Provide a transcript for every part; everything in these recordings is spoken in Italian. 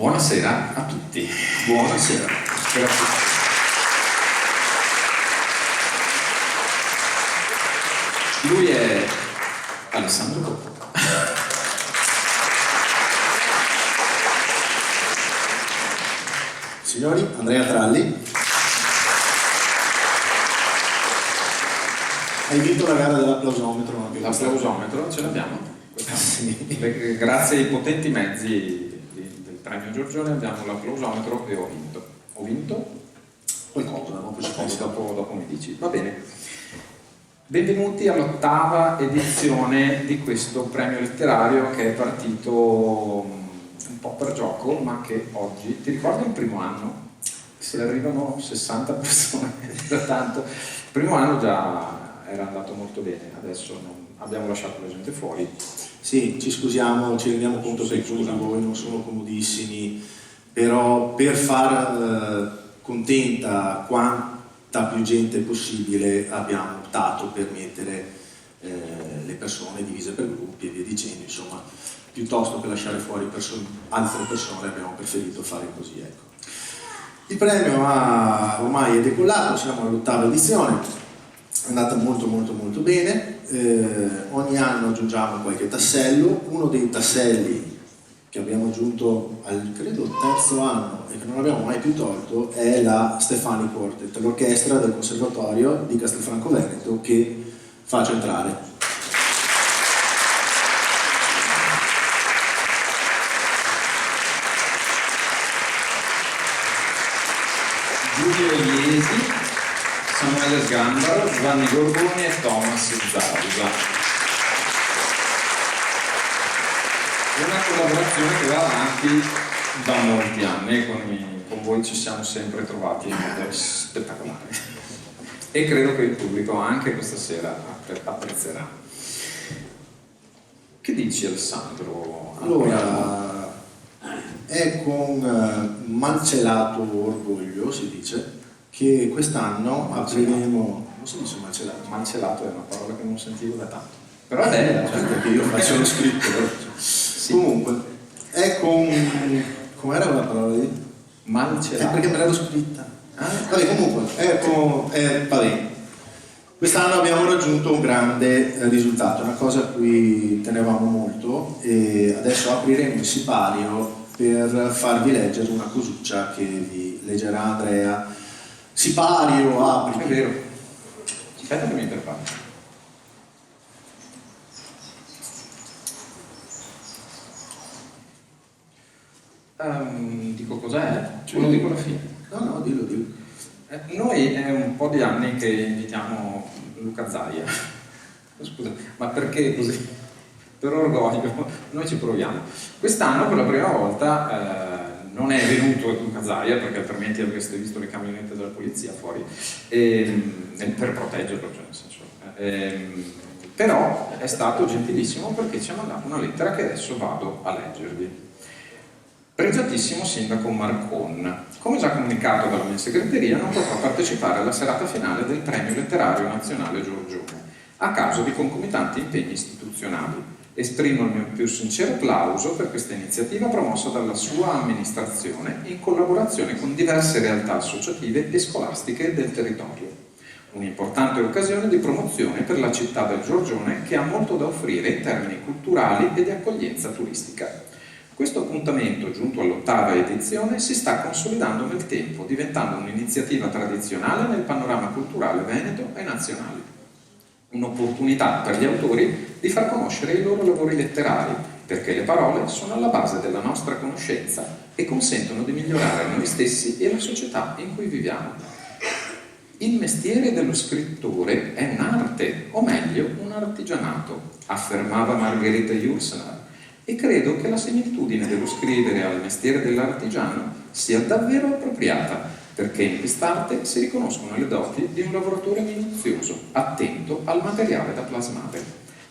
Buonasera a tutti. Buonasera. Grazie. Lui è Alessandro Coppo. Signori, Andrea Tralli. Hai vinto la gara dell'applausometro anche. L'applausometro ce l'abbiamo? Sì. Grazie ai potenti mezzi del premio Giorgione abbiamo l'applausometro e ho vinto. Ho vinto? Qualcosa, Dopo mi dici. Va bene. Benvenuti all'8ª edizione di questo premio letterario che è partito un po' per gioco, ma che oggi, ti ricordi il primo anno? Se arrivano 60 persone, da tanto. Il primo anno già era andato molto bene, adesso abbiamo lasciato la gente fuori. Sì, ci scusiamo, ci rendiamo conto che alcuni di voi non sono comodissimi, però per far contenta quanta più gente possibile abbiamo optato per mettere le persone divise per gruppi e via dicendo, insomma, piuttosto che lasciare fuori altre persone abbiamo preferito fare così, ecco. Il premio ormai è decollato, siamo all'8ª edizione, è andata molto bene, ogni anno aggiungiamo qualche tassello. Uno dei tasselli che abbiamo aggiunto al credo terzo anno e che non abbiamo mai più tolto è la Stefani Quartet, l'orchestra del Conservatorio di Castelfranco Veneto, che faccio entrare. Giulio Iesi, Samuele Sgambaro, Giovanni Gorgoni e Thomas Zausa. Una collaborazione che va avanti da molti anni, con voi ci siamo sempre trovati in modo spettacolare e credo che il pubblico anche questa sera apprezzerà. Che dici, Alessandro? Allora, è con malcelato orgoglio, si dice, che quest'anno apriremo... Non si dice malcelato? Malcelato è una parola che non sentivo da tanto, però è bella, perché io faccio lo scritto. Sì. Comunque, è con... com'era la parola lì? Malcelato. Perché me l'ero scritta. Vabbè, comunque, è con... vabbè. Quest'anno abbiamo raggiunto un grande risultato, una cosa a cui tenevamo molto, e adesso apriremo il sipario per farvi leggere una cosuccia che vi leggerà Andrea. Sipario, apri. È vero. Aspetta che mi interfaccio. Dico cos'è? Lo dico alla fine. No, dillo. Noi è un po' di anni che invitiamo Luca Zaia. Scusa, ma perché così? Per orgoglio, noi ci proviamo. Quest'anno per la prima volta non è venuto Luca Zaia, perché altrimenti avreste visto le camionette della polizia fuori, per proteggerlo, cioè nel senso. Però è stato gentilissimo perché ci ha mandato una lettera che adesso vado a leggervi. Pregiatissimo Sindaco Marcon, come già comunicato dalla mia segreteria, non potrò partecipare alla serata finale del Premio Letterario Nazionale Giorgione, a causa di concomitanti impegni istituzionali. Esprimo il mio più sincero plauso per questa iniziativa promossa dalla sua amministrazione in collaborazione con diverse realtà associative e scolastiche del territorio. Un'importante occasione di promozione per la città del Giorgione che ha molto da offrire in termini culturali e di accoglienza turistica. Questo appuntamento, giunto all'8ª edizione, si sta consolidando nel tempo, diventando un'iniziativa tradizionale nel panorama culturale veneto e nazionale. Un'opportunità per gli autori di far conoscere i loro lavori letterari, perché le parole sono alla base della nostra conoscenza e consentono di migliorare noi stessi e la società in cui viviamo. Il mestiere dello scrittore è un'arte, o meglio, un artigianato, affermava Margherita Yourcenar, e credo che la similitudine dello scrivere al mestiere dell'artigiano sia davvero appropriata, perché in quest'arte si riconoscono le doti di un lavoratore minuzioso, attento al materiale da plasmare.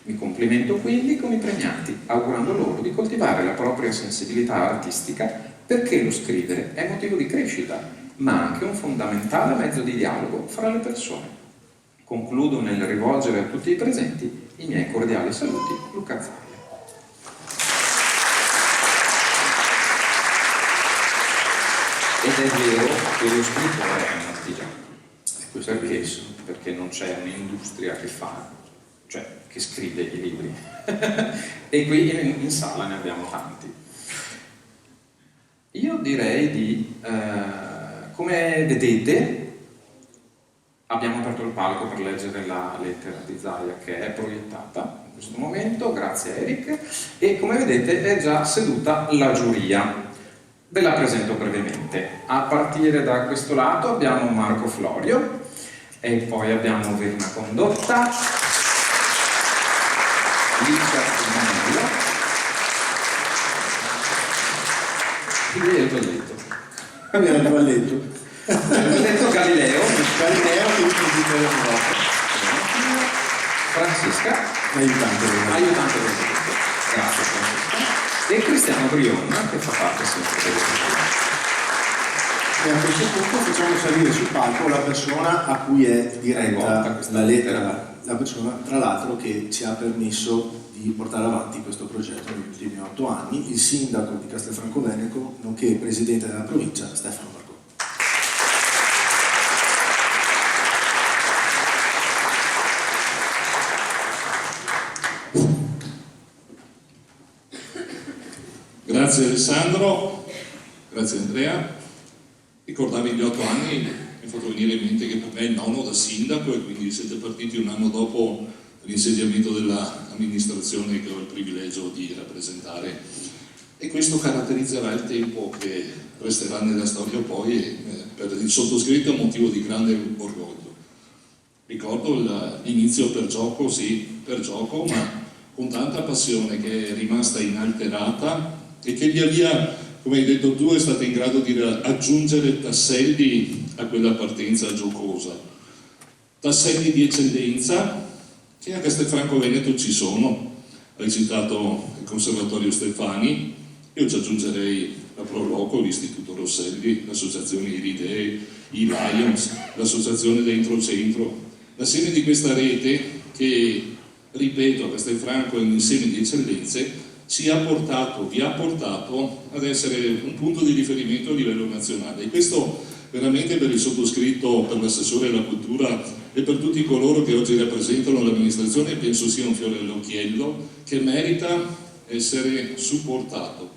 Mi complimento quindi con i premiati, augurando loro di coltivare la propria sensibilità artistica, perché lo scrivere è motivo di crescita, ma anche un fondamentale mezzo di dialogo fra le persone. Concludo nel rivolgere a tutti i presenti i miei cordiali saluti, Luca Zaia. è vero che lo scrittore è un artigiano. Questo Perché? Perché non c'è un'industria che fa, cioè che scrive i libri. E qui in sala ne abbiamo tanti. Io direi di, come vedete, abbiamo aperto il palco per leggere la lettera di Zaia che è proiettata in questo momento, grazie a Eric, e come vedete è già seduta la giuria. Ve la presento brevemente. A partire da questo lato abbiamo Marco Florio, e poi abbiamo Verna Condotta, Licia Simonello, qui è il balletto. Abbiamo il balletto. Il balletto Galileo, Galileo che visita l'Europa. Francesca, Aiutante. grazie Francesca, e Cristiano Brion che fa parte sempre del E a questo punto facciamo salire sul palco la persona a cui è diretta la lettera, la persona tra l'altro che ci ha permesso di portare avanti questo progetto negli ultimi 8 anni, il sindaco di Castelfranco Veneto, nonché presidente della provincia, Stefano Marconi. Grazie Alessandro, grazie Andrea. Ricordavi gli 8 anni, mi ha fatto venire in mente che per me è il 9° da sindaco e quindi siete partiti un anno dopo l'insediamento dell'amministrazione che ho il privilegio di rappresentare, e questo caratterizzerà il tempo che resterà nella storia poi, e per il sottoscritto è un motivo di grande orgoglio. Ricordo l'inizio per gioco, sì, per gioco, ma con tanta passione che è rimasta inalterata e che via via, come hai detto tu, è stata in grado di aggiungere tasselli a quella partenza giocosa, tasselli di eccellenza che a Castelfranco Veneto ci sono. Hai citato il Conservatorio Stefani, io ci aggiungerei la Pro Loco, l'Istituto Rosselli, l'associazione Iridee, i Lions, l'associazione Dentro Centro, l'assieme di questa rete che, ripeto, a Castelfranco è un insieme di eccellenze, vi ha portato ad essere un punto di riferimento a livello nazionale. E questo veramente per il sottoscritto, per l'assessore alla cultura e per tutti coloro che oggi rappresentano l'amministrazione penso sia un fiore all'occhiello che merita essere supportato.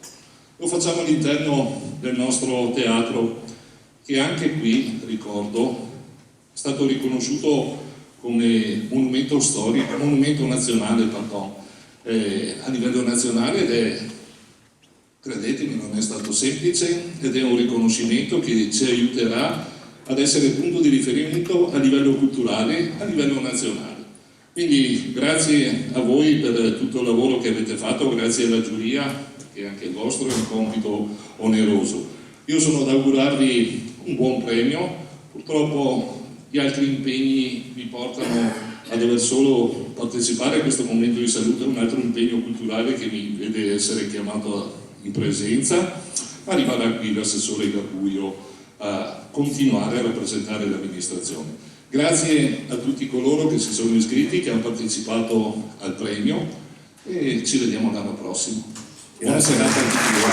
Lo facciamo all'interno del nostro teatro, che anche qui, ricordo, è stato riconosciuto come monumento storico, monumento nazionale, a livello nazionale, ed è, credetemi, non è stato semplice, ed è un riconoscimento che ci aiuterà ad essere punto di riferimento a livello culturale, a livello nazionale. Quindi grazie a voi per tutto il lavoro che avete fatto, grazie alla giuria, che anche il vostro è un compito oneroso. Io sono ad augurarvi un buon premio, purtroppo gli altri impegni mi portano a dover solo partecipare a questo momento di salute, un altro impegno culturale che mi vede essere chiamato in presenza, ma rimarrà qui l'assessore Garbuio a continuare a rappresentare l'amministrazione. Grazie a tutti coloro che si sono iscritti, che hanno partecipato al premio, e ci vediamo l'anno prossimo. Buona serata a tutti voi.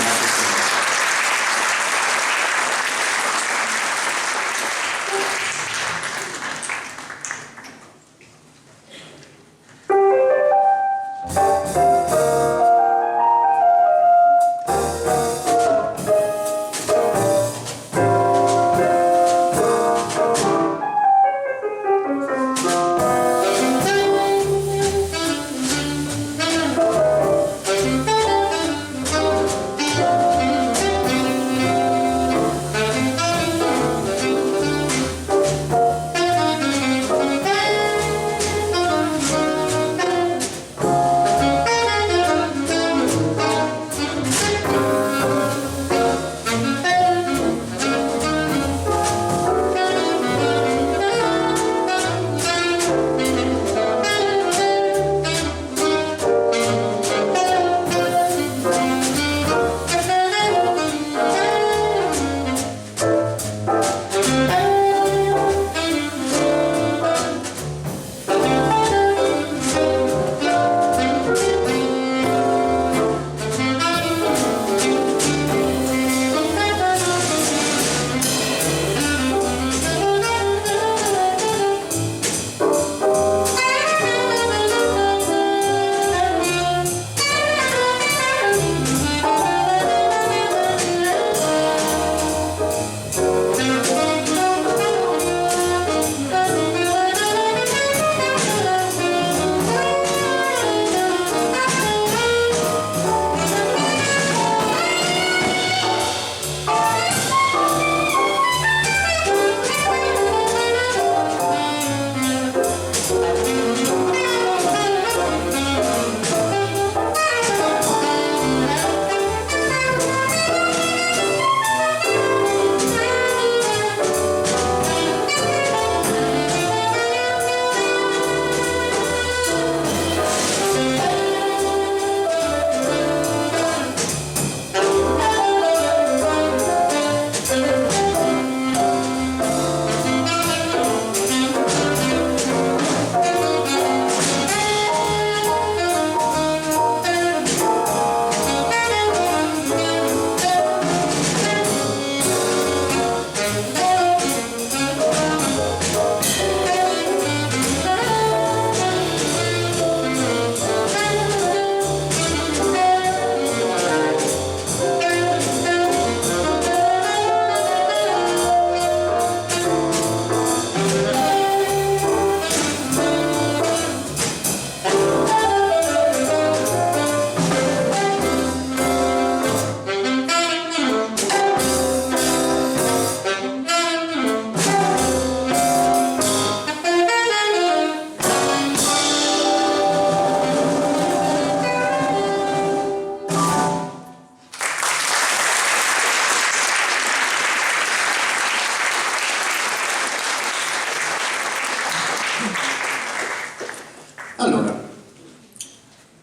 Allora,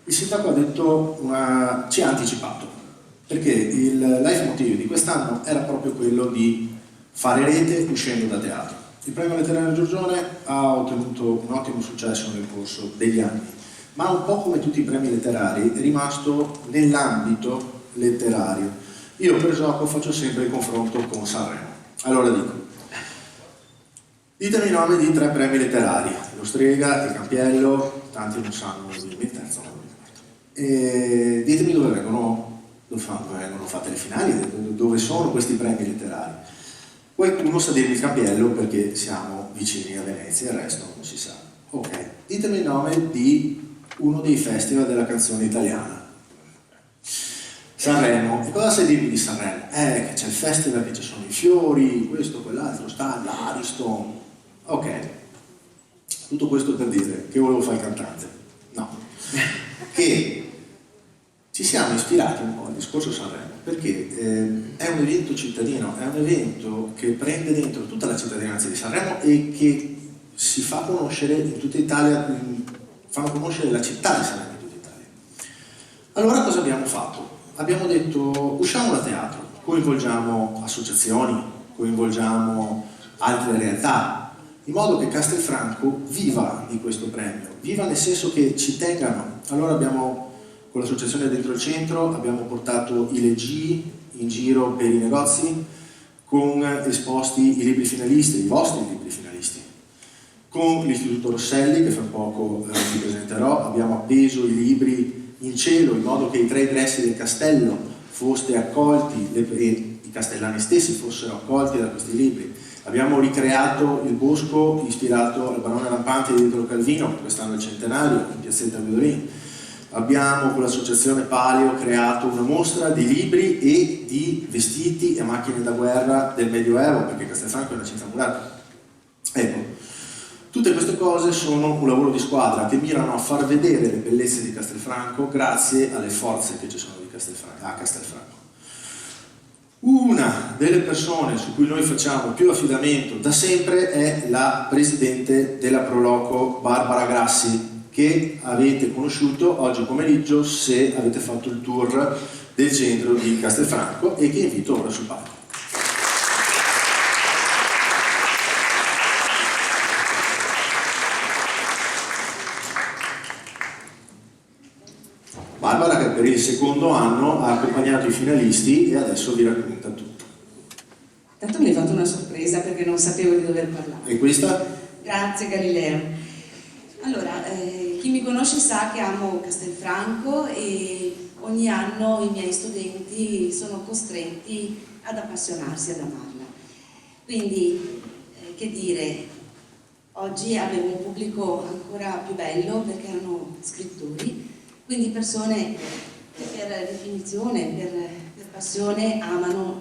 il sindaco ha detto ci ha anticipato, perché il leitmotiv di quest'anno era proprio quello di fare rete uscendo da teatro. Il premio letterario Giorgione ha ottenuto un ottimo successo nel corso degli anni, ma un po' come tutti i premi letterari è rimasto nell'ambito letterario. Io per gioco faccio sempre il confronto con Sanremo. Allora dico, ditemi i nomi di 3 premi letterari: Lo Strega, Il Campiello, tanti non sanno il terzo, non mi ricordo. E ditemi dove vengono fatte le finali, dove sono questi premi letterari. Qualcuno sa dirmi Il Campiello perché siamo vicini a Venezia, il resto non si sa. Ok, ditemi il nome di uno dei festival della canzone italiana. Sanremo. E cosa sai dirmi di Sanremo? Che c'è il festival, che ci sono i fiori, questo, quell'altro, sta l'Ariston. Ok, tutto questo per dire che volevo fare il cantante. No, che ci siamo ispirati un po' al discorso Sanremo, perché è un evento cittadino, è un evento che prende dentro tutta la cittadinanza di Sanremo e che si fa conoscere in tutta Italia, fanno conoscere la città di Sanremo in tutta Italia. Allora cosa abbiamo fatto? Abbiamo detto usciamo da teatro, coinvolgiamo associazioni, coinvolgiamo altre realtà, in modo che Castelfranco viva di questo premio, viva nel senso che ci tengano. Allora abbiamo, con l'associazione Dentro il Centro, abbiamo portato i leggii in giro per i negozi, con esposti i libri finalisti, i vostri libri finalisti. Con l'Istituto Rosselli, che fra poco vi presenterò, abbiamo appeso i libri in cielo in modo che i 3 ingressi del castello foste accolti e i castellani stessi fossero accolti da questi libri. Abbiamo ricreato il bosco ispirato al Barone Rampante di Italo Calvino, quest'anno è il centenario, in piazzetta Guidolin. Abbiamo con l'associazione Palio creato una mostra di libri e di vestiti e macchine da guerra del Medioevo, perché Castelfranco è una città murata. Ecco, tutte queste cose sono un lavoro di squadra che mirano a far vedere le bellezze di Castelfranco grazie alle forze che ci sono a Castelfranco. Una delle persone su cui noi facciamo più affidamento da sempre è la presidente della Proloco, Barbara Grassi, che avete conosciuto oggi pomeriggio se avete fatto il tour del centro di Castelfranco e che invito ora sul palco. Barbara, che per il 2° anno ha accompagnato i finalisti e adesso vi racconta tutto. Tanto mi hai fatto una sorpresa perché non sapevo di dover parlare. E questa? Grazie Galileo. Allora, chi mi conosce sa che amo Castelfranco e ogni anno i miei studenti sono costretti ad appassionarsi, ad amarla. Quindi, che dire, oggi avevo un pubblico ancora più bello perché erano scrittori, quindi persone che per definizione, per passione amano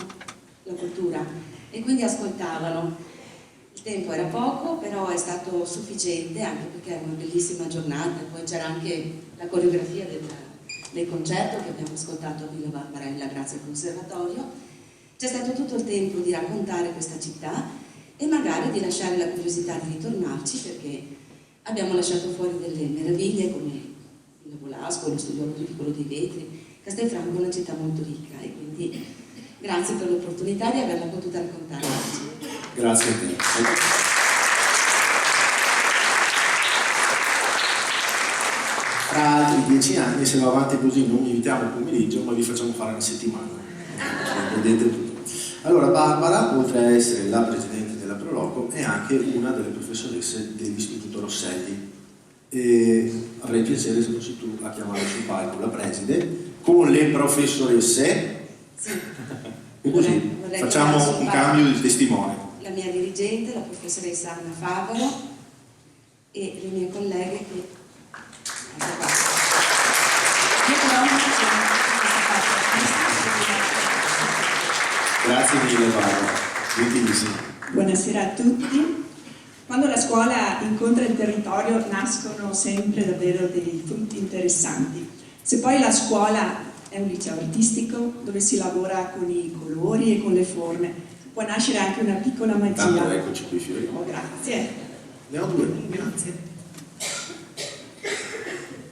la cultura e quindi ascoltavano. Il tempo era poco, però è stato sufficiente anche perché è una bellissima giornata, poi c'era anche la coreografia del concerto che abbiamo ascoltato a Villa Barbarella grazie al conservatorio. C'è stato tutto il tempo di raccontare questa città e magari di lasciare la curiosità di ritornarci perché abbiamo lasciato fuori delle meraviglie come il Volasco, lo studio piccolo dei vetri. Castelfranco è una città molto ricca e quindi grazie per l'opportunità di averla potuta raccontare oggi. Grazie a te. Tra altri 10 anni, se va avanti così, non mi invitiamo il pomeriggio, ma vi facciamo fare una settimana. Vedete tutto. Allora, Barbara, oltre a essere la presidente della Proloco, è anche una delle professoresse dell'Istituto Rosselli. E avrei piacere se fossi tu a chiamare sul palco la preside con le professoresse. Sì. E così facciamo un cambio di testimone. La mia dirigente, la professoressa Anna Favaro e le mie colleghe che Grazie mille Barbara, gentilissima. Buonasera a tutti. Quando la scuola incontra il territorio nascono sempre davvero dei frutti interessanti. Se poi la scuola è un liceo artistico dove si lavora con i colori e con le forme, può nascere anche una piccola magia. Tanto eccoci qui fiori. Oh, grazie. Ne ho 2. Grazie.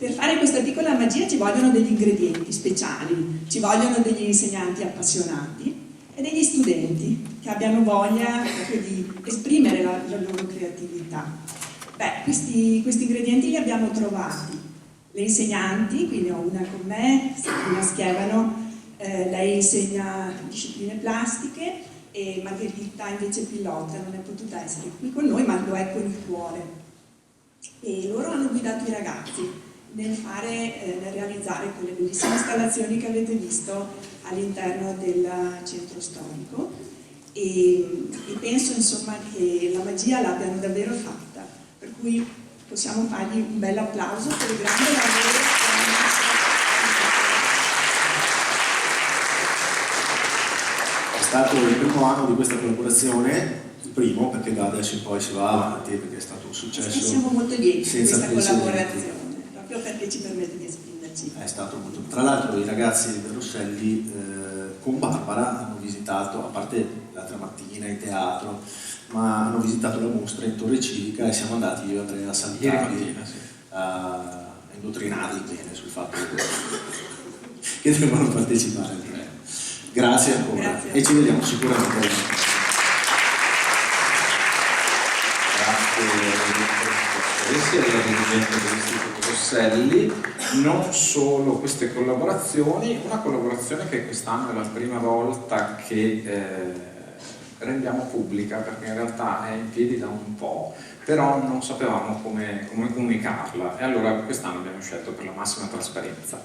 Per fare questa piccola magia ci vogliono degli ingredienti speciali, ci vogliono degli insegnanti appassionati e degli studenti che abbiano voglia proprio di esprimere la loro creatività. Beh, questi ingredienti li abbiamo trovati. Le insegnanti, quindi ho una con me, Sabrina Schiavano, lei insegna discipline plastiche, e Margherita invece pilota, non è potuta essere qui con noi, ma lo è con il cuore. E loro hanno guidato i ragazzi nel realizzare quelle bellissime installazioni che avete visto all'interno del centro storico, e penso insomma che la magia l'abbiano davvero fatta, per cui possiamo fargli un bel applauso per il grande lavoro che hanno È stato il primo anno di questa collaborazione, il primo, perché da adesso in poi si va avanti, perché è stato un successo. E siamo molto lieti di senza questa precedenti. collaborazione, proprio perché ci permette di esprimerci. È stato molto. Tra l'altro i ragazzi del Rosselli con Barbara hanno visitato, a parte l'altra mattina in teatro, ma hanno visitato la mostra in Torre Civica, e siamo andati io e Andrea a Ieri salutarli, mattina, sì. a indottrinarli bene sul fatto che devono partecipare. Grazie ancora. Grazie. E ci vediamo sicuramente. Grazie alla dirigente dell'Istituto Rosselli. Non solo queste collaborazioni, una collaborazione che quest'anno è la prima volta che rendiamo pubblica, perché in realtà è in piedi da un po', però non sapevamo come comunicarla, e allora quest'anno abbiamo scelto per la massima trasparenza.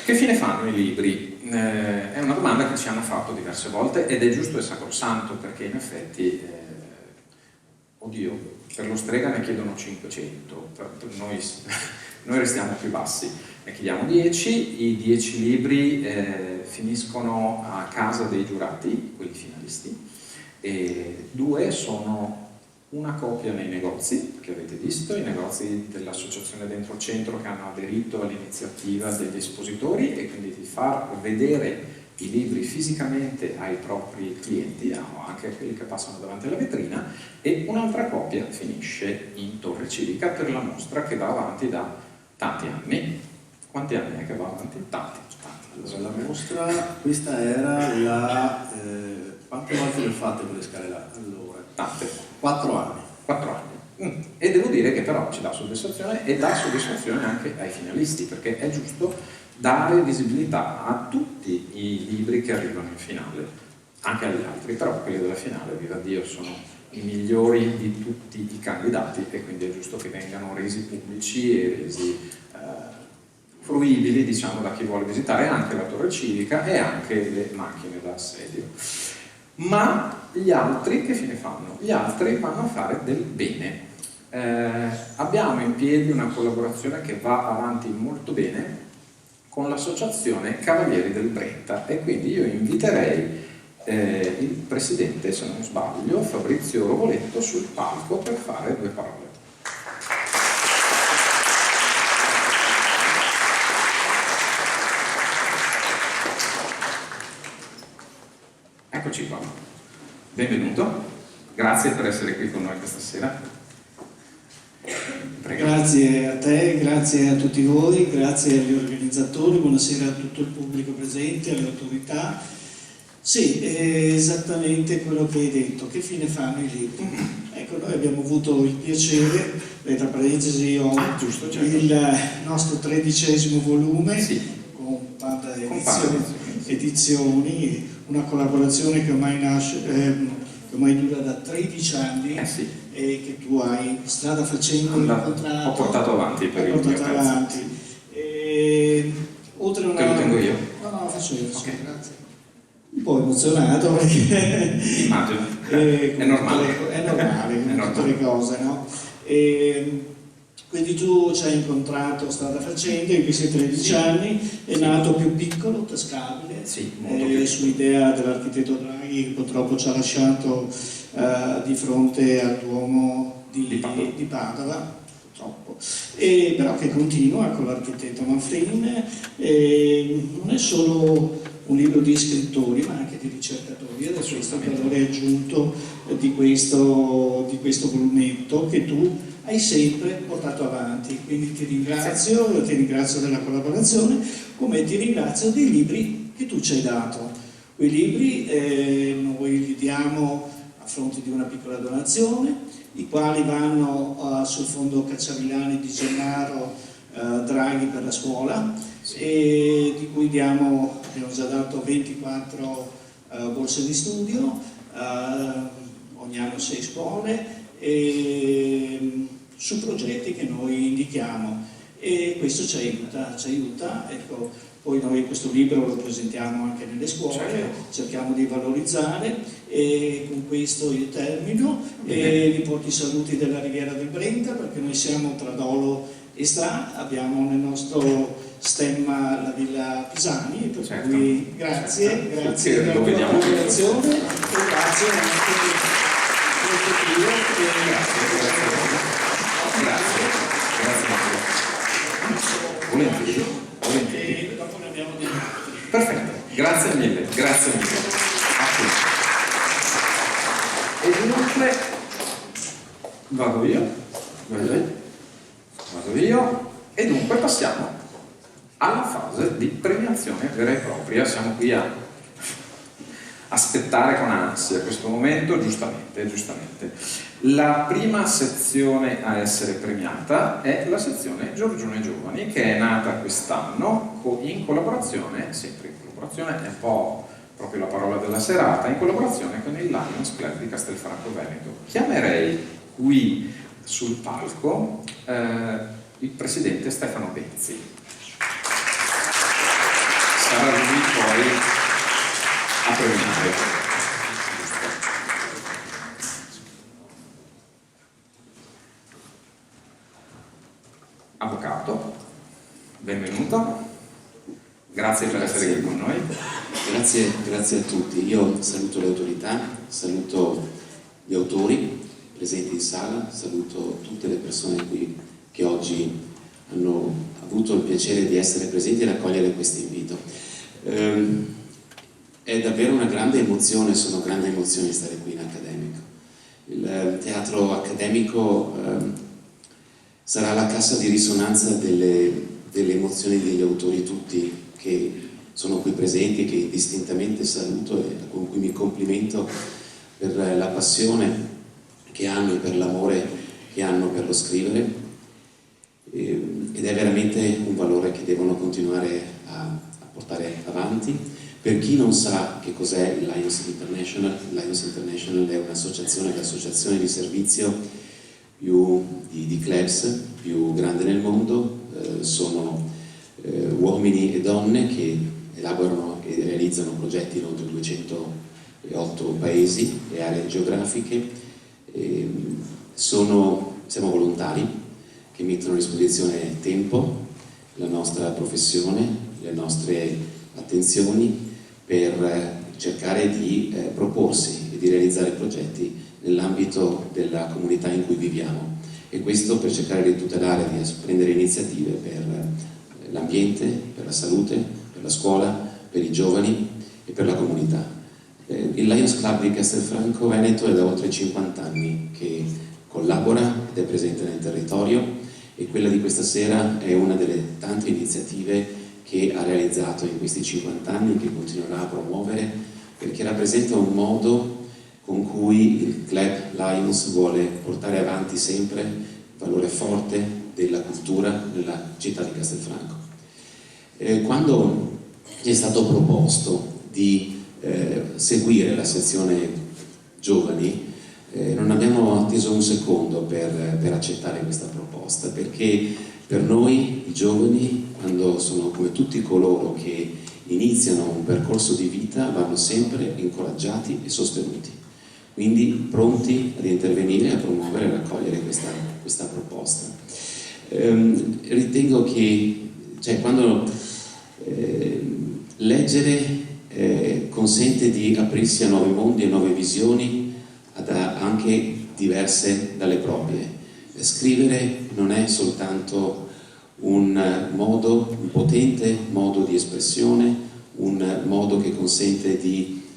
Che fine fanno i libri? È una domanda che ci hanno fatto diverse volte, ed è giusto e sacrosanto, perché in effetti oddio, per lo Strega ne chiedono 500, per noi restiamo più bassi, ne chiediamo 10, i 10 libri finiscono a casa dei giurati, quelli finalisti, e 2 sono una copia nei negozi, che avete visto, i negozi dell'associazione Dentro Centro, che hanno aderito all'iniziativa degli espositori, e quindi di far vedere i libri fisicamente ai propri clienti, o anche a quelli che passano davanti alla vetrina, e un'altra copia finisce in Torre Civica per la mostra, che va avanti da tanti anni. Quanti anni è che va avanti? Tanti. Allora, la mostra, questa era la... quante volte le ho fatte quelle scale là? Allora, Tante. 4 anni. 4 anni. E devo dire che però ci dà soddisfazione, e dà soddisfazione anche ai finalisti, perché è giusto dare visibilità a tutti i libri che arrivano in finale, anche agli altri, però quelli della finale, viva Dio, sono i migliori di tutti i candidati, e quindi è giusto che vengano resi pubblici e resi fruibili, diciamo, da chi vuole visitare anche la Torre Civica e anche le macchine da assedio. Ma gli altri che fine fanno? Gli altri vanno a fare del bene. Abbiamo in piedi una collaborazione che va avanti molto bene con l'associazione Cavalieri del Brenta, e quindi io inviterei il presidente, se non sbaglio, Fabrizio Rovoletto, sul palco per fare 2 parole. Eccoci qua, benvenuto, grazie per essere qui con noi questa sera. Prego. Grazie a te, grazie a tutti voi, grazie agli organizzatori, buonasera a tutto il pubblico presente, alle autorità. Sì, è esattamente quello che hai detto, che fine fanno i libri? Ecco, noi abbiamo avuto il piacere, tra parentesi ho giusto, certo. il nostro 13° volume, Sì. con Panda Con Edizioni, una collaborazione che ormai dura da 13 anni. Sì. E che tu hai strada facendo incontrato, ho portato avanti per il mio pezzo. Oltre una... Te lo tengo io? No, faccio io, Okay. grazie. Un po' emozionato perché Immagino, è normale. È normale, come tutte le cose, no? Quindi tu ci hai incontrato strada facendo in questi 13 anni, è nato più piccolo, tascabile, sì, molto più su idea dell'architetto Draghi, che purtroppo ci ha lasciato di fronte al Duomo di Padova, purtroppo, però che continua con l'architetto Manfredini. Non è solo un libro di scrittori, ma anche di ricercatori, ed è questo il valore aggiunto di questo volumetto che tu hai sempre portato avanti. Quindi ti ringrazio della collaborazione, come ti ringrazio dei libri che tu ci hai dato. Quei libri noi li diamo a fronte di una piccola donazione, i quali vanno sul fondo Cacciavillani di Gennaro Draghi per la scuola, e di cui abbiamo già dato 24 borse di studio, ogni anno 6 scuole, su progetti che noi indichiamo, e questo ci aiuta. Ecco, poi noi questo libro lo presentiamo anche nelle scuole, cerchiamo di valorizzare, e con questo io termino e vi porto i saluti della Riviera del Brenta, perché noi siamo tra Dolo e Stra, abbiamo nel nostro stemma la Villa Pisani, per cui grazie per la collaborazione e grazie anche per questo trio. Grazie. Volentieri. Dopo ne abbiamo dei altri. Perfetto, grazie mille. E dunque vado io, e dunque passiamo alla fase di premiazione vera e propria. Siamo qui a aspettare con ansia questo momento, giustamente. La prima sezione a essere premiata è la sezione Giorgione Giovani, che è nata quest'anno in collaborazione, sempre in collaborazione, è un po' proprio la parola della serata, in collaborazione con il Lions Club di Castelfranco Veneto. Chiamerei qui sul palco il presidente Stefano Benzi. Sarà lui poi a premiare. Avvocato, benvenuto, grazie per essere qui con noi. Grazie a tutti. Io saluto le autorità, saluto gli autori presenti in sala, saluto tutte le persone qui che oggi hanno avuto il piacere di essere presenti e raccogliere questo invito. È davvero una grande emozione, sono grandi emozioni stare qui in accademico. Il teatro accademico sarà la cassa di risonanza delle emozioni degli autori tutti che sono qui presenti, che distintamente saluto e con cui mi complimento per la passione che hanno e per l'amore che hanno per lo scrivere, ed è veramente un valore che devono continuare a portare avanti. Per chi non sa che cos'è il Lions International è l'associazione di servizio di clubs più grande nel mondo. Sono uomini e donne che elaborano e realizzano progetti in oltre 208 paesi e aree geografiche. Siamo volontari che mettono a disposizione tempo, la nostra professione, le nostre attenzioni per cercare di proporsi e di realizzare progetti nell'ambito della comunità in cui viviamo, e questo per cercare di tutelare, di prendere iniziative per l'ambiente, per la salute, per la scuola, per i giovani e per la comunità. Il Lions Club di Castelfranco Veneto è da oltre 50 anni che collabora ed è presente nel territorio, e quella di questa sera è una delle tante iniziative che ha realizzato in questi 50 anni, che continuerà a promuovere, perché rappresenta un modo con cui il Club Lions vuole portare avanti sempre il valore forte della cultura nella città di Castelfranco. Quando è stato proposto di seguire la sezione giovani, non abbiamo atteso un secondo per accettare questa proposta, perché per noi i giovani, quando sono come tutti coloro che iniziano un percorso di vita, vanno sempre incoraggiati e sostenuti. Quindi pronti ad intervenire, a promuovere e raccogliere questa proposta. Ritengo che quando leggere consente di aprirsi a nuovi mondi e nuove visioni, anche diverse dalle proprie. Scrivere non è soltanto un potente modo di espressione, un modo che consente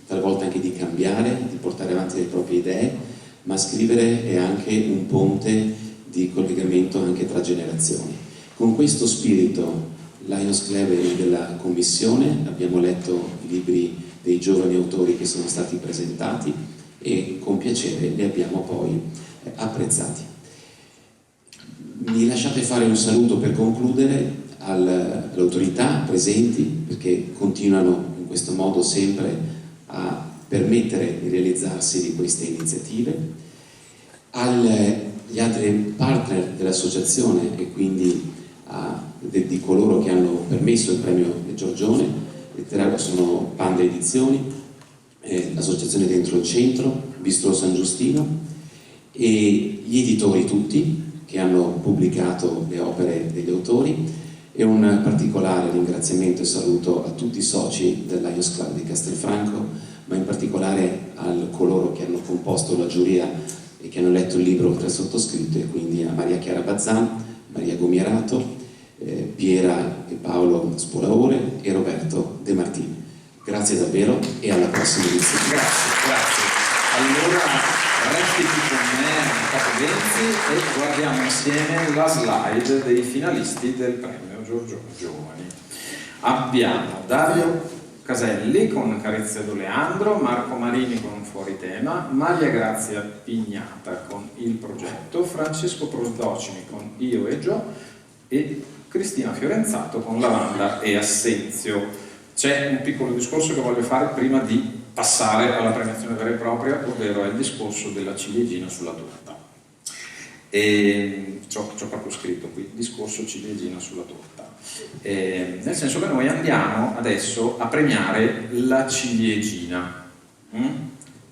talvolta anche di cambiare, di portare avanti le proprie idee, ma scrivere è anche un ponte di collegamento anche tra generazioni. Con questo spirito Lions Club e della Commissione abbiamo letto i libri dei giovani autori che sono stati presentati e con piacere li abbiamo poi apprezzati. Mi lasciate fare un saluto per concludere alle autorità presenti, perché continuano in questo modo sempre a permettere il realizzarsi di queste iniziative, agli altri partner dell'associazione e quindi di coloro che hanno permesso il premio Giorgione letterario sono Panda Edizioni, l'associazione Dentro il Centro, Bistro San Giustino e gli editori tutti che hanno pubblicato le opere degli autori, e un particolare ringraziamento e saluto a tutti i soci del Lions Club di Castelfranco, ma in particolare a coloro che hanno composto la giuria e che hanno letto il libro oltre al sottoscritto, e quindi a Maria Chiara Bazzan, Maria Gomierato, Piera e Paolo Spolaore e Roberto De Martini. Grazie davvero e alla prossima edizione. Grazie. Allora resti qui con me, Capo Venzi, e guardiamo insieme la slide dei finalisti del premio Giorgione Giovani. Abbiamo Dario Caselli con Carizia d'Oleandro, Marco Marini con Un Fuori Tema, Maria Grazia Pignata con Il Progetto, Francesco Prosdocini con Io e Gio e Cristina Fiorenzato con Lavanda e Assenzio. C'è un piccolo discorso che voglio fare prima di passare alla premiazione vera e propria, ovvero è il discorso della ciliegina sulla torta. E c'ho proprio scritto qui, discorso ciliegina sulla torta. Nel senso che noi andiamo adesso a premiare la ciliegina,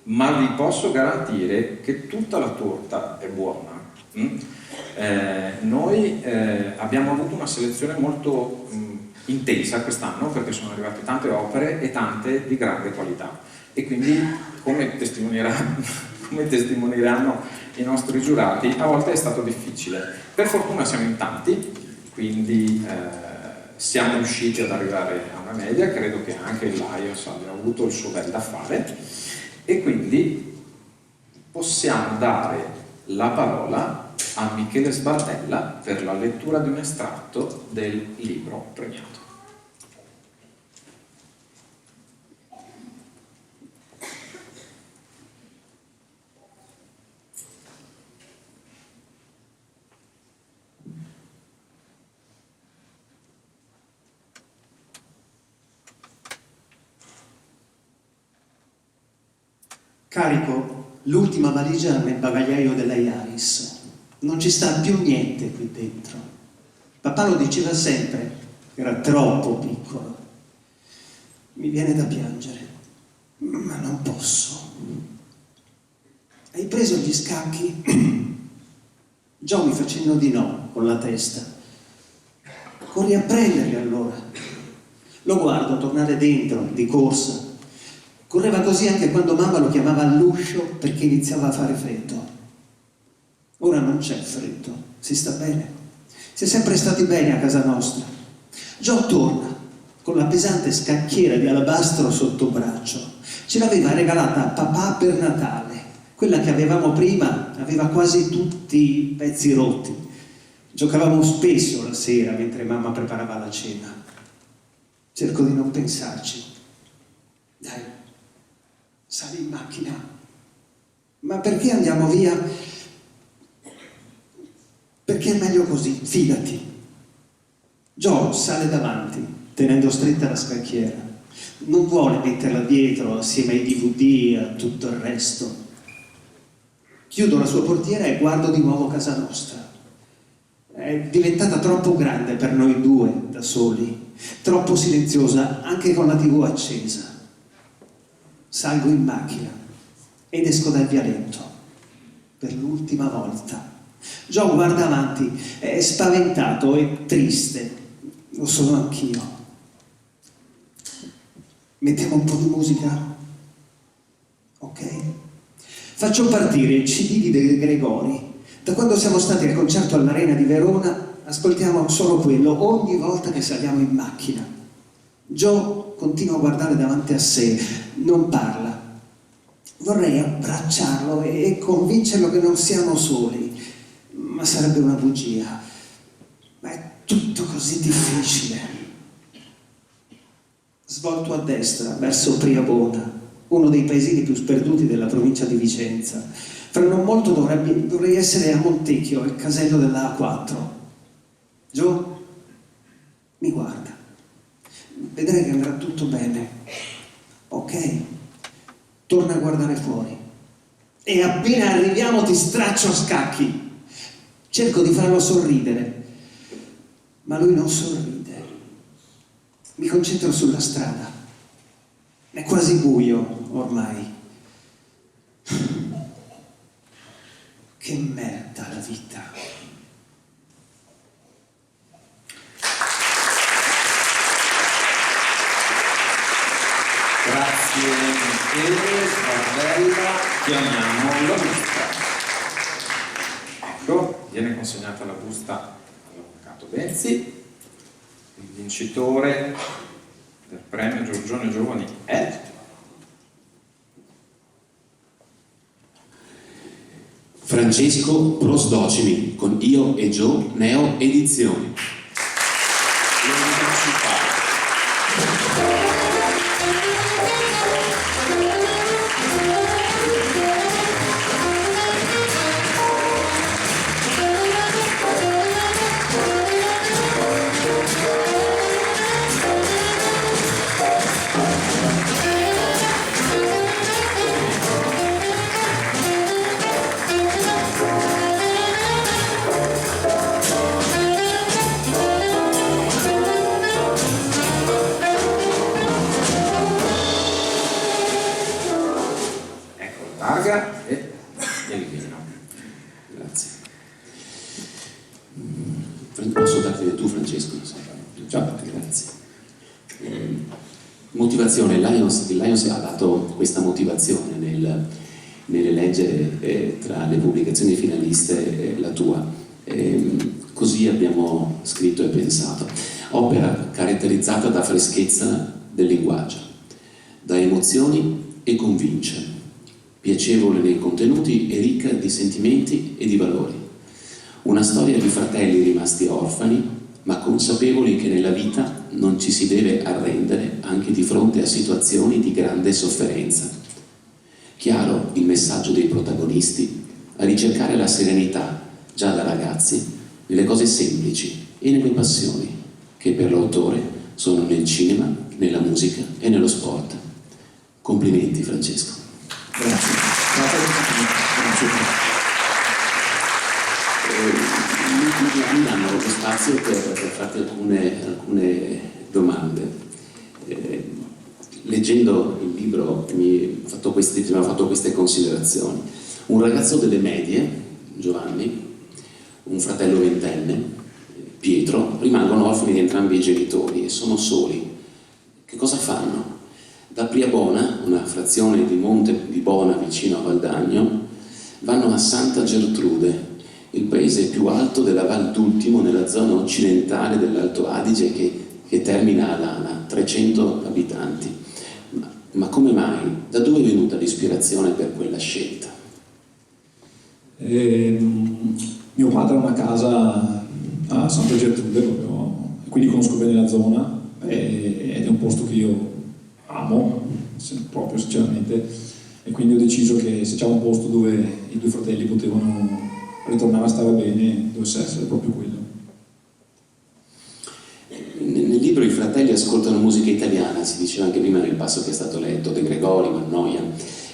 ma vi posso garantire che tutta la torta è buona. Noi abbiamo avuto una selezione molto intensa quest'anno, perché sono arrivate tante opere e tante di grande qualità, e quindi come testimonieranno i nostri giurati, a volte è stato difficile. Per fortuna siamo in tanti, quindi siamo riusciti ad arrivare a una media. Credo che anche il Lions abbia avuto il suo bel da fare, e quindi possiamo dare la parola a Michele Sbardella per la lettura di un estratto del libro premiato. Carico l'ultima valigia nel bagagliaio della Iaris. Non ci sta più niente qui dentro. Papà lo diceva sempre, era troppo piccolo. Mi viene da piangere, ma non posso. Hai preso gli scacchi? Gio mi facendo di no con la testa. Corri a prenderli allora. Lo guardo tornare dentro, di corsa. Correva così anche quando mamma lo chiamava all'uscio perché iniziava a fare freddo. Ora non c'è freddo, si sta bene. Si è sempre stati bene a casa nostra. Gio torna con la pesante scacchiera di alabastro sotto braccio. Ce l'aveva regalata a papà per Natale. Quella che avevamo prima aveva quasi tutti i pezzi rotti. Giocavamo spesso la sera mentre mamma preparava la cena. Cerco di non pensarci. Dai, sali in macchina. Ma perché andiamo via? Perché è meglio così, fidati. Gio sale davanti, tenendo stretta la scacchiera. Non vuole metterla dietro assieme ai DVD e a tutto il resto. Chiudo la sua portiera e guardo di nuovo casa nostra. È diventata troppo grande per noi due da soli, troppo silenziosa anche con la TV accesa. Salgo in macchina ed esco dal vialetto per l'ultima volta. Gio guarda avanti, è spaventato e triste. Lo sono anch'io. Mettiamo un po' di musica? Ok? Faccio partire il CD di De Gregori. Da quando siamo stati al concerto all'Arena di Verona ascoltiamo solo quello ogni volta che saliamo in macchina. Gio continua a guardare davanti a sé, non parla. Vorrei abbracciarlo e convincerlo che non siamo soli, ma ma sarebbe una bugia. Ma è tutto così difficile. Svolto a destra, verso Priabona, uno dei paesini più sperduti della provincia di Vicenza. Fra non molto dovrei essere a Montecchio, al casello della A4. Gio, mi guarda. Vedrai che andrà tutto bene. Ok? Torna a guardare fuori. E appena arriviamo ti straccio a scacchi. Cerco di farlo sorridere, ma lui non sorride. Mi concentro sulla strada. È quasi buio ormai. Che merda la vita. Grazie Michele, Sbarbella, chiamiamo la busta. Ecco, viene consegnata la busta all'avvocato Benzi. Il vincitore del premio Giorgione Giovani è Francesco Prosdocimi con Io e Gio Neo Edizioni. targa e il vino. Grazie. Posso darti tu, Francesco? Ciao. Grazie. Motivazione, il Lions ha dato questa motivazione nell'eleggere tra le pubblicazioni finaliste la tua. Così abbiamo scritto e pensato. Opera caratterizzata da freschezza del linguaggio, da emozioni e convince, piacevole nei contenuti e ricca di sentimenti e di valori. Una storia di fratelli rimasti orfani, ma consapevoli che nella vita non ci si deve arrendere anche di fronte a situazioni di grande sofferenza. Chiaro il messaggio dei protagonisti a ricercare la serenità già da ragazzi nelle cose semplici e nelle passioni che per l'autore sono nel cinema, nella musica e nello sport. Complimenti, Francesco. Grazie. Mi danno lo spazio per farti alcune domande. Leggendo il libro mi ha fatto queste considerazioni. Un ragazzo delle medie, Giovanni, un fratello ventenne, Pietro, rimangono orfani di entrambi i genitori e sono soli. Che cosa fanno? Da Priabona, una frazione di Monte di Bona vicino a Valdagno, vanno a Santa Gertrude, il paese più alto della Val d'Ultimo nella zona occidentale dell'Alto Adige che termina a Lana, 300 abitanti. Ma come mai? Da dove è venuta l'ispirazione per quella scelta? Mio padre ha una casa a Santa Gertrude, quindi conosco bene la zona ed è un posto che io amo, proprio sinceramente, e quindi ho deciso che se c'è un posto dove i due fratelli potevano ritornare a stare bene, dovesse essere proprio quello. Nel libro i fratelli ascoltano musica italiana, si diceva anche prima nel passo che è stato letto, De Gregori, Mannoia,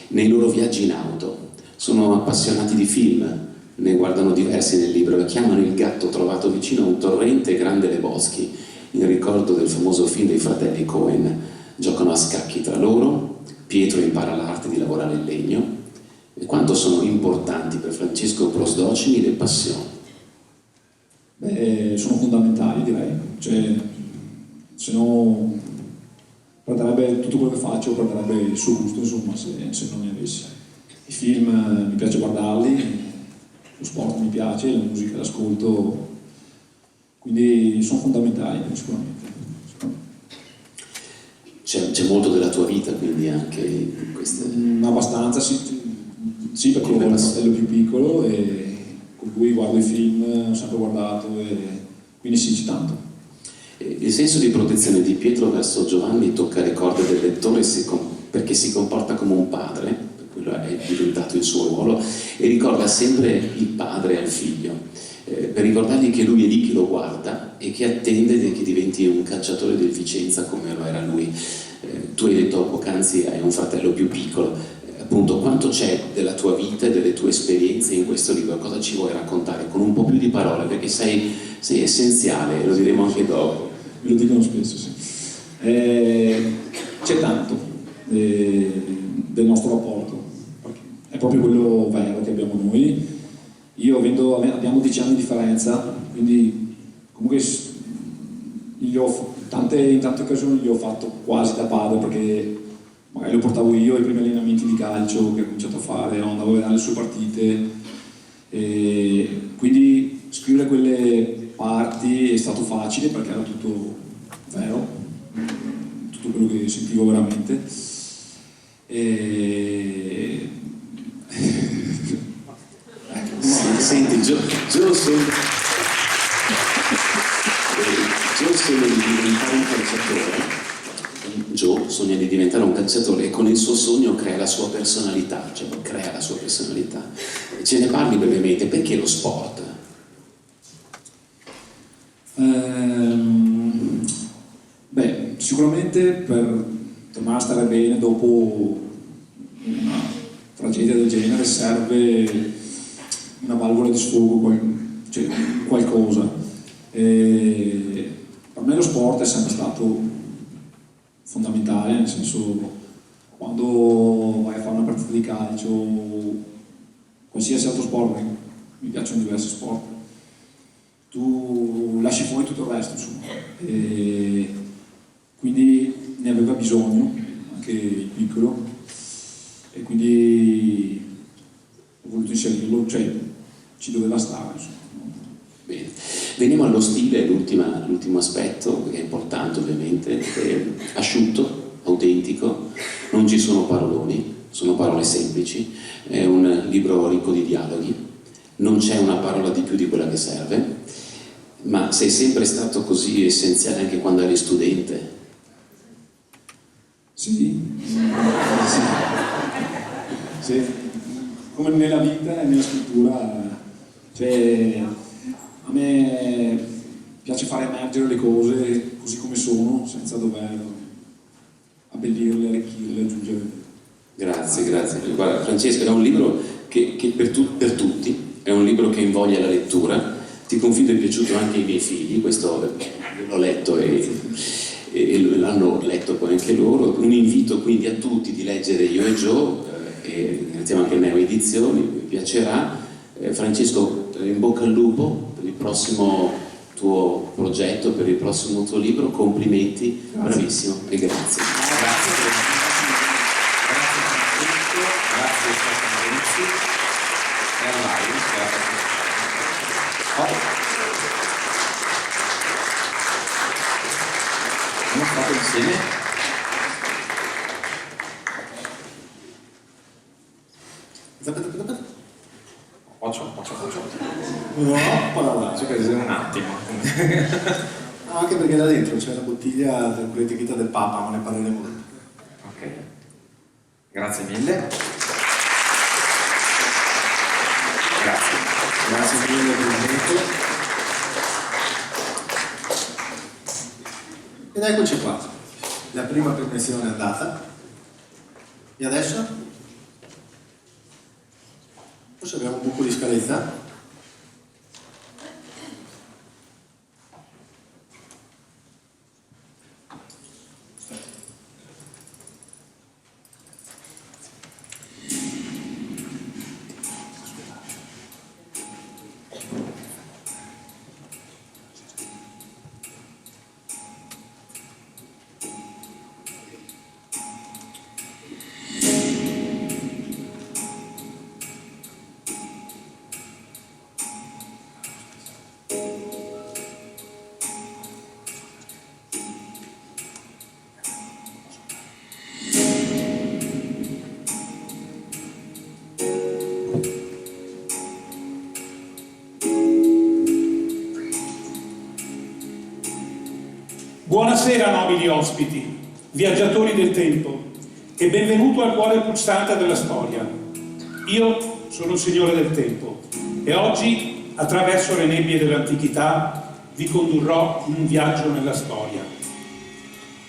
nei loro viaggi in auto. Sono appassionati di film, ne guardano diversi nel libro e chiamano il gatto trovato vicino a un torrente Grande Le Boschi, in ricordo del famoso film dei fratelli Coen. Giocano a scacchi tra loro, Pietro impara l'arte di lavorare il legno. E quanto sono importanti per Francesco Prosdocimi le passioni? Sono fondamentali, direi. Cioè, se no perderebbe tutto quello che faccio, perderebbe il suo gusto, insomma, se non ne avessi. I film mi piace guardarli, lo sport mi piace, la musica l'ascolto, quindi sono fondamentali sicuramente. C'è molto della tua vita, quindi anche in queste... Abbastanza, sì, perché è il fratello più piccolo e con lui guardo i film, ho sempre guardato, e quindi sì, c'è tanto. Il senso di protezione di Pietro verso Giovanni tocca le corde del lettore perché si comporta come un padre, per quello è diventato il suo ruolo, e ricorda sempre il padre al figlio, per ricordargli che lui è lì che lo guarda e che attende che diventi un calciatore del Vicenza come lo era lui. Tu hai detto poc'anzi hai un fratello più piccolo, appunto quanto c'è della tua vita e delle tue esperienze in questo libro? Cosa ci vuoi raccontare con un po' più di parole, perché sei essenziale, lo diremo anche dopo. Me lo dicono spesso, sì. C'è tanto del nostro rapporto, è proprio quello vero che abbiamo noi. Abbiamo 10 anni di differenza, quindi comunque in tante occasioni gli ho fatto quasi da padre, perché magari lo portavo io ai primi allenamenti di calcio che ho cominciato a fare, andavo a vedere le sue partite, e quindi scrivere quelle parti è stato facile perché era tutto vero, tutto quello che sentivo veramente. Senti, Gio sogna di diventare un calciatore. Gio sogna di diventare un calciatore e con il suo sogno crea la sua personalità, Ce ne parli brevemente, perché lo sport? Sicuramente per tornare a stare bene dopo una tragedia del genere serve una valvola di sfogo, cioè qualcosa. Per me lo sport è sempre stato fondamentale, nel senso, quando vai a fare una partita di calcio, qualsiasi altro sport, mi piacciono diversi sport, tu lasci fuori tutto il resto, insomma. Quindi ne aveva bisogno anche il piccolo, e quindi ho voluto inserirlo, cioè ci doveva stare, insomma. Bene, veniamo allo stile, l'ultimo aspetto che è importante ovviamente, è asciutto, autentico, non ci sono paroloni, sono parole semplici, è un libro ricco di dialoghi, non c'è una parola di più di quella che serve, ma sei sempre stato così essenziale anche quando eri studente? Sì. Come nella vita e nella scrittura, cioè, a me piace fare emergere le cose così come sono, senza dover abbellirle, arricchirle, aggiungere. Grazie. Guarda, Francesco, è un libro che per tutti, è un libro che invoglia la lettura. Ti confido, è piaciuto anche ai miei figli, questo l'ho letto e l'hanno letto poi anche loro. Un invito quindi a tutti di leggere Io e Gio, e ringraziamo anche Neo Edizioni, mi piacerà. Francesco, in bocca al lupo per il prossimo tuo progetto, per il prossimo tuo libro, complimenti, grazie. Bravissimo e grazie. Grazie Francesco, grazie Stefano Renzi e a live. Abbiamo fatto insieme. Ci prese un attimo. Anche perché là dentro c'è la bottiglia con l'etichetta del Papa, ma ne parleremo dopo. Ok, grazie mille. Grazie mille per l'invito. Ed eccoci qua, la prima permissione è andata. E adesso? Forse abbiamo un buco di scaletta. Buonasera nobili ospiti, viaggiatori del tempo, e benvenuto al cuore pulsante della storia. Io sono il Signore del Tempo e oggi, attraverso le nebbie dell'antichità, vi condurrò in un viaggio nella storia.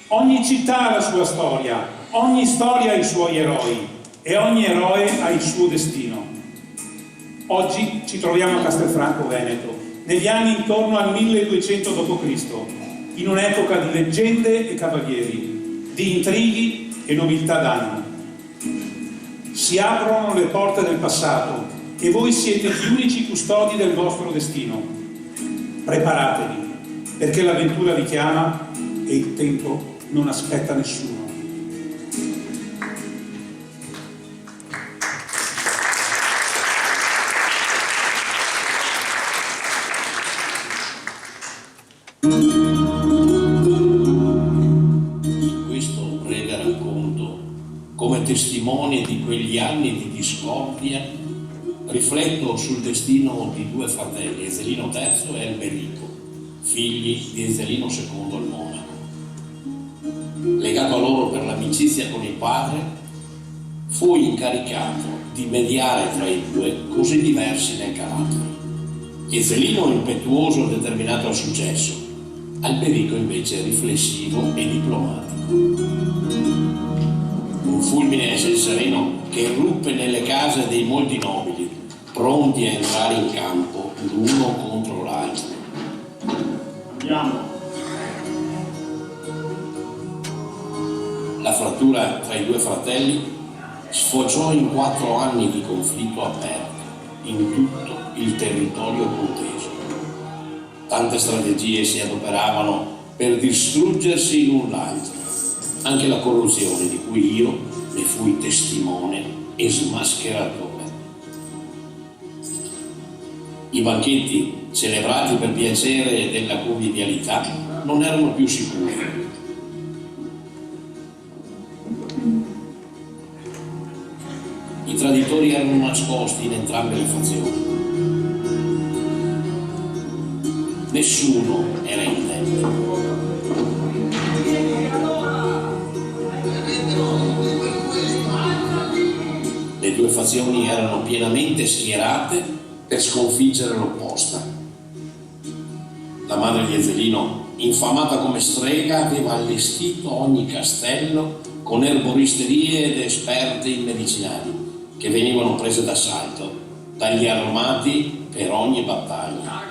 Ogni città ha la sua storia, ogni storia ha i suoi eroi e ogni eroe ha il suo destino. Oggi ci troviamo a Castelfranco Veneto, negli anni intorno al 1200 d.C., in un'epoca di leggende e cavalieri, di intrighi e nobiltà d'animo. Si aprono le porte del passato e voi siete gli unici custodi del vostro destino. Preparatevi, perché l'avventura vi chiama e il tempo non aspetta nessuno. Come testimone di quegli anni di discordia, rifletto sul destino di due fratelli, Ezelino III e Alberico, figli di Ezelino II il Monaco. Legato a loro per l'amicizia con il padre, fui incaricato di mediare tra i due così diversi nel carattere. Ezelino impetuoso e determinato al successo, Alberico invece riflessivo e diplomatico. Un fulmine sereno che irruppe nelle case dei molti nobili, pronti a entrare in campo l'uno contro l'altro. Andiamo. La frattura tra i due fratelli sfociò in 4 anni di conflitto aperto in tutto il territorio conteso. Tante strategie si adoperavano per distruggersi l'un l'altro. Anche la corruzione di cui io ne fui testimone e smascheratore. I banchetti celebrati per piacere della convivialità non erano più sicuri. I traditori erano nascosti in entrambe le fazioni. Nessuno era indenne. Le due fazioni erano pienamente schierate per sconfiggere l'opposta. La madre di Ezelino, infamata come strega, aveva allestito ogni castello con erboristerie ed esperte in medicinali che venivano prese d'assalto dagli armati per ogni battaglia.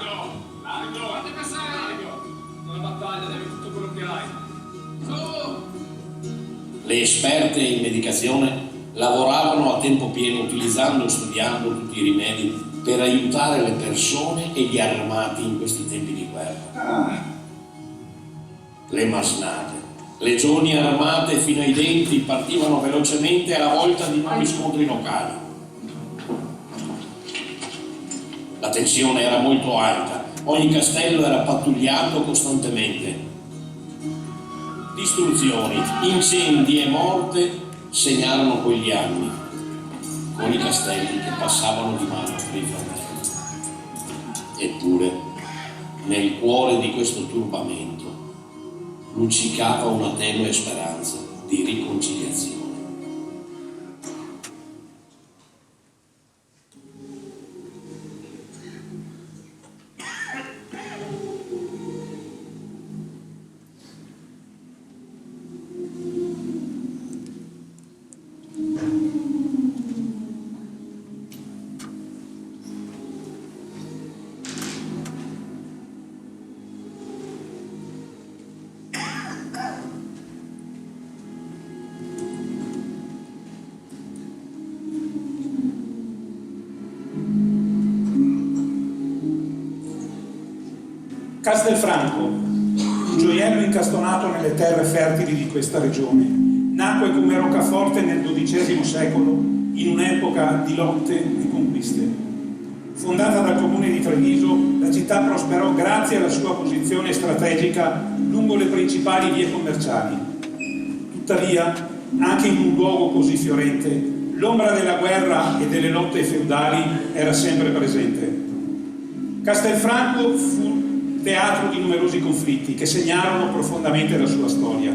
Largo, fate passare largo! Una battaglia devi tutto quello che hai. Le esperte in medicazione lavoravano a tempo pieno utilizzando e studiando tutti i rimedi per aiutare le persone e gli armati in questi tempi di guerra. Le masnade, legioni armate fino ai denti partivano velocemente alla volta di nuovi scontri locali. La tensione era molto alta, ogni castello era pattugliato costantemente. Distruzioni, incendi e morte segnarono quegli anni, con i castelli che passavano di mano tra i fratelli. Eppure, nel cuore di questo turbamento, luccicava una tenue speranza di riconciliazione. Castelfranco, un gioiello incastonato nelle terre fertili di questa regione, nacque come roccaforte nel XII secolo in un'epoca di lotte e conquiste. Fondata dal comune di Treviso, la città prosperò grazie alla sua posizione strategica lungo le principali vie commerciali. Tuttavia, anche in un luogo così fiorente, l'ombra della guerra e delle lotte feudali era sempre presente. Castelfranco fu teatro di numerosi conflitti che segnarono profondamente la sua storia.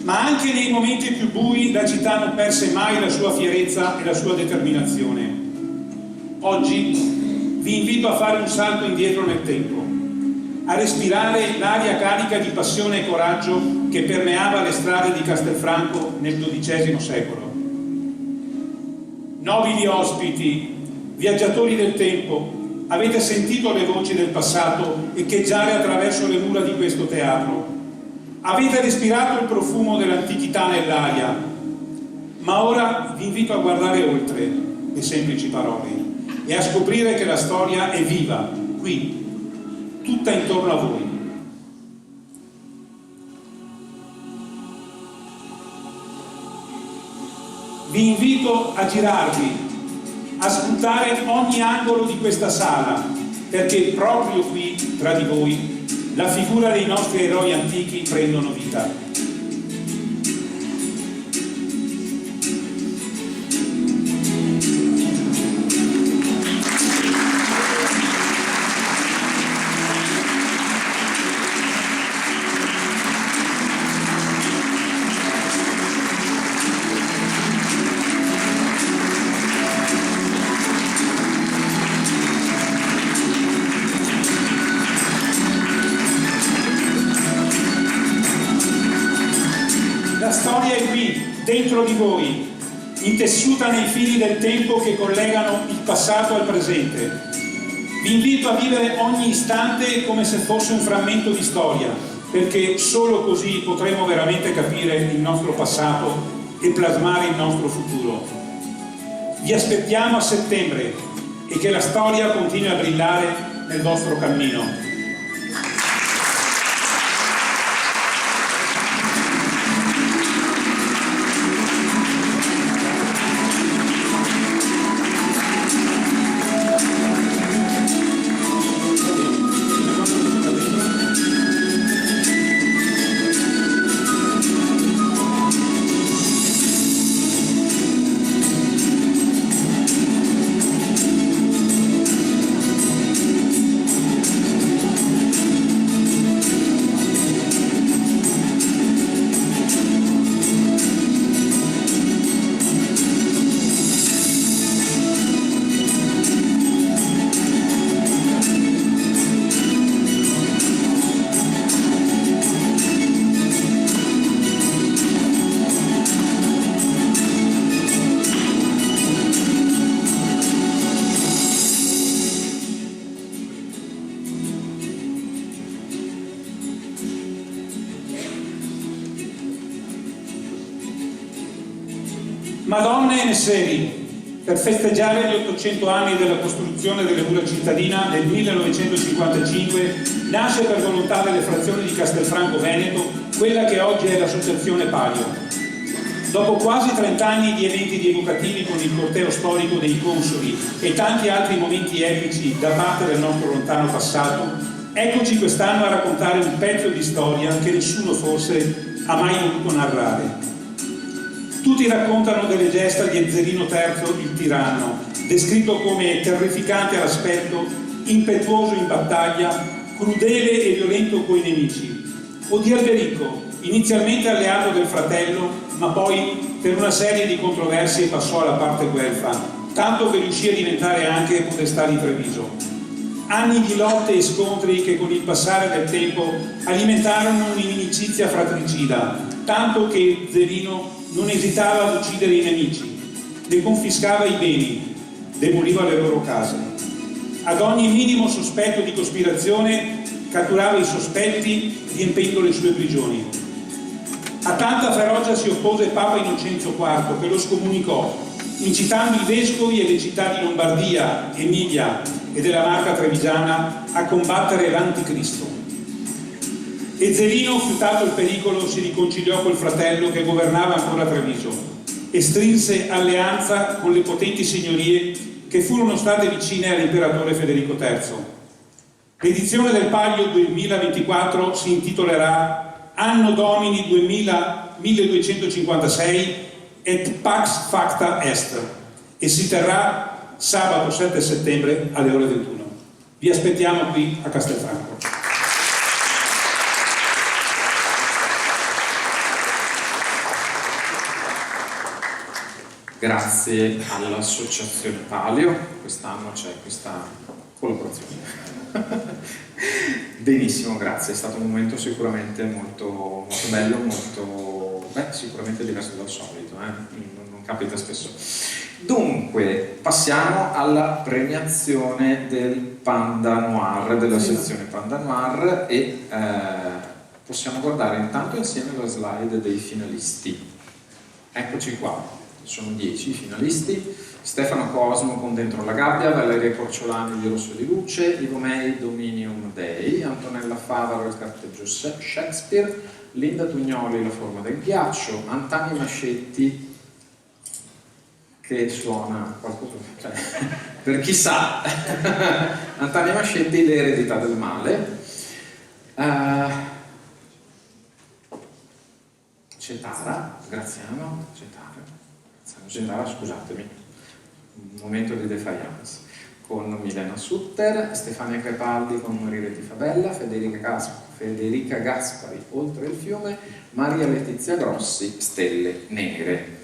Ma anche nei momenti più bui la città non perse mai la sua fierezza e la sua determinazione. Oggi vi invito a fare un salto indietro nel tempo, a respirare l'aria carica di passione e coraggio che permeava le strade di Castelfranco nel XII secolo. Nobili ospiti, viaggiatori del tempo, avete sentito le voci del passato echeggiare attraverso le mura di questo teatro. Avete respirato il profumo dell'antichità nell'aria, ma ora vi invito a guardare oltre le semplici parole e a scoprire che la storia è viva, qui, tutta intorno a voi. Vi invito a girarvi, a scrutare ogni angolo di questa sala, perché proprio qui, tra di voi, la figura dei nostri eroi antichi prendono vita. La storia è qui, dentro di voi, intessuta nei fili del tempo che collegano il passato al presente. Vi invito a vivere ogni istante come se fosse un frammento di storia, perché solo così potremo veramente capire il nostro passato e plasmare il nostro futuro. Vi aspettiamo a settembre e che la storia continui a brillare nel vostro cammino. Madonne e Messeri, per festeggiare gli 800 anni della costruzione delle mura cittadina nel 1955, nasce per volontà delle frazioni di Castelfranco Veneto quella che oggi è l'associazione Palio. Dopo quasi 30 anni di eventi rievocativi con il corteo storico dei consoli e tanti altri momenti epici da parte del nostro lontano passato, eccoci quest'anno a raccontare un pezzo di storia che nessuno forse ha mai voluto narrare. Tutti raccontano delle gesta di Ezzelino III il tiranno, descritto come terrificante all'aspetto, impetuoso in battaglia, crudele e violento coi nemici, o di Alberico, inizialmente alleato del fratello, ma poi per una serie di controversie passò alla parte guelfa, tanto che riuscì a diventare anche podestà di Treviso. Anni di lotte e scontri che con il passare del tempo alimentarono un'inimicizia fratricida, tanto che Ezzelino non esitava ad uccidere i nemici, ne confiscava i beni, demoliva le loro case. Ad ogni minimo sospetto di cospirazione catturava i sospetti riempendo le sue prigioni. A tanta ferocia si oppose Papa Innocenzio IV, che lo scomunicò, incitando i vescovi e le città di Lombardia, Emilia e della Marca trevigiana a combattere l'Anticristo. Ezzelino, fiutato il pericolo, si riconciliò col fratello che governava ancora Treviso e strinse alleanza con le potenti signorie che furono state vicine all'imperatore Federico III. L'edizione del Palio 2024 si intitolerà Anno Domini 1256 et Pax Facta Est e si terrà sabato 7 settembre alle ore 21. Vi aspettiamo qui a Castelfranco. Grazie all'Associazione Palio, quest'anno c'è questa collaborazione. Benissimo, grazie, è stato un momento sicuramente molto bello, sicuramente diverso dal solito, non capita spesso. Dunque, passiamo alla premiazione del Panda Noir, della sezione Panda Noir, e possiamo guardare intanto insieme la slide dei finalisti. Eccoci qua. Sono 10 i finalisti: Stefano Cosmo con Dentro la gabbia, Valeria Corciolani di Rosso di luce, Ivo Mei Dominium Dei, Antonella Favaro Il carteggio Shakespeare, Linda Tugnoli La forma del ghiaccio, Antani Mascetti, che suona qualcosa, cioè, per chi sa, Antani Mascetti, Le eredità del male, Cetara, Graziano Cetara, scusatemi, un momento di defiance, con Milena Sutter, Stefania Crepaldi con Morire di Fabella, Federica Gaspari Oltre il fiume, Maria Letizia Grossi Stelle nere.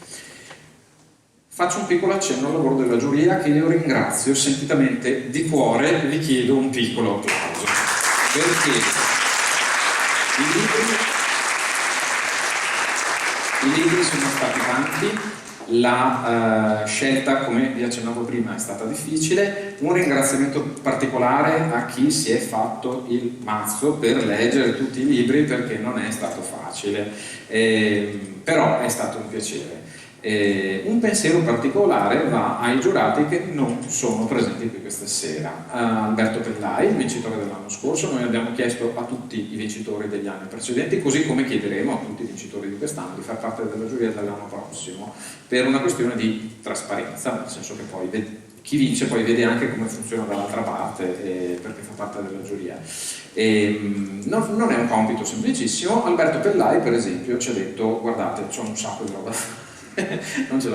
Faccio un piccolo accenno al lavoro della giuria, che io ringrazio sentitamente di cuore, vi chiedo un piccolo applauso, perché i libri sono stati tanti. La scelta, come vi accennavo prima, è stata difficile. Un ringraziamento particolare a chi si è fatto il mazzo per leggere tutti i libri, perché non è stato facile, però è stato un piacere. Un pensiero particolare va ai giurati che non sono presenti qui questa sera. Alberto Pellai, il vincitore dell'anno scorso. Noi abbiamo chiesto a tutti i vincitori degli anni precedenti, così come chiederemo a tutti i vincitori di quest'anno, di far parte della giuria dell'anno prossimo, per una questione di trasparenza, nel senso che poi chi vince poi vede anche come funziona dall'altra parte, perché fa parte della giuria. Non è un compito semplicissimo. Alberto Pellai, per esempio, ci ha detto: guardate, c'ho un sacco di roba non ce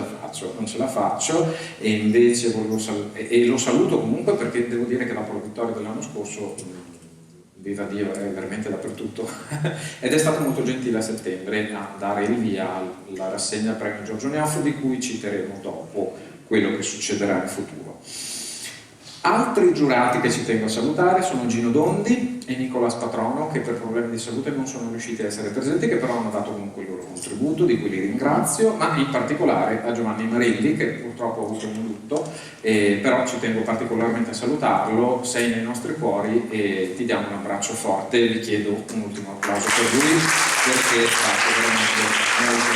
la faccio, e invece lo saluto comunque, perché devo dire che dopo la vittoria dell'anno scorso, viva Dio, è veramente dappertutto ed è stato molto gentile a settembre a dare il via alla rassegna Premio Giorgio Neoffo, di cui citeremo dopo quello che succederà in futuro. Altri giurati che ci tengo a salutare sono Gino Dondi e Nicolas Patrono, che per problemi di salute non sono riusciti a essere presenti, che però hanno dato comunque il loro contributo, di cui li ringrazio, ma in particolare a Giovanni Marilli, che purtroppo ha avuto un lutto, però ci tengo particolarmente a salutarlo. Sei nei nostri cuori e ti diamo un abbraccio forte. Vi chiedo un ultimo applauso per lui, perché è stato veramente molto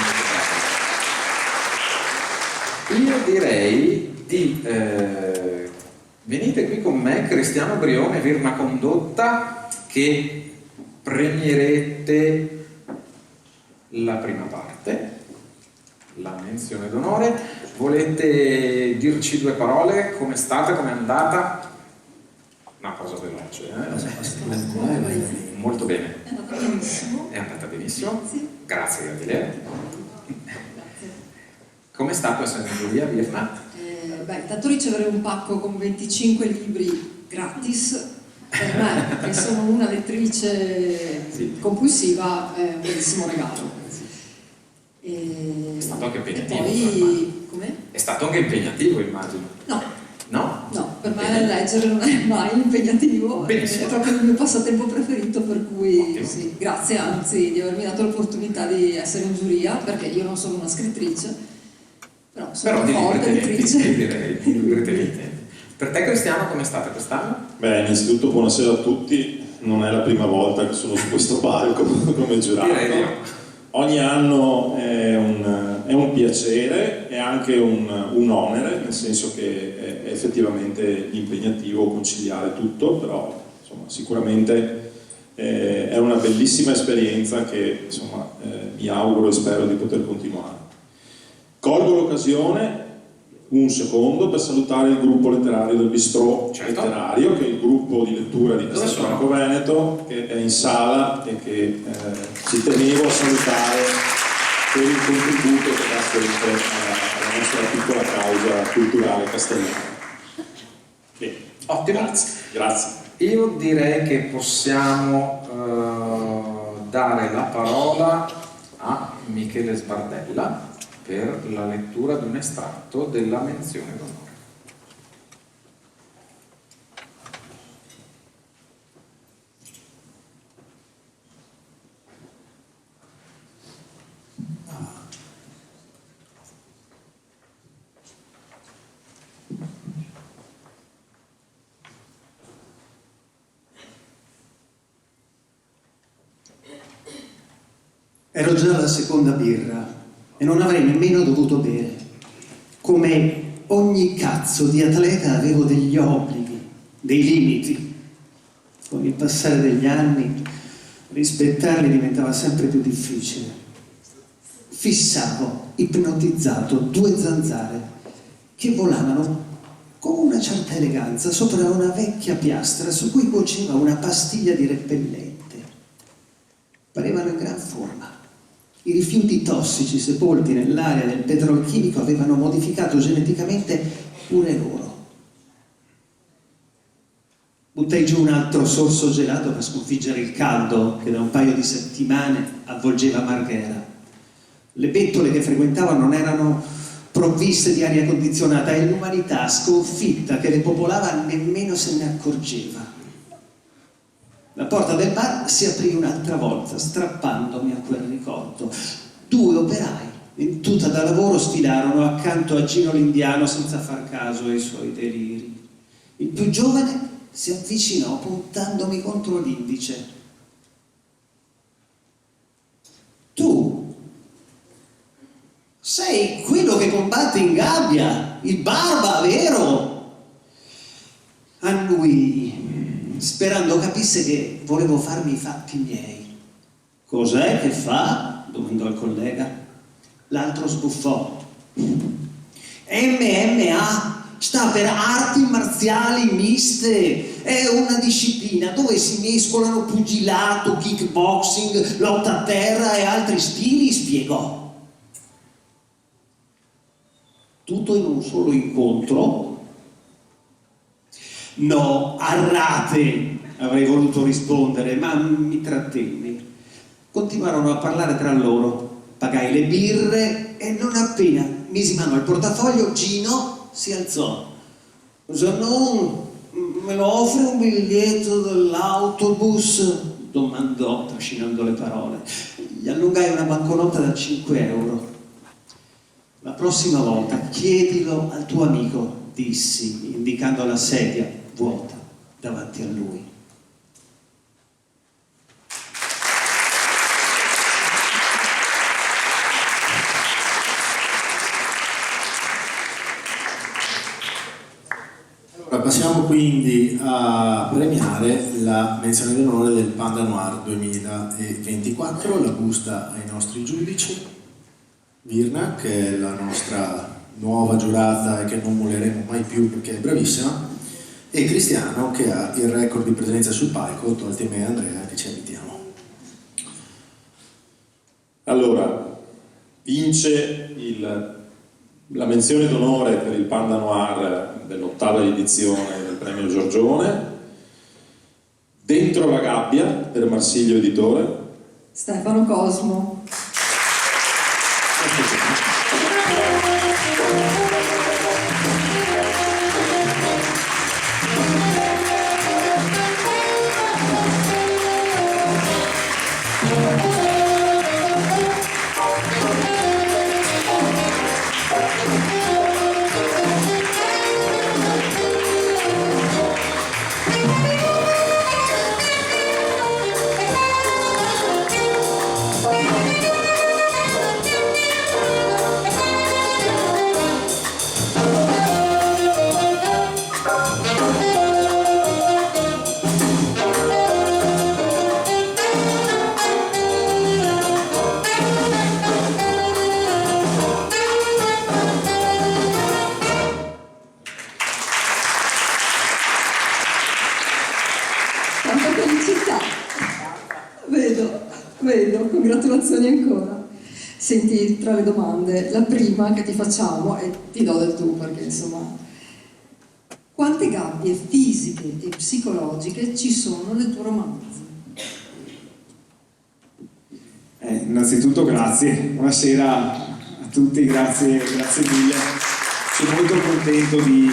bravo. Io direi di venite qui con me, Cristiano Brione, Virna Condotta, che premierete la prima parte, la menzione d'onore. Volete dirci due parole? Come state? Come è andata? Una cosa veloce, Molto bene. È andata benissimo. È andata benissimo? Sì. Grazie, Gabriele. Grazie. Come è stato essere in giuria, Virna? Intanto ricevere un pacco con 25 libri gratis, per me, che sono una lettrice compulsiva, è un bellissimo regalo. È stato anche impegnativo. Poi, come? È stato anche impegnativo, immagino. No. No? No, per me leggere non è mai impegnativo, Benissimo. è proprio il mio passatempo preferito, per cui sì, grazie anzi di avermi dato l'opportunità di essere in giuria, perché io non sono una scrittrice. Però di forte lettrice. direi. Per te, Cristiano, come è stata quest'anno? Beh, innanzitutto buonasera a tutti. Non è la prima volta che sono su questo palco come giurato. Ogni anno è un piacere, è anche un onere, nel senso che è effettivamente impegnativo conciliare tutto, però insomma, sicuramente è una bellissima esperienza che insomma, mi auguro e spero di poter continuare. Colgo l'occasione un secondo per salutare il gruppo letterario del Bistrò Letterario, che è il gruppo di lettura di Castelfranco Veneto, che è in sala e che ci tenevo a salutare per il contributo che dà sempre alla nostra piccola causa culturale castellana. Ottimo. Grazie. Io direi che possiamo dare la parola a Michele Sbardella per la lettura di un estratto della menzione d'onore. Ero già alla seconda birra e non avrei nemmeno dovuto bere. Come ogni cazzo di atleta avevo degli obblighi, dei limiti. Con il passare degli anni rispettarli diventava sempre più difficile. Fissavo, ipnotizzato, 2 zanzare che volavano con una certa eleganza sopra una vecchia piastra su cui cuoceva una pastiglia di repellente. Parevano in gran forma. I rifiuti tossici sepolti nell'area del petrolchimico avevano modificato geneticamente pure loro. Buttai giù un altro sorso gelato per sconfiggere il caldo che da un paio di settimane avvolgeva Marghera. Le bettole che frequentavano non erano provviste di aria condizionata e l'umanità sconfitta che le popolava nemmeno se ne accorgeva. La porta del bar si aprì un'altra volta, strappandomi a quel ricordo. 2 operai in tuta da lavoro sfilarono accanto a Gino l'Indiano senza far caso ai suoi deliri. Il più giovane si avvicinò puntandomi contro l'indice. Tu sei quello che combatte in gabbia, il Barba, vero? Annui, sperando capisse che volevo farmi i fatti miei. Cos'è che fa? Domandò il collega. L'altro sbuffò. MMA sta per arti marziali miste, è una disciplina dove si mescolano pugilato, kickboxing, lotta a terra e altri stili, spiegò. Tutto in un solo incontro? No, a rate, avrei voluto rispondere, ma mi trattenni. Continuarono a parlare tra loro. Pagai le birre e non appena misi mano al portafoglio, Gino si alzò. Se non me lo offre un biglietto dell'autobus? Domandò, trascinando le parole. Gli allungai una banconota da 5 euro. La prossima volta chiedilo al tuo amico, dissi, indicando la sedia vuota davanti a lui. Passiamo quindi a premiare la menzione d'onore del Panda Noir 2024, la busta ai nostri giudici, Virna, che è la nostra nuova giurata e che non molleremo mai più perché è bravissima, e Cristiano, che ha il record di presenza sul palco, tolti me e Andrea che ci abitiamo. Allora, vince la menzione d'onore per il Panda Noir dell'8ª edizione del premio Giorgione, Dentro la gabbia per Marsiglio Editore, Stefano Cosmo. Vedo, congratulazioni ancora. Senti, tra le domande, la prima che ti facciamo, e ti do del tu perché insomma, quante gabbie fisiche e psicologiche ci sono nel tuo romanzo? Innanzitutto grazie, buonasera a tutti, grazie mille. Sono molto contento di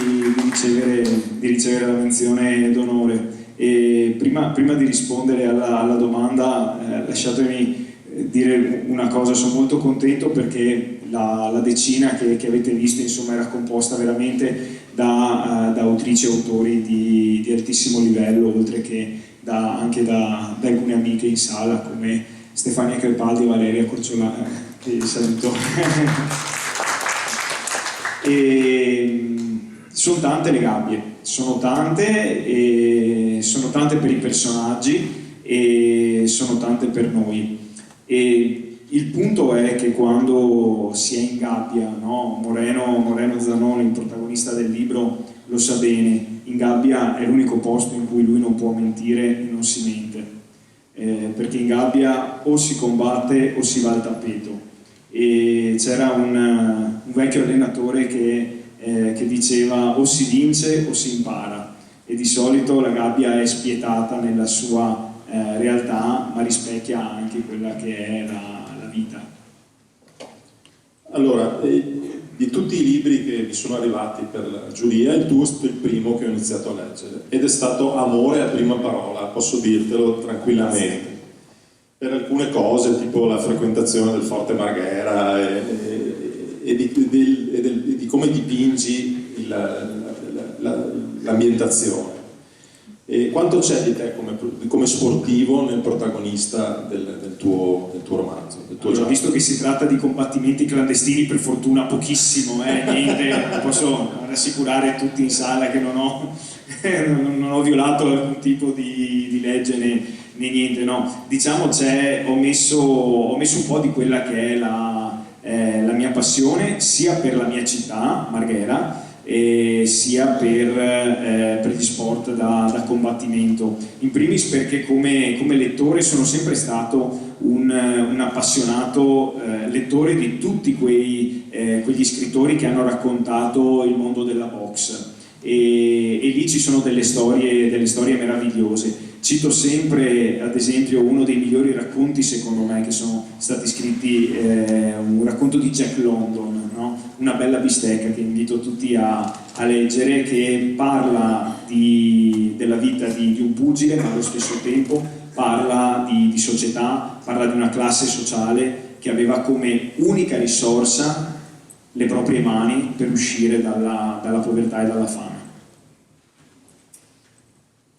ricevere la menzione d'onore. E prima di rispondere alla domanda, lasciatemi dire una cosa: sono molto contento perché la decina che avete visto, insomma, era composta veramente da autrici e autori di altissimo livello, oltre che anche da alcune amiche in sala come Stefania Crepaldi e Valeria Corciolano, che saluto. E sono tante le gabbie, sono tante per i personaggi e sono tante per noi. E il punto è che quando si è in gabbia, no? Moreno Zanoni, il protagonista del libro, lo sa bene, in gabbia è l'unico posto in cui lui non può mentire e non si mente, perché in gabbia o si combatte o si va al tappeto. E c'era un vecchio allenatore che diceva: o si vince o si impara, e di solito la gabbia è spietata nella sua realtà, ma rispecchia anche quella che è la vita. Allora, di tutti i libri che mi sono arrivati per la giuria, il tuo è stato il primo che ho iniziato a leggere, ed è stato amore a prima parola, posso dirtelo tranquillamente, per alcune cose tipo la frequentazione del Forte Marghera e di come dipingi l'ambientazione. E quanto c'è di te come sportivo nel protagonista del tuo romanzo? Allora, visto che si tratta di combattimenti clandestini, per fortuna pochissimo, niente, posso rassicurare tutti in sala che non ho violato alcun tipo di legge né niente, no. Diciamo ho messo un po' di quella che è la mia passione, sia per la mia città, Marghera, e sia per gli sport da combattimento. In primis perché come lettore sono sempre stato un appassionato lettore di tutti quegli scrittori che hanno raccontato il mondo della box, e lì ci sono delle storie meravigliose. Cito sempre, ad esempio, uno dei migliori racconti secondo me che sono stati scritti, un racconto di Jack London, no? Una bella bistecca, che invito tutti a leggere, che parla della vita di un pugile, ma allo stesso tempo parla di società, parla di una classe sociale che aveva come unica risorsa le proprie mani per uscire dalla povertà e dalla fame.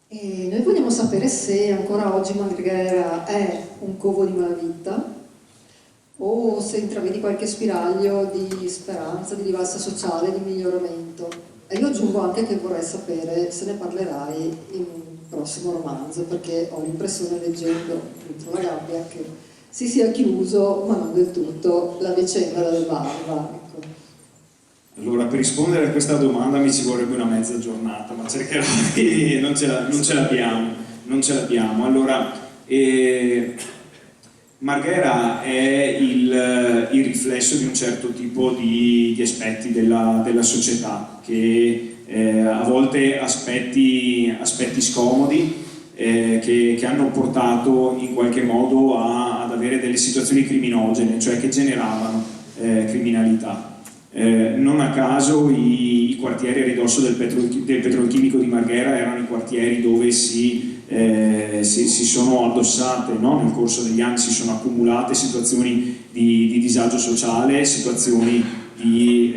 E noi vogliamo sapere se ancora oggi Marghera è un covo di malavita o se intravedi qualche spiraglio di speranza, di rivalsa sociale, di miglioramento. E io aggiungo anche che vorrei sapere se ne parlerai in un prossimo romanzo, perché ho l'impressione, leggendo dentro la gabbia, che si sia chiuso, ma non del tutto, la vicenda del Barba. Allora, per rispondere a questa domanda mi ci vorrebbe una mezza giornata, ma cercherò di... non ce l'abbiamo. Allora, Marghera è il riflesso di un certo tipo di aspetti della società, che a volte aspetti scomodi, che hanno portato in qualche modo ad avere delle situazioni criminogene, cioè che generavano criminalità. Non a caso i quartieri a ridosso del petrolchimico di Marghera erano i quartieri dove si sono addossate, no? Nel corso degli anni si sono accumulate situazioni di disagio sociale, situazioni di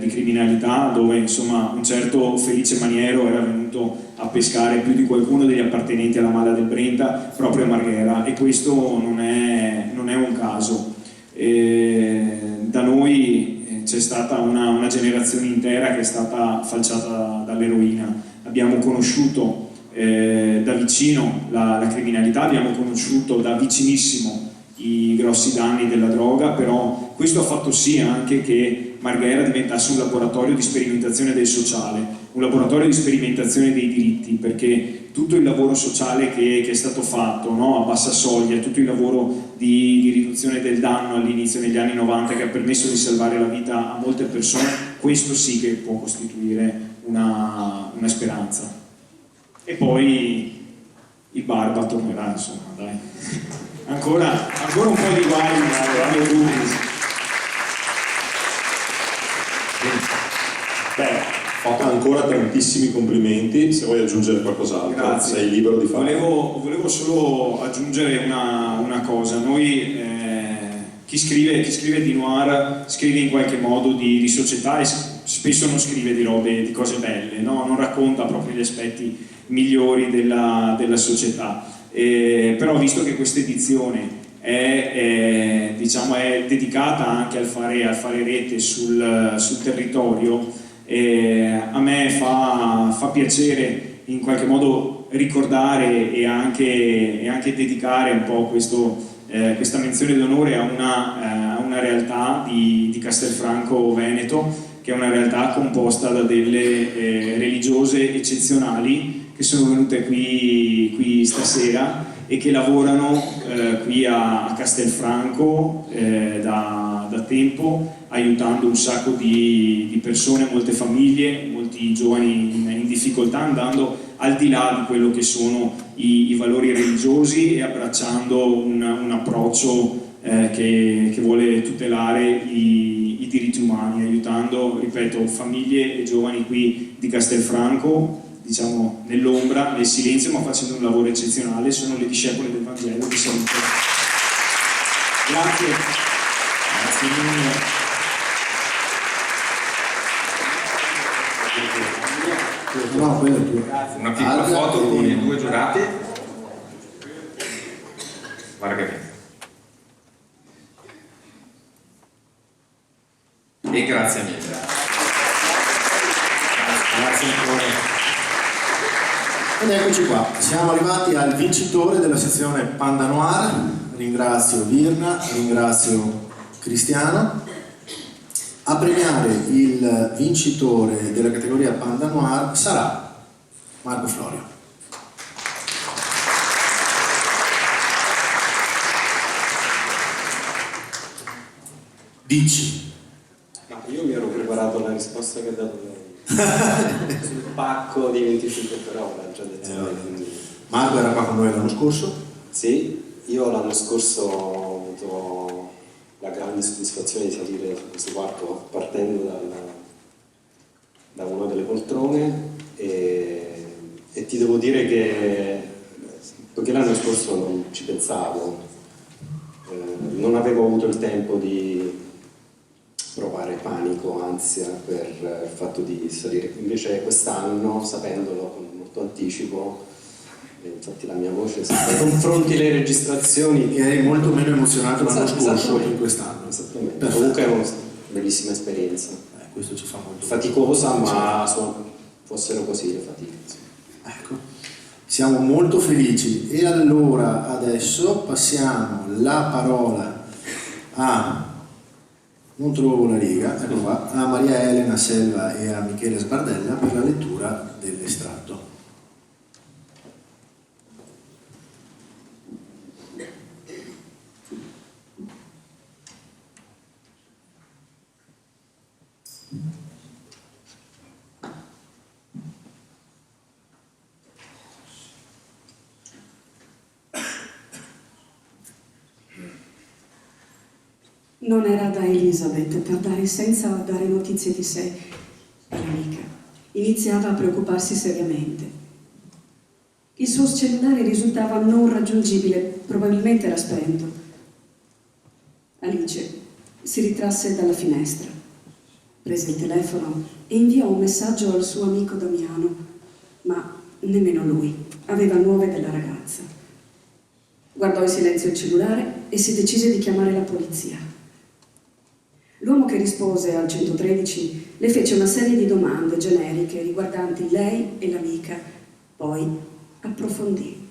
criminalità, dove insomma un certo Felice Maniero era venuto a pescare più di qualcuno degli appartenenti alla Malla del Brenta proprio a Marghera, e questo non è un caso. Da noi c'è stata una generazione intera che è stata falciata dall'eroina. Abbiamo conosciuto da vicino la criminalità, abbiamo conosciuto da vicinissimo i grossi danni della droga, però questo ha fatto sì anche che Marghera diventasse un laboratorio di sperimentazione del sociale, un laboratorio di sperimentazione dei diritti, perché tutto il lavoro sociale che è stato fatto, no, a bassa soglia, tutto il lavoro di riduzione del danno all'inizio negli anni 90 che ha permesso di salvare la vita a molte persone, questo sì che può costituire una speranza. E poi il Barba tornerà, insomma, dai. Ancora un po' di guai alle Goodies. Beh, ancora tantissimi complimenti, se vuoi aggiungere qualcos'altro. Grazie. Sei libero di farlo. Volevo solo aggiungere una cosa. Noi, chi scrive di noir scrive in qualche modo di società e spesso non scrive di cose belle, no? Non racconta proprio gli aspetti migliori della società. Però visto che questa edizione è dedicata anche al fare rete sul territorio, a me fa piacere in qualche modo ricordare e anche dedicare un po' questa menzione d'onore a una realtà di Castelfranco Veneto, che è una realtà composta da delle religiose eccezionali che sono venute qui stasera e che lavorano qui a Castelfranco da tempo, aiutando un sacco di persone, molte famiglie, molti giovani in difficoltà, andando al di là di quello che sono i valori religiosi e abbracciando un approccio che vuole tutelare i diritti umani, aiutando, ripeto, famiglie e giovani qui di Castelfranco, diciamo nell'ombra, nel silenzio, ma facendo un lavoro eccezionale. Sono le discepole del Vangelo di saluto. Grazie. Grazie mille. No, quello è tuo. Una piccola foto con i due giurati. Guarda che bene. E grazie mille. Grazie ancora. Ed eccoci qua, siamo arrivati al vincitore della sezione Panda Noir. Ringrazio Virna, ringrazio Cristiano. A premiare il vincitore della categoria Panda Noir sarà Marco Florio. Dici. Ma io mi ero preparato la risposta che ha dato lei. Sul pacco di 25 per ora, già detto. Marco era qua con noi l'anno scorso? Sì, io l'anno scorso ho avuto la grande soddisfazione di salire su questo palco partendo da una delle poltrone e ti devo dire che, poiché l'anno scorso non ci pensavo, non avevo avuto il tempo di provare panico, ansia per il fatto di salire, invece quest'anno, sapendolo con molto anticipo, infatti la mia voce, se confronti le registrazioni, eri molto meno emozionato l'anno scorso che quest'anno. Esattamente. Perfetto. Comunque è una bellissima esperienza, questo ci fa molto faticosa, bene. ma fossero così le fatiche. Ecco, siamo molto felici e allora adesso passiamo la parola non trovo la riga, ecco qua, a Maria Elena Selva e a Michele Sbardella per la lettura dell'estratto. Non era da Elizabeth tardare senza dare notizie di sé all'amica. Iniziava a preoccuparsi seriamente. Il suo cellulare risultava non raggiungibile, probabilmente era spento. Alice si ritrasse dalla finestra, prese il telefono e inviò un messaggio al suo amico Damiano, ma nemmeno lui aveva nuove della ragazza. Guardò in silenzio il cellulare e si decise di chiamare la polizia. L'uomo che rispose al 113 le fece una serie di domande generiche riguardanti lei e l'amica, poi approfondì.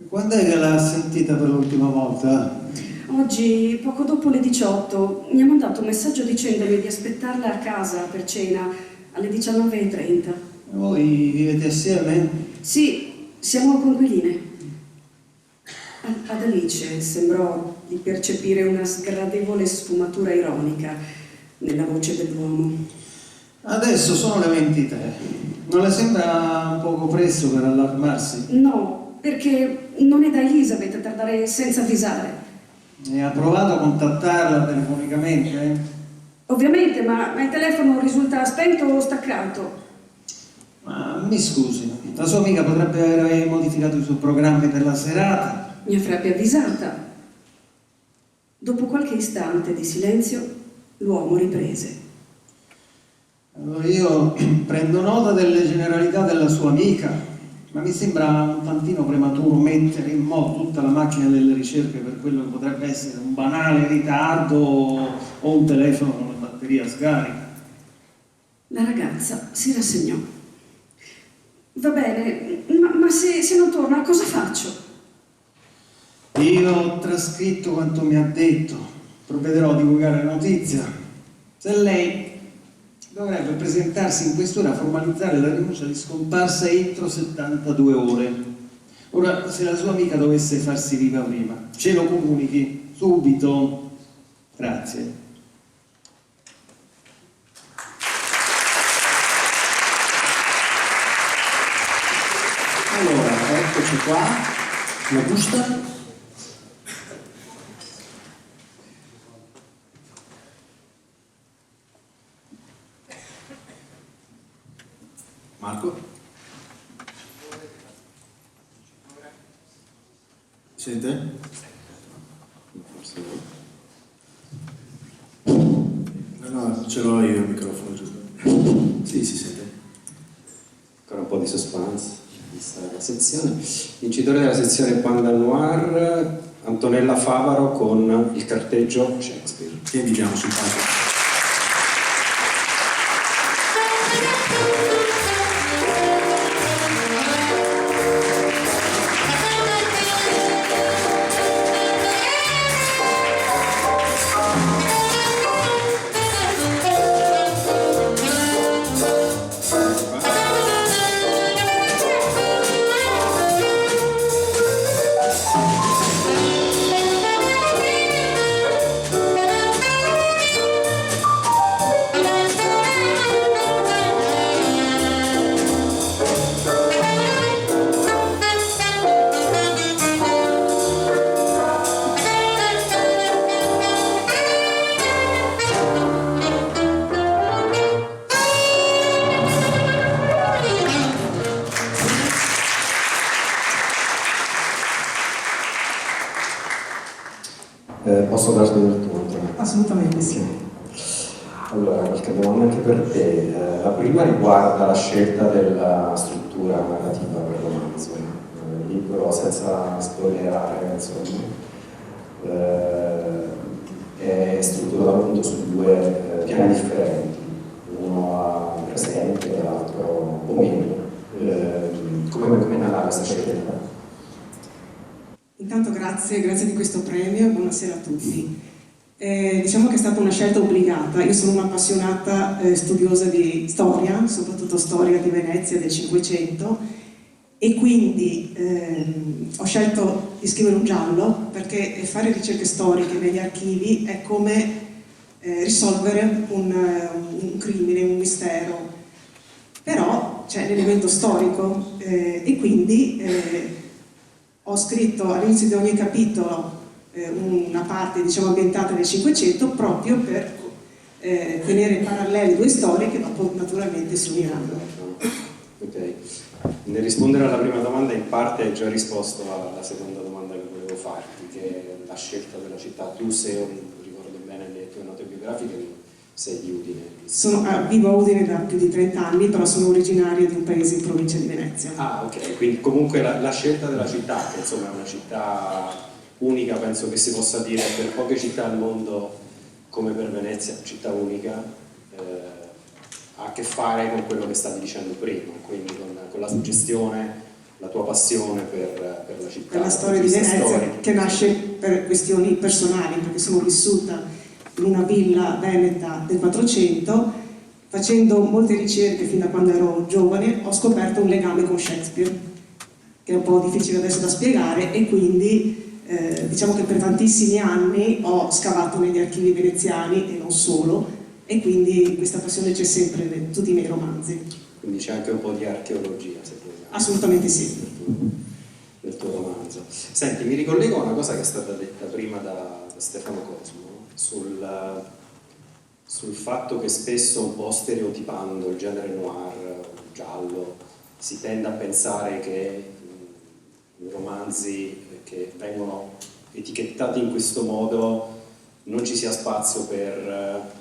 Quando è che l'ha sentita per l'ultima volta? Oggi, poco dopo le 18, mi ha mandato un messaggio dicendomi di aspettarla a casa per cena alle 19:30. Voi vivete assieme? Sì, siamo coinquiline. Ad Alice sembrò di percepire una sgradevole sfumatura ironica nella voce dell'uomo. Adesso sono le 23. Non le sembra un poco presto per allarmarsi? No, perché non è da Elizabeth tardare senza avvisare. E ha provato a contattarla telefonicamente? Ovviamente, ma il telefono risulta spento o staccato. Ma mi scusi, la sua amica potrebbe aver modificato i suoi programmi per la serata? Mi avrebbe avvisata. Dopo qualche istante di silenzio, l'uomo riprese. Allora io prendo nota delle generalità della sua amica, ma mi sembra un tantino prematuro mettere in moto tutta la macchina delle ricerche per quello che potrebbe essere un banale ritardo o un telefono con la batteria scarica. La ragazza si rassegnò. Va bene, ma se non torna, cosa faccio? Io ho trascritto quanto mi ha detto, provvederò a divulgare la notizia. Se lei dovrebbe presentarsi in questura a formalizzare la denuncia di scomparsa entro 72 ore. Ora, se la sua amica dovesse farsi viva prima, ce lo comunichi subito. Grazie. Allora, eccoci qua, la busta. Marco? Sente? No, ce l'ho io il microfono, giusto? Sì, si sente. Ancora un po' di suspense. Questa è la sezione. Vincitore della sezione Panda Noir, Antonella Favaro con Il carteggio Shakespeare. Che invitiamo sul palco. Posso darti del tuo, Antonio? Assolutamente sì. Allora, qualche domanda anche per te. La prima riguarda la scelta della struttura narrativa per il romanzo. Il libro, senza spoilerare, insomma, è strutturato appunto su due piani differenti, uno a presente e l'altro o meno. Come nata questa scelta? Intanto grazie di questo premio e buonasera a tutti. Diciamo che è stata una scelta obbligata. Io sono un'appassionata studiosa di storia, soprattutto storia di Venezia del Cinquecento, e quindi ho scelto di scrivere un giallo perché fare ricerche storiche negli archivi è come risolvere un crimine, un mistero, però c'è l'elemento storico e quindi ho scritto all'inizio di ogni capitolo una parte, diciamo, ambientata nel Cinquecento proprio per tenere parallele due storie che dopo naturalmente si uniranno. Ok. Nel rispondere alla prima domanda in parte hai già risposto alla seconda domanda che volevo farti, che è la scelta della città. Tu sei, ricordo bene le tue note biografiche, sei di Udine. Vivo a Udine da più di 30 anni, però sono originaria di un paese in provincia di Venezia. Ah, ok, quindi comunque la scelta della città, che insomma è una città unica, penso che si possa dire per poche città al mondo come per Venezia, città unica, ha a che fare con quello che stavi dicendo prima, quindi con la suggestione, la tua passione per la città. Per la storia di Venezia, che nasce per questioni personali, perché sono vissuta in una villa veneta del 400, facendo molte ricerche fin da quando ero giovane, ho scoperto un legame con Shakespeare, che è un po' difficile adesso da spiegare, e quindi diciamo che per tantissimi anni ho scavato negli archivi veneziani e non solo, e quindi questa passione c'è sempre in tutti i miei romanzi. Quindi c'è anche un po' di archeologia, se vogliamo. Assolutamente sì. Nel tuo romanzo. Senti, mi ricollego a una cosa che è stata detta prima da Stefano Cosmo sul fatto che spesso, un po' stereotipando il genere noir, giallo, si tende a pensare che i romanzi che vengono etichettati in questo modo non ci sia spazio per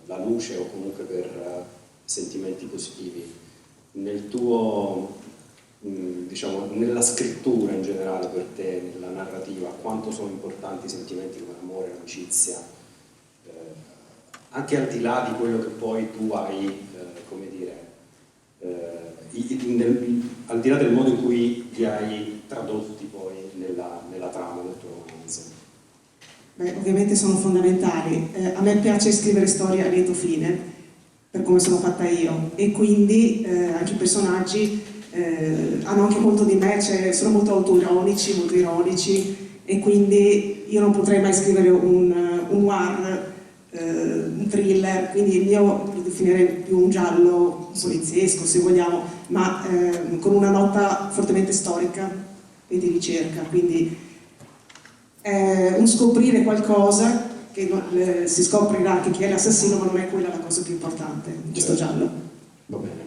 la luce o comunque per sentimenti positivi. Nel tuo, diciamo, nella scrittura in generale per te, nella narrativa, quanto sono importanti sentimenti come l'amore, l'amicizia, anche al di là di quello che poi tu hai, come dire, al di là del modo in cui li hai tradotti poi nella trama del tuo romanzo? Beh, ovviamente sono fondamentali. A me piace scrivere storie a lieto fine, per come sono fatta io, e quindi anche i personaggi hanno anche molto di me, cioè sono molto autoironici, molto ironici, e quindi io non potrei mai scrivere un noir, un thriller, quindi il mio lo definirei più un giallo poliziesco, se vogliamo, ma con una nota fortemente storica e di ricerca, quindi un scoprire qualcosa che si scoprirà che chi è l'assassino, ma non è quella la cosa più importante in questo giallo. Va bene.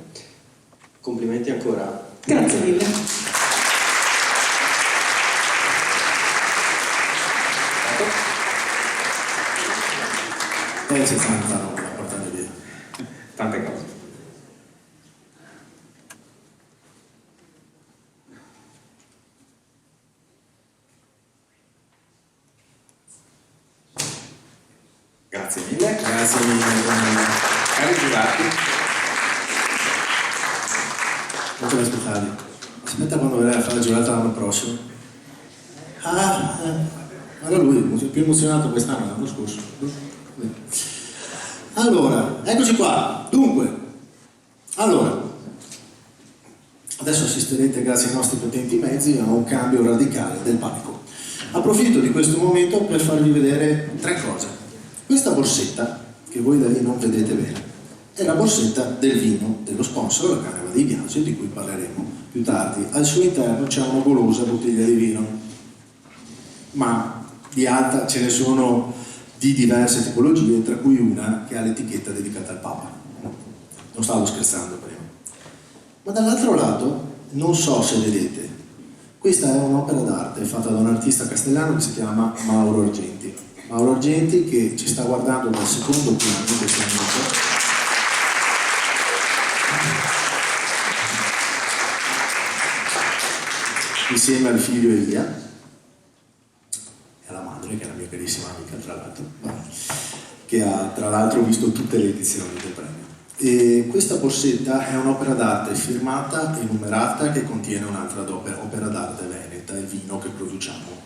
Complimenti ancora. Grazie mille. C'è tanta roba da portare via. Tante cose. Grazie mille. Grazie mille. Cari giurati. Non te l'aspettavi. Aspetta quando verrai a fare la giornata l'anno prossimo. Guarda lui, è più emozionato quest'anno che l'anno scorso. Allora, eccoci qua. Dunque, adesso assisterete, grazie ai nostri potenti mezzi, a un cambio radicale del palco. Approfitto di questo momento per farvi vedere 3 cose. Questa borsetta, che voi da lì non vedete bene, è la borsetta del vino dello sponsor, la Caneva dei Biagi, di cui parleremo più tardi. Al suo interno c'è una golosa bottiglia di vino, ma di alta ce ne sono di diverse tipologie, tra cui una che ha l'etichetta dedicata al Papa. Non stavo scherzando prima. Ma dall'altro lato, non so se vedete, questa è un'opera d'arte fatta da un artista castellano che si chiama Mauro Argenti. Mauro Argenti, che ci sta guardando dal secondo piano di questo momento. Insieme al figlio Elia e alla madre, che è la mia carissima amica, tra l'altro, che ha tra l'altro visto tutte le edizioni del premio. E questa borsetta è un'opera d'arte firmata e numerata che contiene un'altra opera d'arte veneta, il vino che produciamo,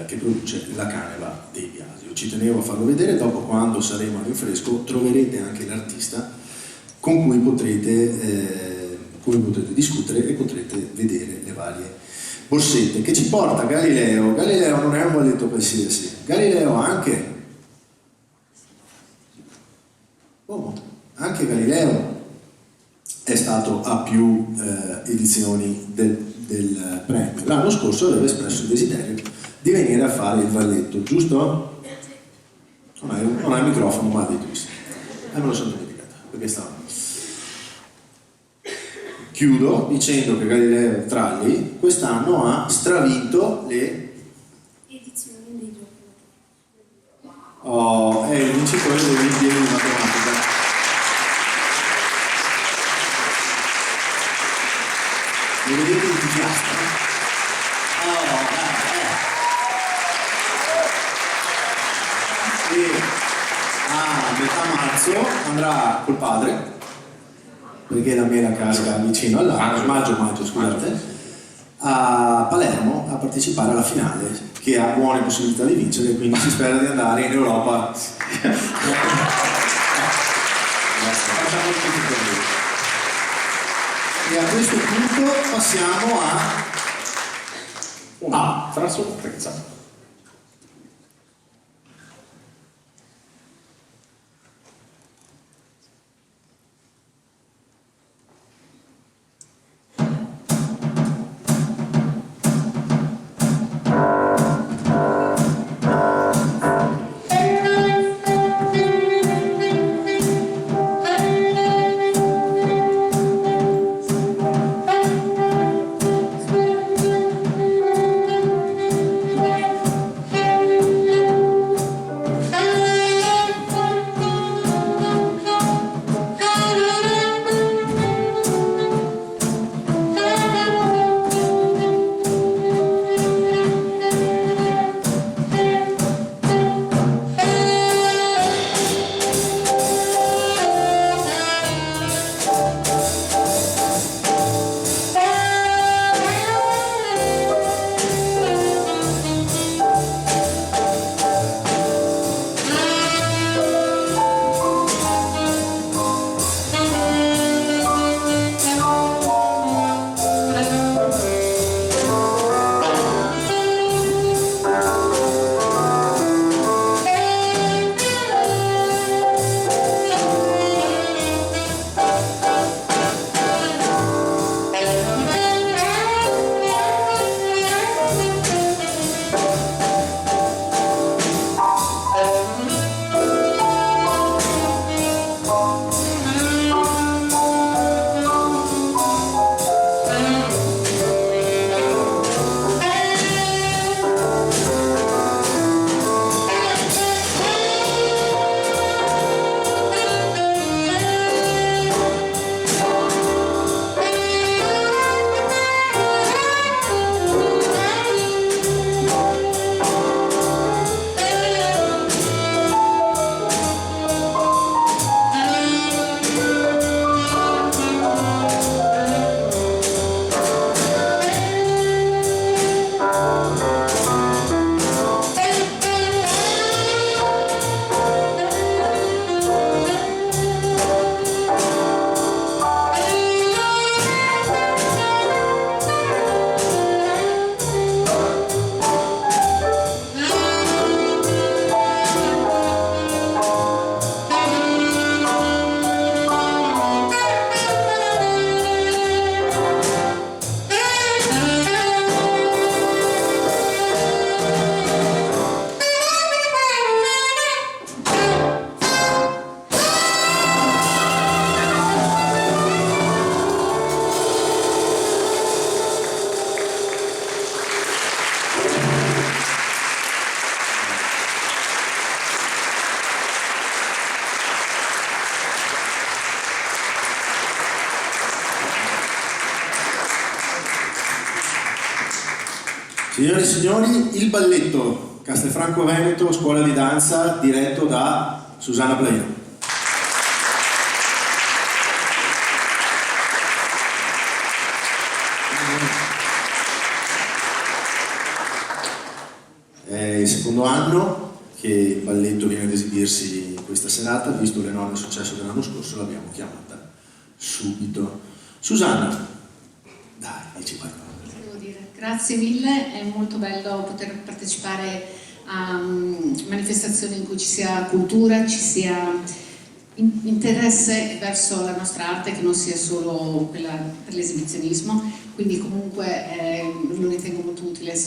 che produce la Caneva dei Biasi. Ci tenevo a farlo vedere, dopo quando saremo al rinfresco troverete anche l'artista con cui potrete discutere e potrete vedere le varie borsette, che ci porta Galileo. Galileo non è un balletto qualsiasi, Galileo anche Galileo è stato a più edizioni del premio. L'anno scorso aveva espresso il desiderio di venire a fare il balletto, giusto? Non hai il microfono, ma dei tuoi. Me lo sono dimenticato, perché stavo. Chiudo dicendo che Galileo Tralli quest'anno ha stravinto le edizioni dei giochi. È il vincitore delle Olimpiadi di matematica. Lo vedete entusiasta? E a metà marzo andrà col padre, perché la mela casca vicino maggio, scusate, a Palermo a partecipare alla finale, che ha buone possibilità di vincere, quindi si spera di andare in Europa. E a questo punto passiamo a fra sorpresa. Signore e signori, il balletto Castelfranco Veneto, scuola di danza, diretto da Susanna Plaino. È il secondo anno che il balletto viene ad esibirsi questa serata, visto l'enorme successo dell'anno scorso l'abbiamo chiamata subito. Susanna, dai, dici qualcosa. Grazie mille, è molto bello poter partecipare a manifestazioni in cui ci sia cultura, ci sia interesse verso la nostra arte, che non sia solo quella per l'esibizionismo, quindi comunque lo ritengo molto utile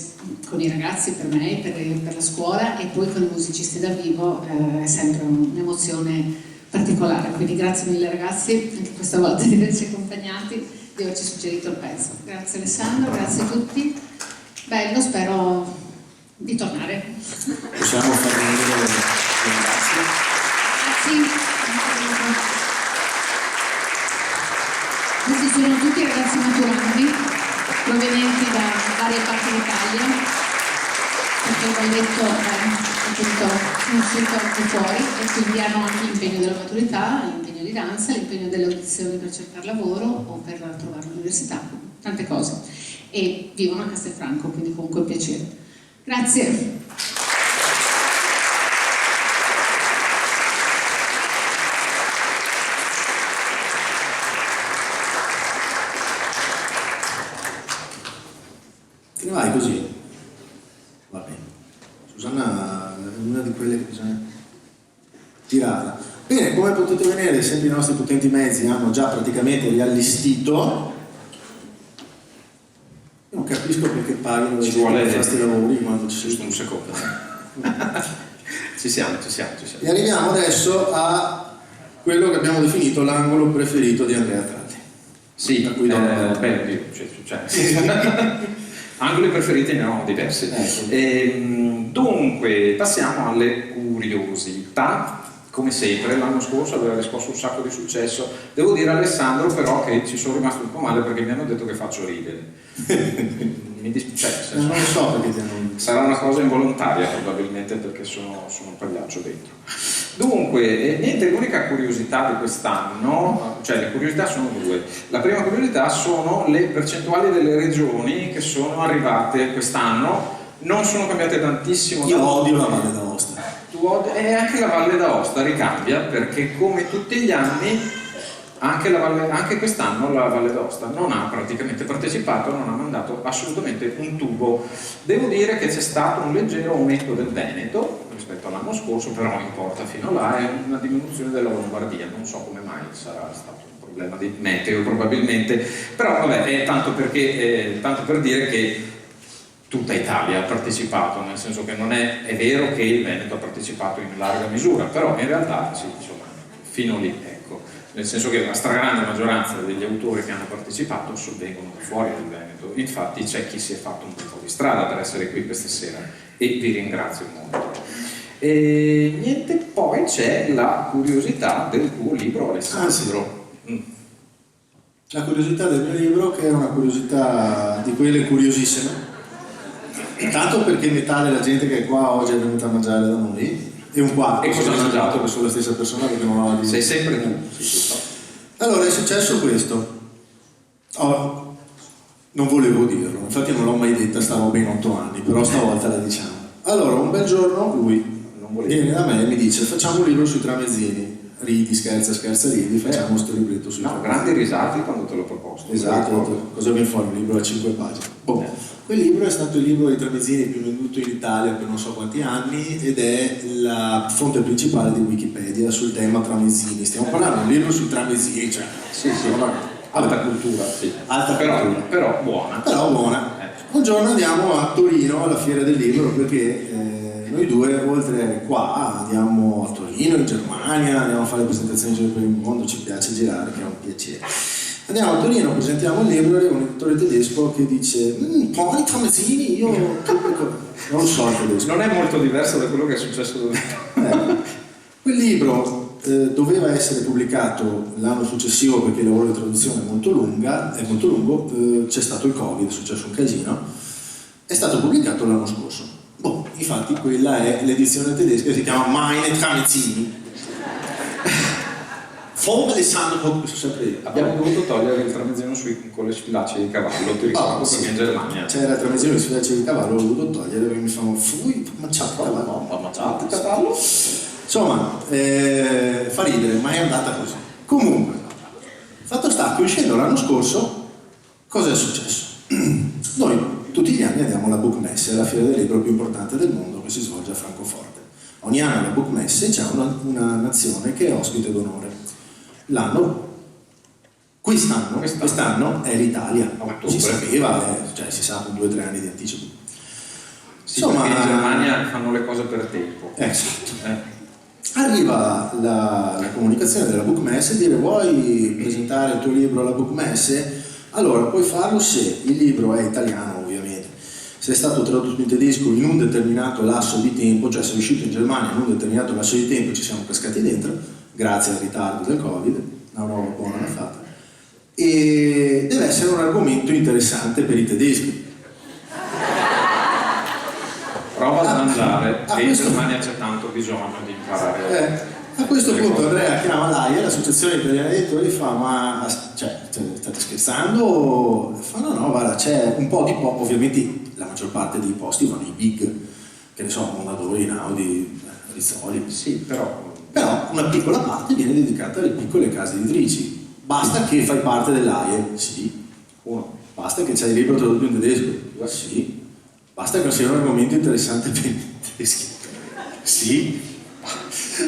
con i ragazzi, per me, per la scuola, e poi con i musicisti dal vivo è sempre un'emozione particolare, quindi grazie mille ragazzi, anche questa volta di averci accompagnati, di averci suggerito il pezzo. Grazie Alessandro, grazie a tutti, bello, spero di tornare. Possiamo far venire le grazie. Questi sono tutti ragazzi maturandi provenienti da varie parti d'Italia, perché il balletto è appunto conosciuto anche fuori e quindi hanno anche l'impegno della maturità, l'impegno di danza, l'impegno delle audizioni per cercare lavoro o per trovare l'università, tante cose, e vivono a Castelfranco, quindi comunque è un piacere. Grazie. Te ne vai così? Va bene. Susanna è una di quelle che bisogna tirarla. Bene, come potete vedere, sempre i nostri potenti mezzi hanno già praticamente riallestito. Io non capisco perché paghino ci vuole questi lavori quando ci giusto un secondo. ci siamo. E arriviamo adesso a quello che abbiamo definito l'angolo preferito di Andrea Tratti. Sì, per cui angoli preferiti ne ho diversi. Dunque, passiamo alle curiosità. Come sempre, l'anno scorso aveva riscosso un sacco di successo. Devo dire a Alessandro però che ci sono rimasto un po' male perché mi hanno detto che faccio ridere. Mi dispiace. Non lo so perché sarà una cosa involontaria probabilmente, perché sono un pagliaccio dentro. Dunque, niente, l'unica curiosità di quest'anno, cioè le curiosità sono due. La prima curiosità sono le percentuali delle regioni che sono arrivate quest'anno. Non sono cambiate tantissimo. Io odio la Valle d'Aosta. E anche la Valle d'Aosta ricambia, perché come tutti gli anni anche quest'anno la Valle d'Aosta non ha praticamente partecipato, non ha mandato assolutamente un tubo. Devo dire che c'è stato un leggero aumento del Veneto rispetto all'anno scorso, però non importa fino là, è una diminuzione della Lombardia, non so come mai, sarà stato un problema di meteo probabilmente, però vabbè, è tanto per dire che tutta Italia ha partecipato, nel senso che non è vero che il Veneto ha partecipato in larga misura, però in realtà sì, insomma, fino lì, ecco, nel senso che la stragrande maggioranza degli autori che hanno partecipato sovvengono da fuori del Veneto. Infatti c'è chi si è fatto un po' di strada per essere qui questa sera e vi ringrazio molto. E niente, poi c'è la curiosità del tuo libro, Alessandro. La curiosità del mio libro, che è una curiosità di quelle curiosissime. Tanto perché metà della gente che è qua oggi è venuta a mangiare da noi e un quarto e cosa ha mangiato? Che sono la stessa persona, perché non ho la sei sempre tu. Allora è successo questo. Non volevo dirlo, infatti non l'ho mai detta, stavo ben 8 anni, però stavolta la diciamo. Allora un bel giorno lui viene da me e mi dice: facciamo un libro sui tramezzini. Ridi, scherza, ridi, facciamo questo libretto sui tramezzini. Grandi risate quando te l'ho proposto. Esatto, cosa viene fuori? Un libro a 5 pagine. Quel libro è stato il libro dei tramezzini più venduto in Italia per non so quanti anni ed è la fonte principale di Wikipedia sul tema tramezzini. Stiamo parlando di un libro sui tramezzini, cioè alta cultura, sì. Però buona. Un giorno andiamo a Torino alla fiera del libro, perché noi due, oltre qua, andiamo a Torino, in Germania, andiamo a fare presentazioni in giro per il mondo, ci piace girare, che è un piacere. Andiamo a Torino, presentiamo il libro e un editore tedesco che dice: poi tramezzini, io non lo so il tedesco. Non è molto diverso da quello che è successo Quel libro doveva essere pubblicato l'anno successivo, perché il lavoro di traduzione è molto lungo, c'è stato il Covid, è successo un casino è stato pubblicato l'anno scorso. Infatti quella è l'edizione tedesca, si chiama Meine Tramezzini. Sempre io. Abbiamo dovuto togliere il tramezzino con le sfilacce di cavallo, ti ricordo, sì. perché in Germania C'era il tramezzino con le sfilacce di cavallo, l'ho dovuto togliere perché mi fanno cavallo. Insomma, fa ridere, ma è andata così. Comunque, fatto sta che uscendo l'anno scorso, cosa è successo? Noi tutti gli anni andiamo alla Book Messe, la fiera del libro più importante del mondo che si svolge a Francoforte. Ogni anno alla Book Messe c'è una nazione che è ospite d'onore. Quest'anno è l'Italia, si sapeva, cioè si sa con 2 o 3 anni di anticipo. Sì, insomma, in Germania fanno le cose per tempo. Esatto. Arriva la comunicazione della Book Messe e dire: vuoi presentare il tuo libro alla Book Messe? Allora puoi farlo se il libro è italiano, ovviamente, se è stato tradotto in tedesco in un determinato lasso di tempo, cioè se è uscito in Germania in un determinato lasso di tempo, ci siamo cascati dentro grazie al ritardo del Covid, una roba buona l'ha fatta, e deve essere un argomento interessante per i tedeschi. Prova a mangiare, che in Germania c'è tanto bisogno di imparare. A questo punto Andrea chiama l'AIE, l'Associazione Italiana di Editori, e fa: ma cioè, state scherzando? Fa: no, guarda, c'è un po' di ovviamente la maggior parte dei posti vanno i big, che ne so, Mondadori, Inaudi, Rizzoli. Sì, però una piccola parte viene dedicata alle piccole case editrici. Basta che fai parte dell'AIE, sì. Basta che c'hai il libro tradotto in tedesco, sì. Basta che sia un argomento interessante per i tedeschi, sì.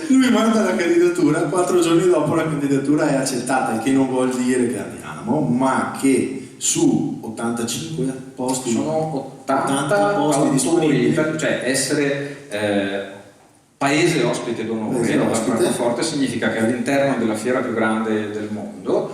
Lui manda la candidatura, 4 giorni dopo la candidatura è accettata, il che non vuol dire che andiamo, ma che su 85 posti sono 80 posti autori, disponibili, cioè essere paese ospite d'onore da Francoforte significa che all'interno della fiera più grande del mondo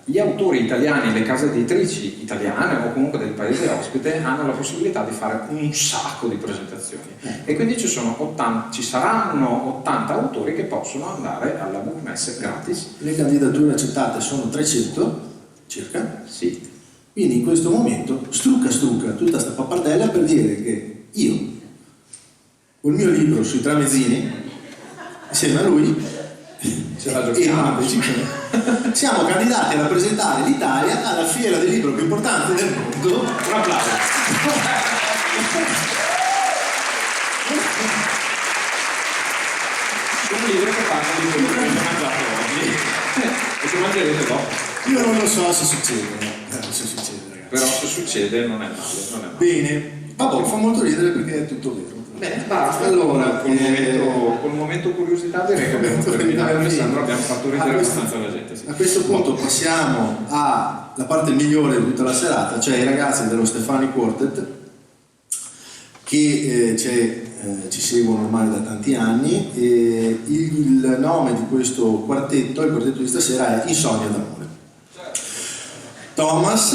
gli autori italiani, le case editrici italiane o comunque del paese ospite hanno la possibilità di fare un sacco di presentazioni e quindi ci saranno 80 autori che possono andare alla Book Messe gratis. Le candidature accettate sono 300 circa, sì. Quindi in questo momento strucca tutta questa pappardella per dire che io col mio libro sui tramezzini insieme a lui siamo candidati a rappresentare l'Italia alla fiera del libro più importante del mondo. Un applauso. Un libro che parla di quello che abbiamo mangiato oggi e che mangerete dopo. Io non lo so se succede, ragazzi. Però se succede non è male. Bene, vabbè, fa molto ridere perché è tutto vero. Bene, basta. Allora, col momento curiosità direi che abbiamo terminato. Alessandro, abbiamo fatto ridere abbastanza la gente. Sì. A questo punto passiamo alla parte migliore di tutta la serata, cioè i ragazzi dello Stefani Quartet che ci seguono ormai da tanti anni. E il nome di questo quartetto, il quartetto di stasera, è Insonnia d'amore. Thomas,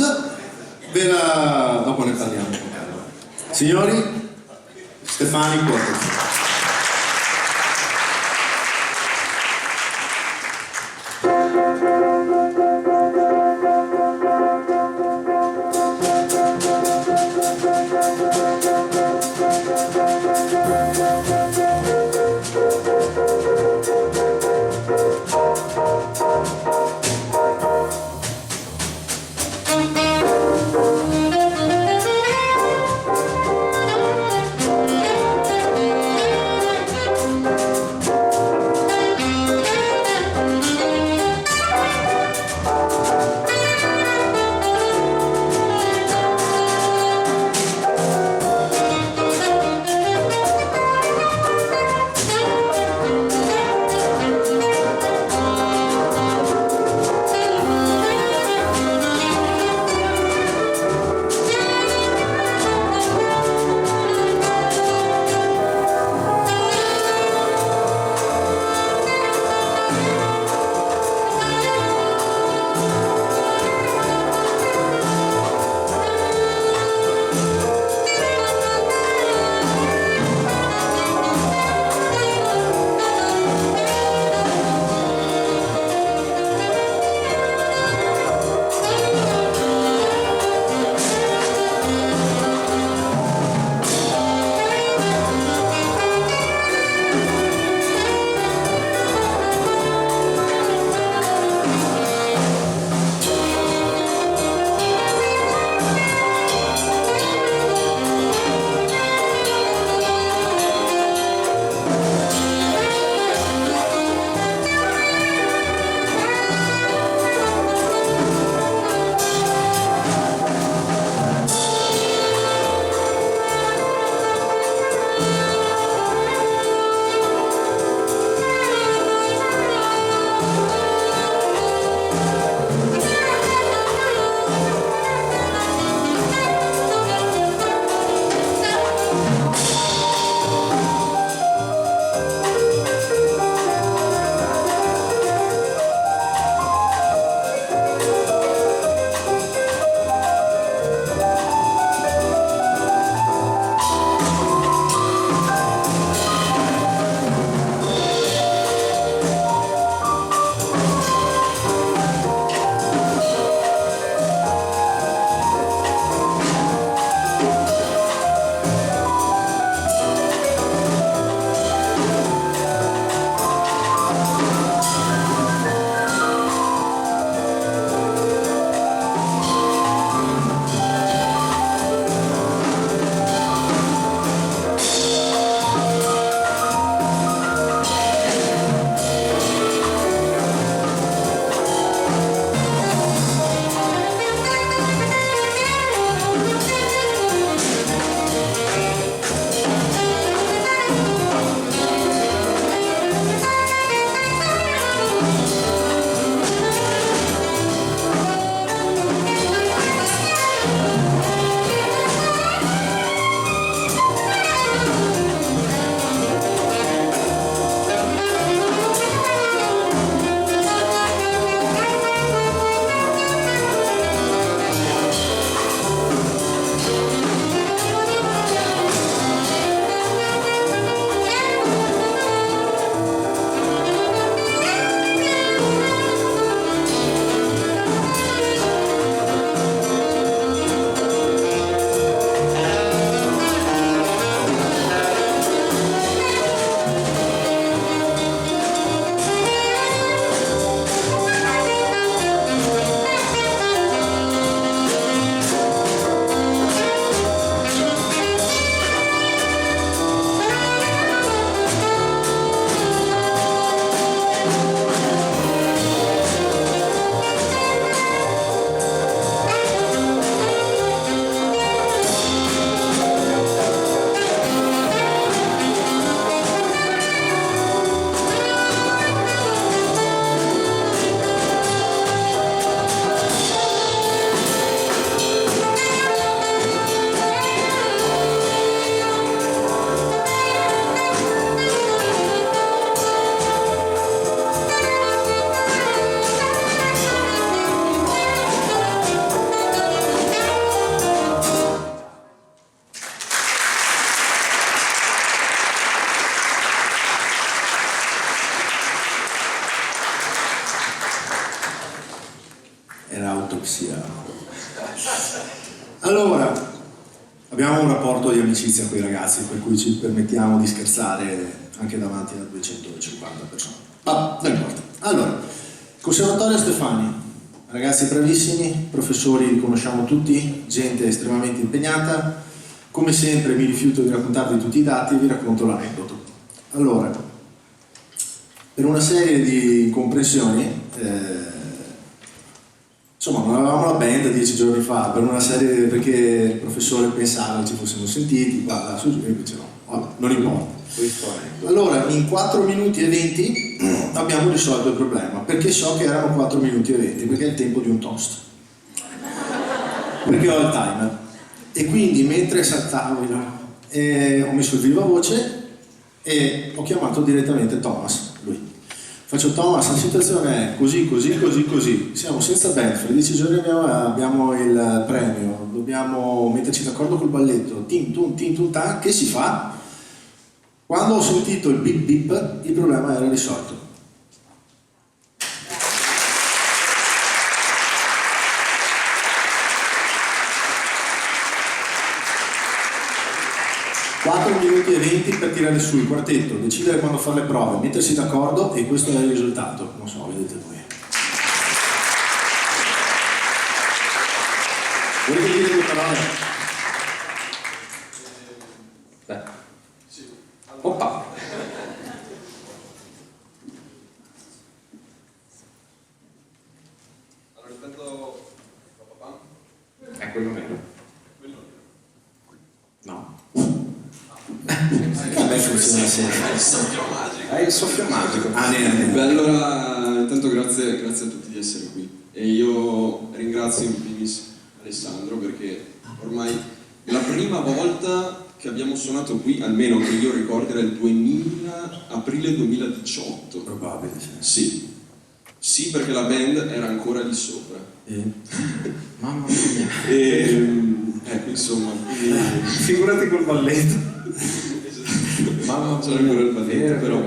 dopo ne parliamo con calma. Signori, Stefani Quartet. abbiamo un rapporto di amicizia con i ragazzi, per cui ci permettiamo di scherzare anche davanti a 250 persone. Non importa. Allora, Conservatorio Stefani, ragazzi bravissimi, professori li conosciamo tutti, gente estremamente impegnata. Come sempre mi rifiuto di raccontarvi tutti i dati e vi racconto l'aneddoto. Allora, per una serie di incomprensioni, insomma, non avevamo la band 10 giorni fa, perché il professore pensava che ci fossimo sentiti, qua, su, e invece no, vabbè, non importa. Allora, in 4 minuti e 20 abbiamo risolto il problema. Perché so che erano 4 minuti e 20? Perché è il tempo di un toast. Perché ho il timer. E quindi mentre saltavo ho messo il viva voce e ho chiamato direttamente Thomas, lui. Faccio: Thomas, la situazione è così, così, così, così. Siamo senza band, fra 10 giorni abbiamo il premio, dobbiamo metterci d'accordo col balletto. Tin, tun, tin, tun, ta. Che si fa? Quando ho sentito il bip bip, il problema era risolto. Quattro minuti e 20 per tirare su il quartetto, decidere quando fare le prove, mettersi d'accordo, e questo è il risultato. Non so, vedete voi. Volete dire due parole? Oppa! Allora, rispetto a papà? È quello nero. No. A me funziona sempre. È il soffio magico. È il soffio magico. Beh, allora, intanto grazie a tutti di essere qui. E io ringrazio in primis Alessandro, perché ormai è la prima volta che abbiamo suonato qui, almeno che io ricordo, era il aprile 2018. Probabile, sì. Sì, perché la band era ancora lì sopra. Mamma mia. Ecco, insomma. Figurati col balletto. Mamma, c'era ancora il balletto, però.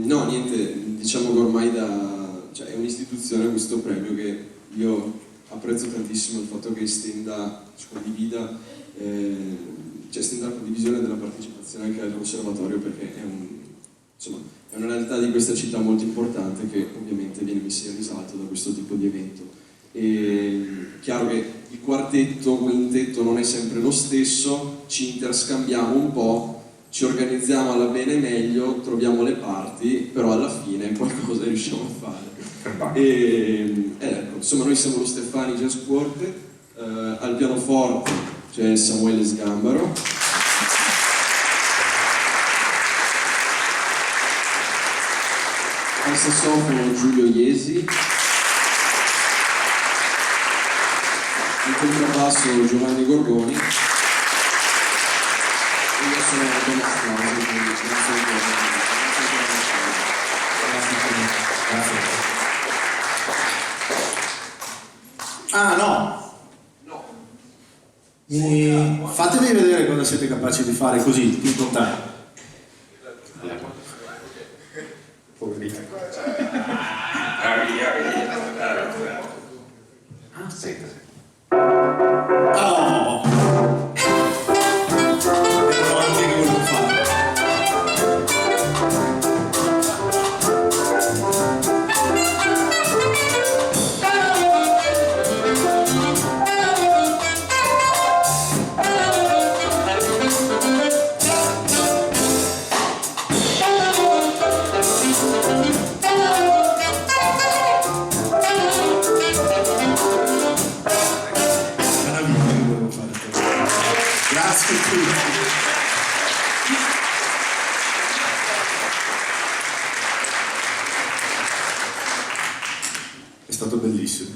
No, niente, diciamo che ormai è un'istituzione questo premio che io apprezzo tantissimo, il fatto che estenda la condivisione della partecipazione anche al conservatorio, perché è una realtà di questa città molto importante che ovviamente viene messa in risalto da questo tipo di evento. E chiaro che il quartetto, quintetto non è sempre lo stesso, ci interscambiamo un po', ci organizziamo alla bene meglio, troviamo le parti, però alla fine qualcosa riusciamo a fare. Ecco, insomma, noi siamo lo Stefani Jazz Quartet, al pianoforte c'è Samuele Sgambaro, al sassofono Giulio Iesi, al contrabbasso Giovanni Gorgoni, e io sono Thomas Clausen, quindi Ah, no! Fatemi vedere cosa siete capaci di fare così, in time. Poverina. Aspetta. Oh! Era anche che volevo fare. Grazie a tutti. È stato bellissimo.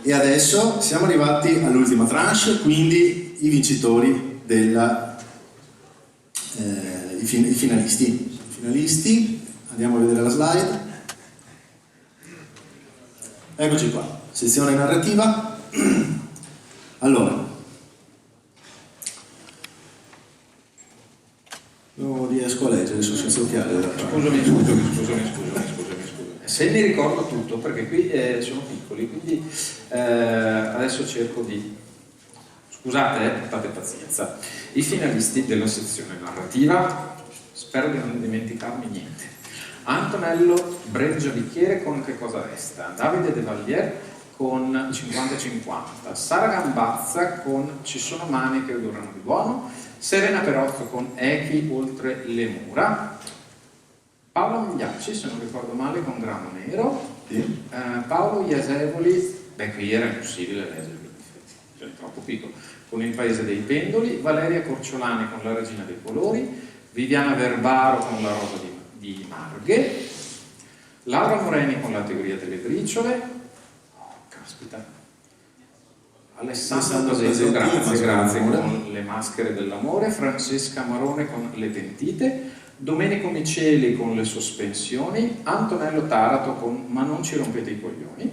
E adesso siamo arrivati all'ultima tranche, quindi i vincitori i finalisti. I finalisti, andiamo a vedere la slide. Eccoci qua, sezione narrativa. Allora, non riesco a leggere, sono senza occhiali. Scusami. Se mi ricordo tutto, perché qui sono piccoli, quindi adesso cerco di... Scusate, portate pazienza. I finalisti della sezione narrativa, spero di non dimenticarmi niente. Antonello Breggiavichiere con Che cosa resta? Davide De Vallier con 50-50, Sara Gambazza con Ci sono mani che odorano di buono, Serena Perozzo con Echi oltre le mura, Paolo Migliacci, se non ricordo male, con Grano Nero, Paolo Iasevoli, qui era impossibile leggere, cioè troppo piccolo, con Il paese dei pendoli, Valeria Corciolani con La regina dei colori, Viviana Verbaro con La rosa di Marghe, Laura Moreni con La teoria delle briciole, caspita, Alessandro Basetto, grazie, con Le maschere dell'amore, Francesca Marone con Le pentite, Domenico Miceli con Le sospensioni, Antonello Tarato con Ma non ci rompete i coglioni,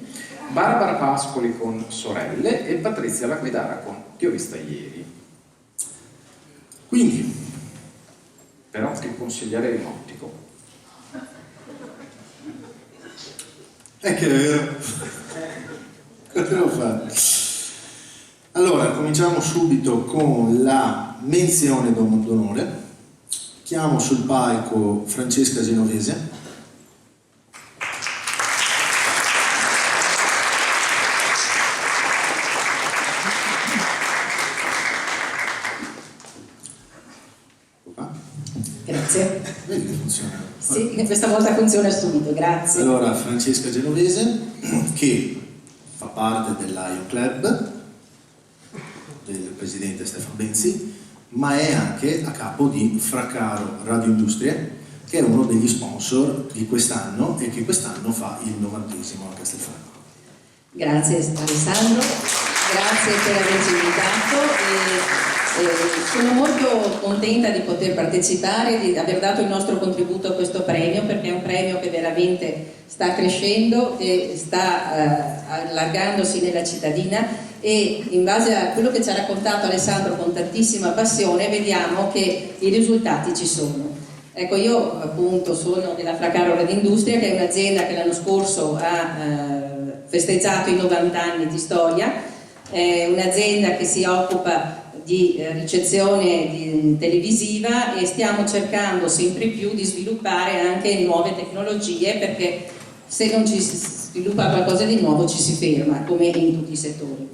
Barbara Pascoli con Sorelle e Patrizia Laquidara con Ti ho vista ieri. Quindi, però ti consiglierei un ottico. È che è vero. Cosa devo fare? Allora, cominciamo subito con la menzione d'onore. Chiamo sul palco Francesca Genovese. Grazie. Vedi che funziona? Sì, questa volta funziona subito, grazie. Allora, Francesca Genovese, che fa parte dell'Ion Club del presidente Stefano Benzi, ma è anche a capo di Fraccaro Radio Industrie, che è uno degli sponsor di quest'anno e che quest'anno fa il 90° a Castelfranco. Grazie Alessandro, grazie per averci invitato. Sono molto contenta di poter partecipare, di aver dato il nostro contributo a questo premio, perché è un premio che veramente sta crescendo e sta allargandosi nella cittadina, e in base a quello che ci ha raccontato Alessandro con tantissima passione vediamo che i risultati ci sono. Ecco, io appunto sono della Fraccaro Radio Industria, che è un'azienda che l'anno scorso ha festeggiato i 90 anni di storia, è un'azienda che si occupa di ricezione televisiva, e stiamo cercando sempre più di sviluppare anche nuove tecnologie, perché se non ci si sviluppa qualcosa di nuovo ci si ferma, come in tutti i settori.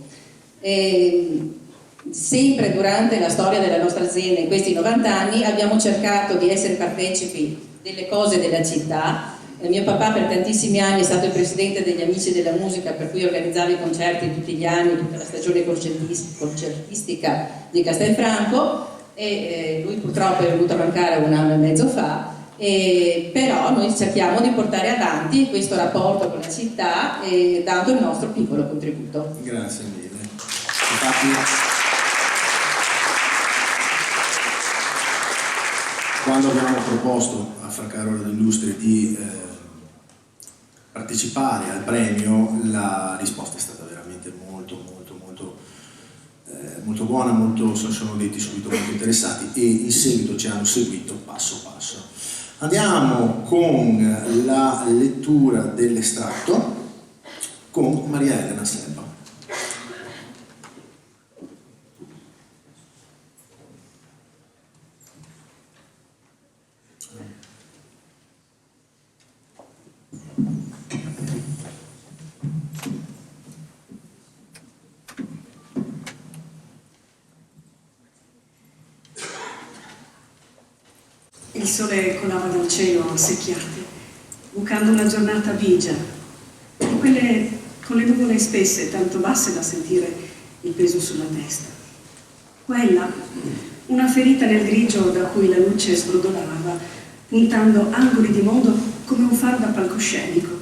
Sempre durante la storia della nostra azienda, in questi 90 anni, abbiamo cercato di essere partecipi delle cose della città. Mio papà per tantissimi anni è stato il presidente degli Amici della Musica, per cui organizzava i concerti tutti gli anni, tutta la stagione concertistica di Castelfranco, e lui purtroppo è venuto a mancare 1 anno e mezzo fa, però noi cerchiamo di portare avanti questo rapporto con la città, dando il nostro piccolo contributo. Grazie mille. Infatti, quando abbiamo proposto a Fraccaro Radio Industrie di partecipare al premio, la risposta è stata veramente molto buona, sono detti subito molto interessati, e in seguito ci hanno seguito passo passo. Andiamo con la lettura dell'estratto con Maria Elena Selva. Il sole colava dal cielo a secchiate, bucando una giornata bigia, quelle con le nuvole spesse tanto basse da sentire il peso sulla testa. Quella, una ferita nel grigio da cui la luce sbrodolava, puntando angoli di mondo come un faro da palcoscenico.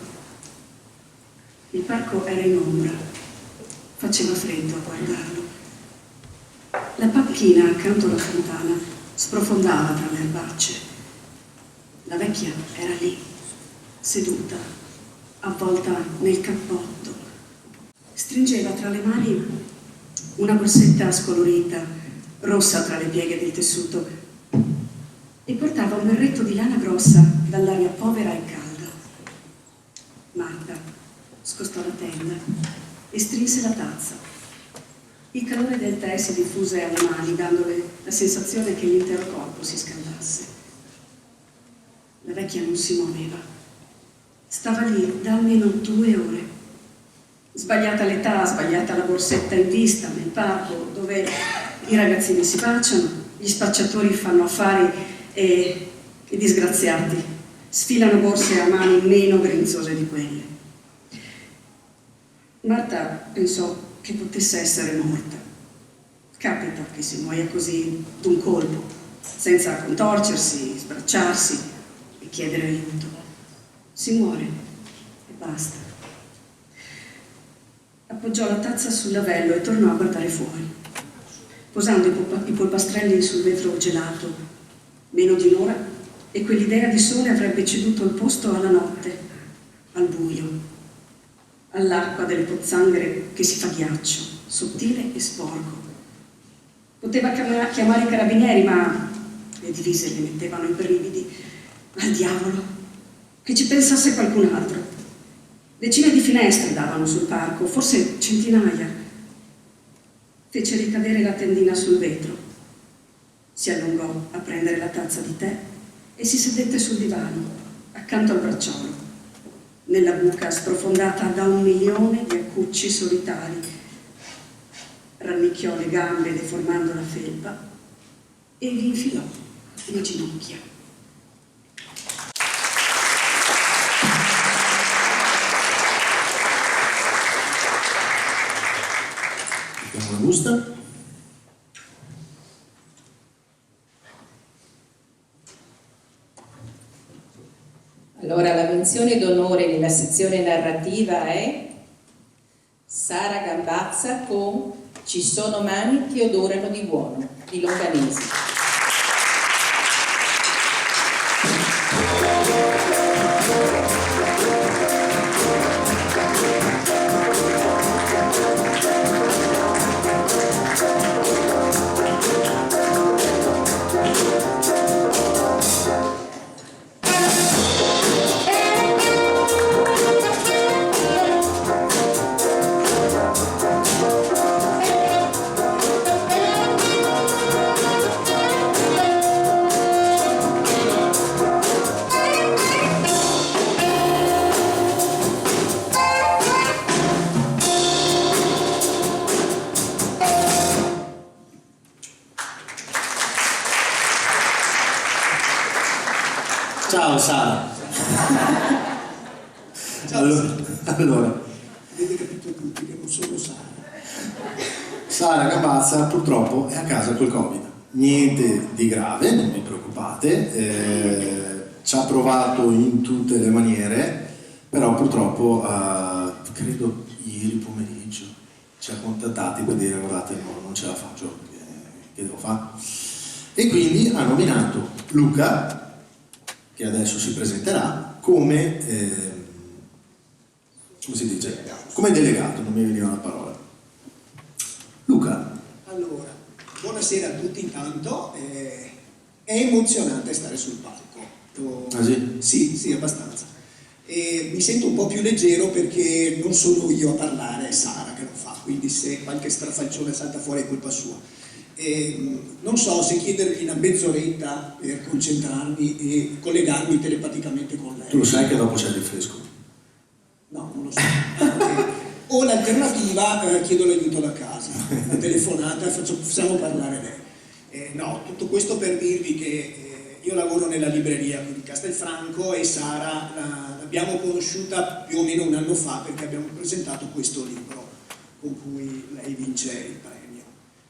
Il parco era in ombra, faceva freddo a guardarlo. La panchina accanto alla fontana sprofondava tra le erbacce. La vecchia era lì, seduta, avvolta nel cappotto. Stringeva tra le mani una borsetta scolorita, rossa tra le pieghe del tessuto, e portava un berretto di lana grossa dall'aria povera e calda. Marta scostò la tenda e strinse la tazza. Il calore del tè si diffuse alle mani, dandole la sensazione che l'intero corpo si scaldasse. La vecchia non si muoveva. Stava lì da almeno 2 ore. Sbagliata l'età, sbagliata la borsetta in vista, nel parco, dove i ragazzini si baciano, gli spacciatori fanno affari e i disgraziati sfilano borse a mani meno grinzose di quelle. Marta pensò che potesse essere morta. Capita che si muoia così d'un colpo, senza contorcersi, sbracciarsi e chiedere aiuto. Si muore e basta. Appoggiò la tazza sul lavello e tornò a guardare fuori, posando i polpastrelli sul vetro gelato. Meno di un'ora e quell'idea di sole avrebbe ceduto il posto alla notte, al buio, all'acqua delle pozzanghere che si fa ghiaccio, sottile e sporco. Poteva chiamare i carabinieri, ma le divise le mettevano i brividi. Al diavolo, che ci pensasse qualcun altro. Decine di finestre davano sul parco, forse centinaia. Fece ricadere la tendina sul vetro. Si allungò a prendere la tazza di tè e si sedette sul divano, accanto al bracciolo, nella buca sprofondata da 1 milione di accucci solitari. Rannicchiò le gambe deformando la felpa e vi infilò le ginocchia. Mettiamo la busta. Allora, la menzione d'onore nella sezione narrativa è Sara Gambazza con Ci sono mani che odorano di buono, di Longanesi. Ciao Sara. Allora, avete capito tutti che non sono Sara. Sara Gambazza purtroppo è a casa col Covid. Niente di grave, non vi preoccupate, ci ha provato in tutte le maniere, però purtroppo credo ieri pomeriggio ci ha contattati per dire guardate no, non ce la faccio, che devo fare? E quindi ha nominato Luca, che adesso si presenterà, come si dice? Come delegato, non mi veniva la parola. Luca. Allora, buonasera a tutti intanto. È emozionante stare sul palco. Ah sì? Sì, abbastanza. Mi sento un po' più leggero perché non sono io a parlare, è Sara che lo fa, quindi se qualche strafalcione salta fuori è colpa sua. Non so se chiedergli una mezz'oretta per concentrarmi e collegarmi telepaticamente con lei. Tu lo sai che dopo c'è il rinfresco? No, non lo so. O l'alternativa, chiedo l'aiuto da casa, una telefonata, facciamo parlare lei. No, tutto questo per dirvi che io lavoro nella libreria di Castelfranco e Sara l'abbiamo conosciuta più o meno 1 anno fa perché abbiamo presentato questo libro con cui lei vince il premio.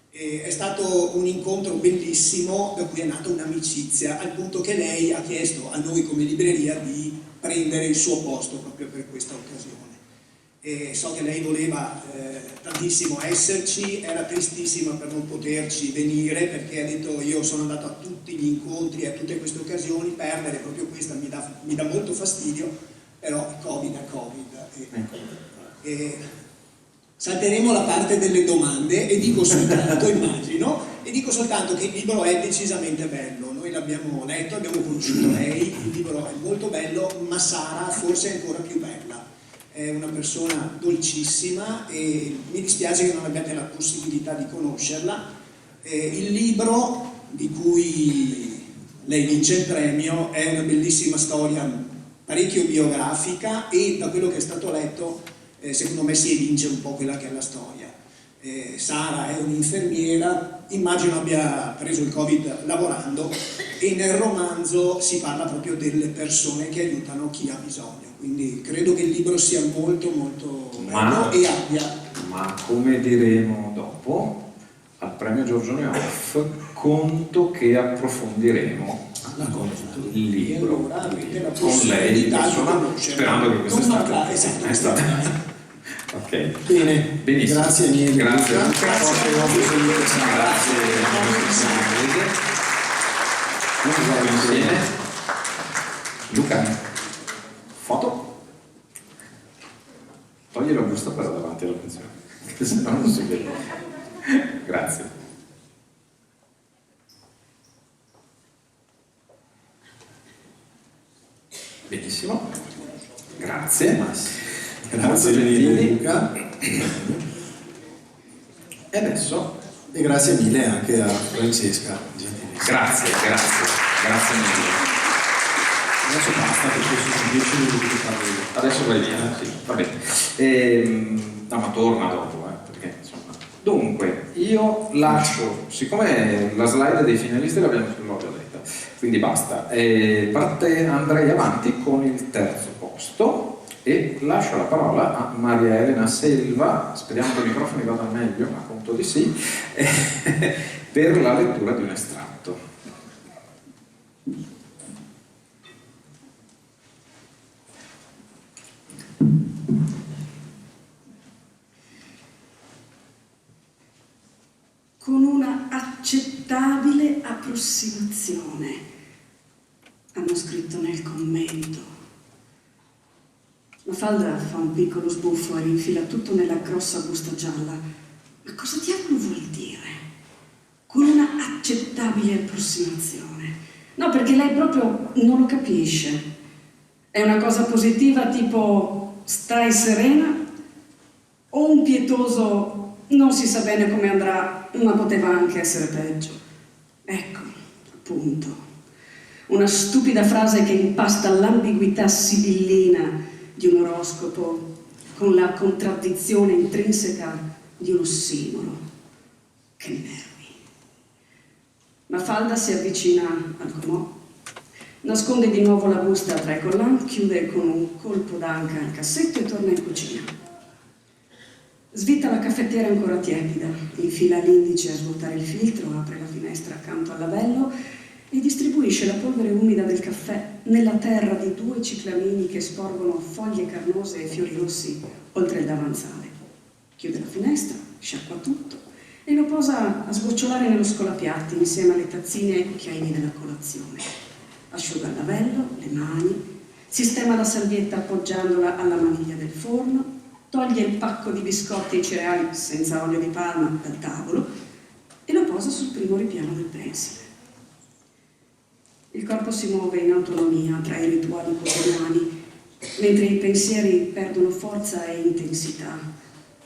È stato un incontro bellissimo da cui è nata un'amicizia, al punto che lei ha chiesto a noi come libreria di prendere il suo posto proprio per questa occasione. E so che lei voleva tantissimo esserci, era tristissima per non poterci venire perché ha detto io sono andato a tutti gli incontri e a tutte queste occasioni, perdere proprio questa mi dà molto fastidio, però Covid è Covid. Salteremo la parte delle domande e dico soltanto, immagino, e dico soltanto che il libro è decisamente bello. Noi l'abbiamo letto, abbiamo conosciuto lei, il libro è molto bello, ma Sara forse è ancora più bella. è una persona dolcissima e mi dispiace che non abbiate la possibilità di conoscerla. Il libro di cui lei vince il premio è una bellissima storia, parecchio biografica, e da quello che è stato letto secondo me si evince un po' quella che è la storia. Sara è un'infermiera, immagino abbia preso il Covid lavorando, e nel romanzo si parla proprio delle persone che aiutano chi ha bisogno, quindi credo che il libro sia molto molto bello e abbia... Ma come diremo dopo, al premio Giorgio Neoff conto che approfondiremo il libro con lei in persona, sperando che questa è stata... Ok, bene, benissimo. Grazie mille. Grazie Luca. Grazie ai nostri colleghi. Grazie insieme. Luca, foto? Togli la busta per davanti alla pensione, che se no non si vede. Grazie. Benissimo. Grazie. Grazie mille Luca. E adesso? E grazie mille anche a Francesca. Grazie mille. Adesso basta perché sono 10 minuti che parlo. Adesso vai via, sì, va bene. Ma torna dopo, perché insomma. Dunque, io lascio, siccome la slide dei finalisti l'ho già detta, quindi basta. Andrei avanti con il terzo posto. E lascio la parola a Maria Elena Selva, speriamo che i microfoni vadano meglio, ma conto di sì, per la lettura di un estratto. Con una accettabile approssimazione, hanno scritto nel commento. Mafalda fa un piccolo sbuffo e rinfila tutto nella grossa busta gialla. Ma cosa diavolo vuol dire? Con una accettabile approssimazione. No, perché lei proprio non lo capisce. È una cosa positiva tipo stai serena, o un pietoso non si sa bene come andrà, ma poteva anche essere peggio. Ecco, appunto. Una stupida frase che impasta l'ambiguità sibillina di un oroscopo con la contraddizione intrinseca di un ossimoro. Che nervi. Mafalda si avvicina al comò, nasconde di nuovo la busta tra i collant, chiude con un colpo d'anca il cassetto e torna in cucina. Svita la caffettiera ancora tiepida, infila l'indice a svuotare il filtro, apre la finestra accanto al lavello e distribuisce la polvere umida del caffè nella terra di 2 ciclamini che sporgono foglie carnose e fiori rossi oltre il davanzale. Chiude la finestra, sciacqua tutto e lo posa a sgocciolare nello scolapiatti insieme alle tazzine e cucchiaini della colazione. Asciuga il lavello, le mani, sistema la salvietta appoggiandola alla maniglia del forno, toglie il pacco di biscotti e cereali senza olio di palma dal tavolo e lo posa sul primo ripiano del pensile. Il corpo si muove in autonomia tra i rituali quotidiani, mentre i pensieri perdono forza e intensità,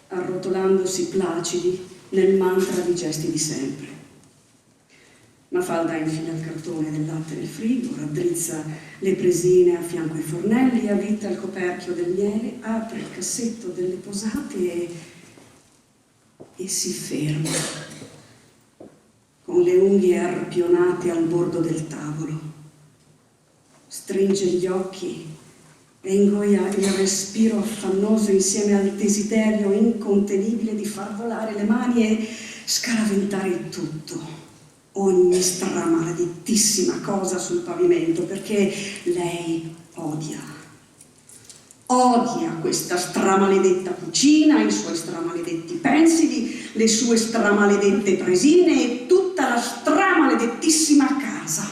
arrotolandosi placidi nel mantra di gesti di sempre. Mafalda infila il cartone del latte nel frigo, raddrizza le presine a fianco ai fornelli, avvita il coperchio del miele, apre il cassetto delle posate e si ferma, con le unghie arpionate al bordo del tavolo. Stringe gli occhi e ingoia il respiro affannoso insieme al desiderio incontenibile di far volare le mani e scaraventare tutto, ogni stramaledettissima cosa sul pavimento, perché lei odia questa stramaledetta cucina, i suoi stramaledetti pensili, le sue stramaledette presine e tutta la stramaledettissima casa.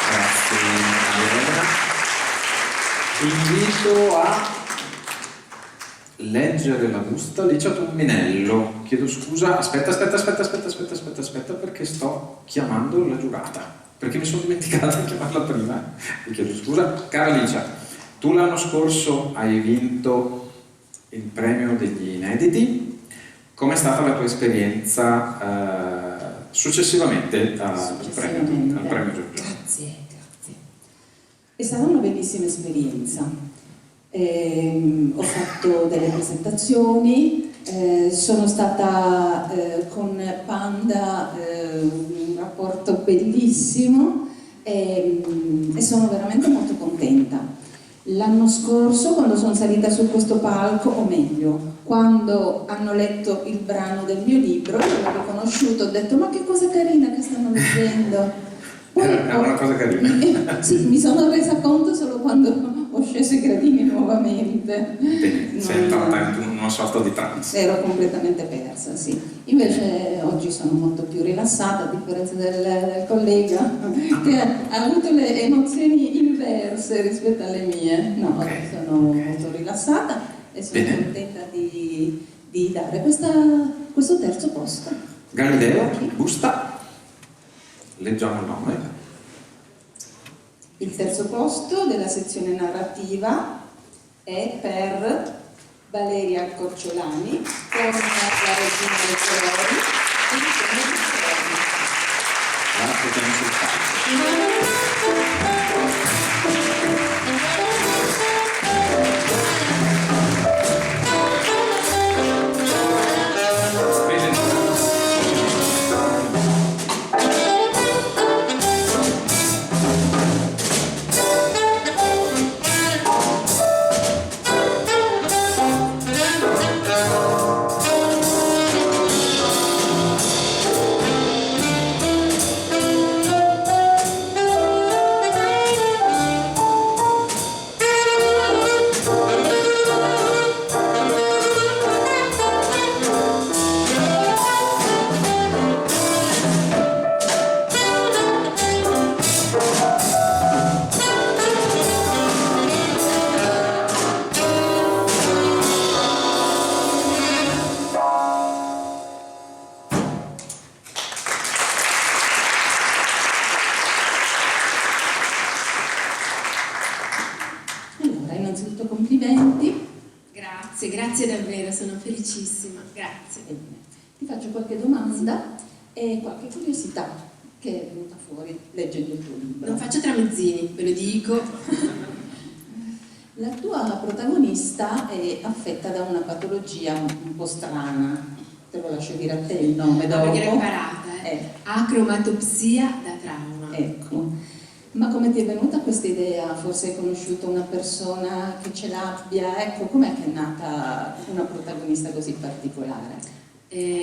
Grazie Elena. Invito a leggere la busta Licia Tumminello. Chiedo scusa, aspetta perché sto chiamando la giurata. perché mi sono dimenticato di chiamarla prima, vi chiedo scusa. Cara Licia, tu l'anno scorso hai vinto il premio degli inediti, com'è stata la tua esperienza successivamente al premio Giorgio? Grazie. È stata una bellissima esperienza. Ho fatto delle presentazioni, sono stata con Panda, un rapporto bellissimo e sono veramente molto contenta. L'anno scorso, quando sono salita su questo palco, o meglio, quando hanno letto il brano del mio libro, l'ho riconosciuto, ho detto ma che cosa carina che stanno leggendo. Poi, è una cosa carina. Sì, mi sono resa conto solo quando ho sceso i gradini nuovamente. Sei entrata in una sorta di trance. Ero completamente persa, sì. Invece oggi sono molto più rilassata, a differenza del collega che ha avuto le emozioni inverse rispetto alle mie. No, oggi sono molto rilassata e sono contenta di dare questo terzo posto. Galileo, busta. Leggiamo il nome. Il terzo posto della sezione narrativa è per Valeria Corciolani con La regina dei colori e il Regno dei colori. Grazie, che non Grazie davvero, sono felicissima, grazie. Ti faccio qualche domanda e qualche curiosità che è venuta fuori leggendo il tuo libro. Non faccio tramezzini, ve lo dico. La tua protagonista è affetta da una patologia un po' strana, te lo lascio dire a te il nome dopo. Perché l'ho imparata, acromatopsia da trauma. Ecco. Ma come ti è venuta questa idea? Forse hai conosciuto una persona che ce l'abbia? Ecco, com'è che è nata una protagonista così particolare?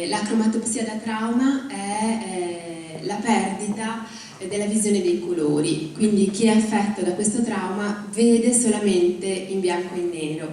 L'acromatopsia da trauma è la perdita della visione dei colori, quindi chi è affetto da questo trauma vede solamente in bianco e in nero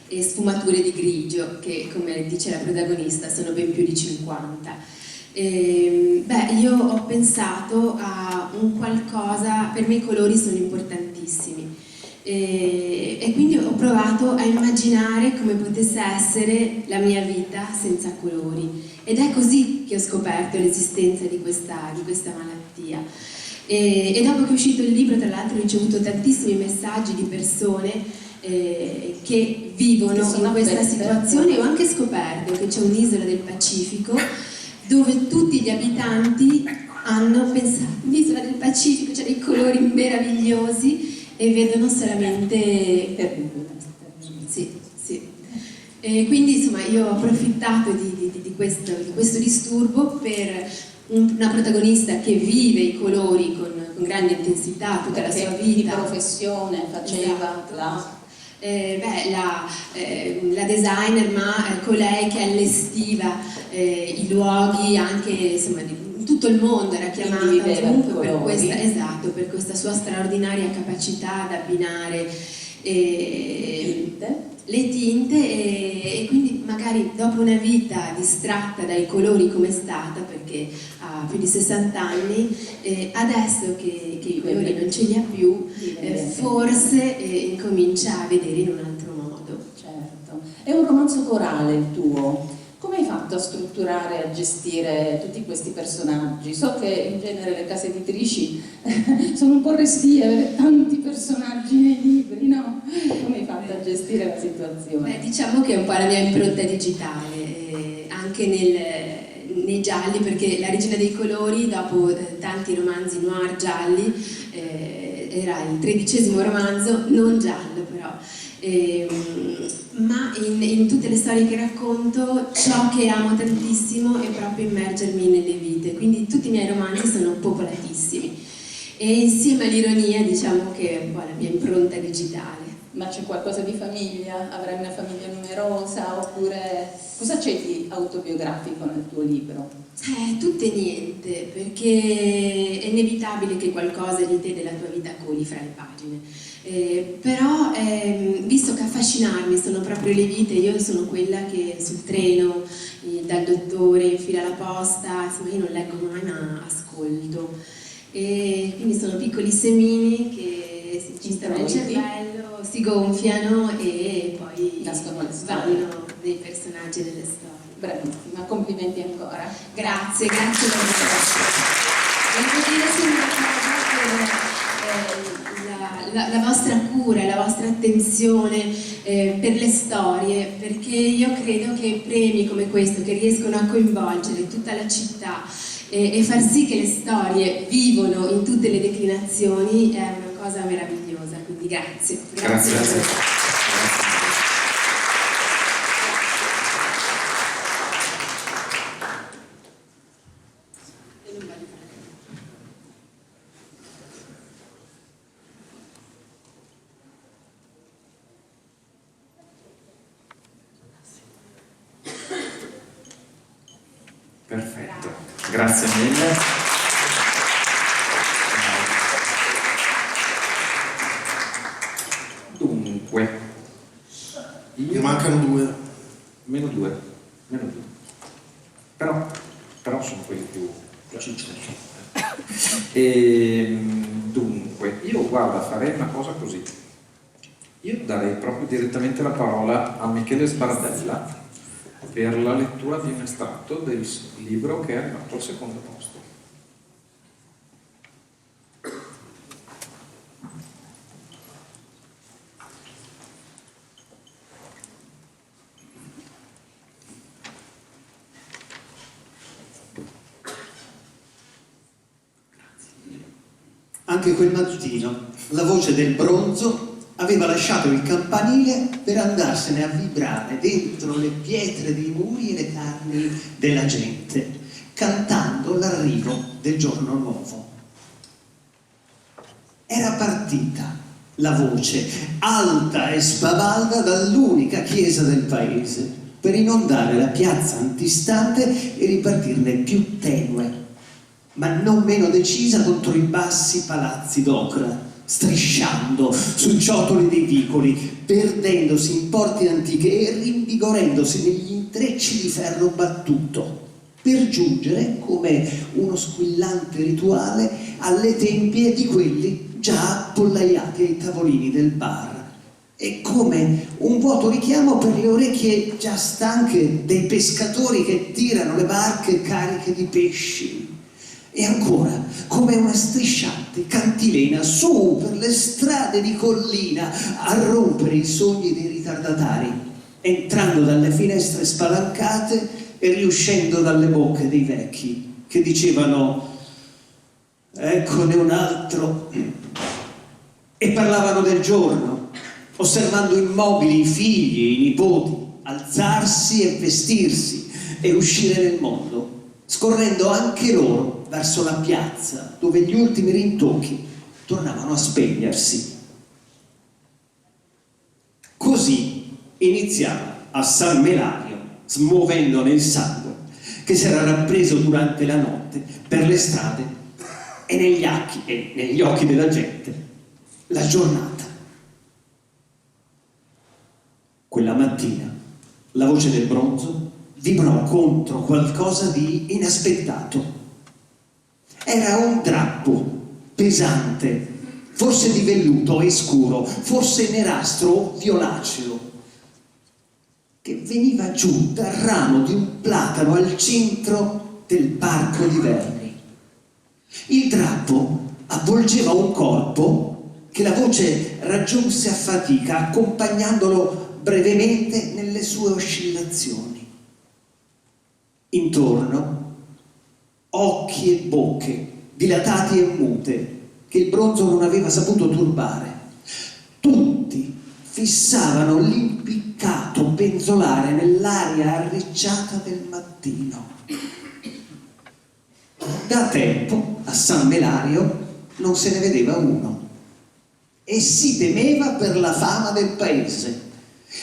e sfumature di grigio che, come dice la protagonista, sono ben più di 50. Io ho pensato a un qualcosa, per me i colori sono importantissimi e quindi ho provato a immaginare come potesse essere la mia vita senza colori ed è così che ho scoperto l'esistenza di questa malattia e dopo che è uscito il libro, tra l'altro, ho ricevuto tantissimi messaggi di persone che vivono in questa situazione. Ho anche scoperto che c'è un'isola del Pacifico dove tutti gli abitanti hanno pensato, l'isola del Pacifico, c'è dei colori meravigliosi e vedono solamente sì. E quindi insomma io ho approfittato di questo disturbo per una protagonista che vive i colori con grande intensità tutta la sua vita. Di professione faceva la designer, ma colei che allestiva i luoghi anche insomma di tutto il mondo era chiamata comunque per questa sua straordinaria capacità ad abbinare le tinte e quindi magari dopo una vita distratta dai colori come è stata, perché ha più di 60 anni, adesso che i colori non ce li ha più, forse incomincia a vedere in un altro modo. Certo. È un romanzo corale il tuo. Come hai fatto fatto a strutturare, a gestire tutti questi personaggi? So che in genere le case editrici sono un po' restie a avere tanti personaggi nei libri, no? Come hai fatto a gestire la situazione? Beh, diciamo che è un po' la mia impronta digitale, anche nei gialli, perché La Regina dei Colori, dopo tanti romanzi noir gialli, era il 13° romanzo, non giallo però. Ma in tutte le storie che racconto ciò che amo tantissimo è proprio immergermi nelle vite, quindi tutti i miei romanzi sono popolatissimi e insieme all'ironia diciamo che è un po' la mia impronta digitale. Ma c'è qualcosa di famiglia? Avrai una famiglia numerosa? Oppure cosa c'è di autobiografico nel tuo libro? Tutto e niente, perché è inevitabile che qualcosa di te della tua vita coli fra le pagine. Però visto che affascinarmi sono proprio le vite, io sono quella che sul treno, dal dottore, in fila alla posta, insomma io non leggo mai ma ascolto. E quindi sono piccoli semini che si installano nel cervello, si gonfiano e poi vanno dei personaggi delle storie. Bravissima, complimenti ancora. Grazie davvero. Volevo dire solo una cosa, la vostra cura, la vostra attenzione per le storie, perché io credo che premi come questo, che riescono a coinvolgere tutta la città e far sì che le storie vivono in tutte le declinazioni, è una cosa meravigliosa, quindi grazie. Grazie. Perfetto, grazie mille. Dunque, mancano due. Meno due. Però sono quelli più ciccioli. E dunque, io guarda, farei una cosa così. Io darei proprio direttamente la parola a Michele Sbardella per la lettura di un estratto del libro che è arrivato al secondo posto. Anche quel mattino la voce del bronzo aveva lasciato il campanile per andarsene a vibrare dentro le pietre dei muri e le carni della gente, cantando l'arrivo del giorno nuovo. Era partita la voce, alta e spavalda, dall'unica chiesa del paese, per inondare la piazza antistante e ripartirne più tenue, ma non meno decisa contro i bassi palazzi d'ocra, strisciando sui ciottoli dei vicoli, perdendosi in porte antiche e rinvigorendosi negli intrecci di ferro battuto, per giungere, come uno squillante rituale, alle tempie di quelli già appollaiati ai tavolini del bar, e come un vuoto richiamo per le orecchie già stanche dei pescatori che tirano le barche cariche di pesci. E ancora, come una strisciante cantilena su per le strade di collina a rompere i sogni dei ritardatari, entrando dalle finestre spalancate e riuscendo dalle bocche dei vecchi che dicevano eccone un altro, e parlavano del giorno, osservando immobili i figli e i nipoti alzarsi e vestirsi e uscire nel mondo, scorrendo anche loro verso la piazza dove gli ultimi rintocchi tornavano a spegnersi. Così iniziava a San Melario, smuovendone il sangue che si era rappreso durante la notte per le strade e negli occhi della gente, la giornata. Quella mattina la voce del bronzo vibrò contro qualcosa di inaspettato. Era un drappo pesante, forse di velluto e scuro, forse nerastro o violaceo, che veniva giù dal ramo di un platano al centro del parco di Verri. Il drappo avvolgeva un corpo che la voce raggiunse a fatica, accompagnandolo brevemente nelle sue oscillazioni. Intorno, occhi e bocche dilatati e mute che il bronzo non aveva saputo turbare. Tutti fissavano l'impiccato penzolare nell'aria arricciata del mattino. Da tempo a San Melario non se ne vedeva uno e si temeva per la fama del paese.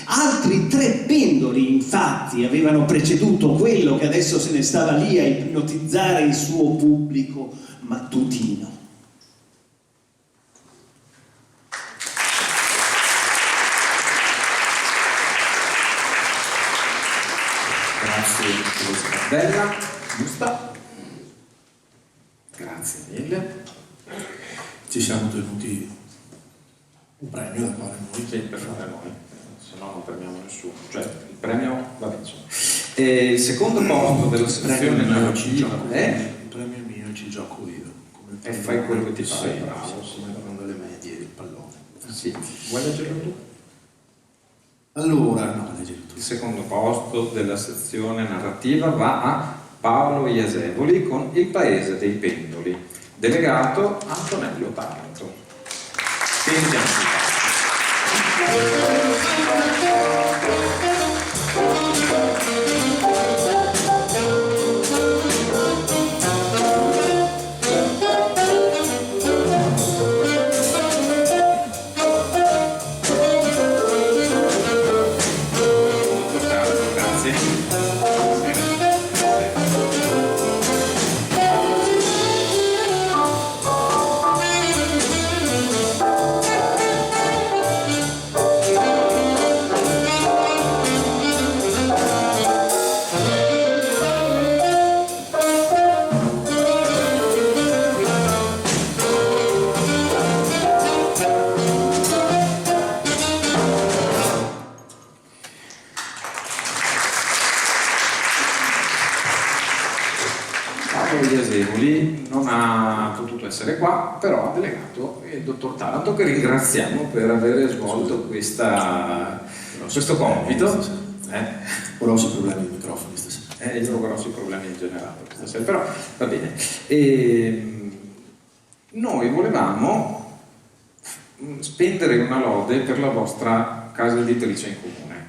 Altri 3 pendoli, infatti, avevano preceduto quello che adesso se ne stava lì a ipnotizzare il suo pubblico mattutino. Grazie, bella, giusta. Grazie mille. Ci siamo tenuti un premio da fare noi. Sì, per fare noi, se no non premiamo nessuno. Cioè, il premio va bene. E il secondo posto della sezione narrativa è... Il premio è mio e ci gioco io. E fai quello che ti pare, bravo. Come fanno le medie il pallone. Sì. Vuoi leggerlo tu? Allora, no, leggilo tu. Il secondo posto della sezione narrativa va a Paolo Iasevoli con Il paese dei pendoli, delegato Antonello Taranto. Sentiamo. Non ha potuto essere qua, però ha delegato il dottor Taranto, che ringraziamo per aver svolto questo compito. Grossi problemi di microfoni stasera. Io ho grossi problemi in generale stasera, però va bene. Noi volevamo spendere una lode per la vostra casa editrice in comune,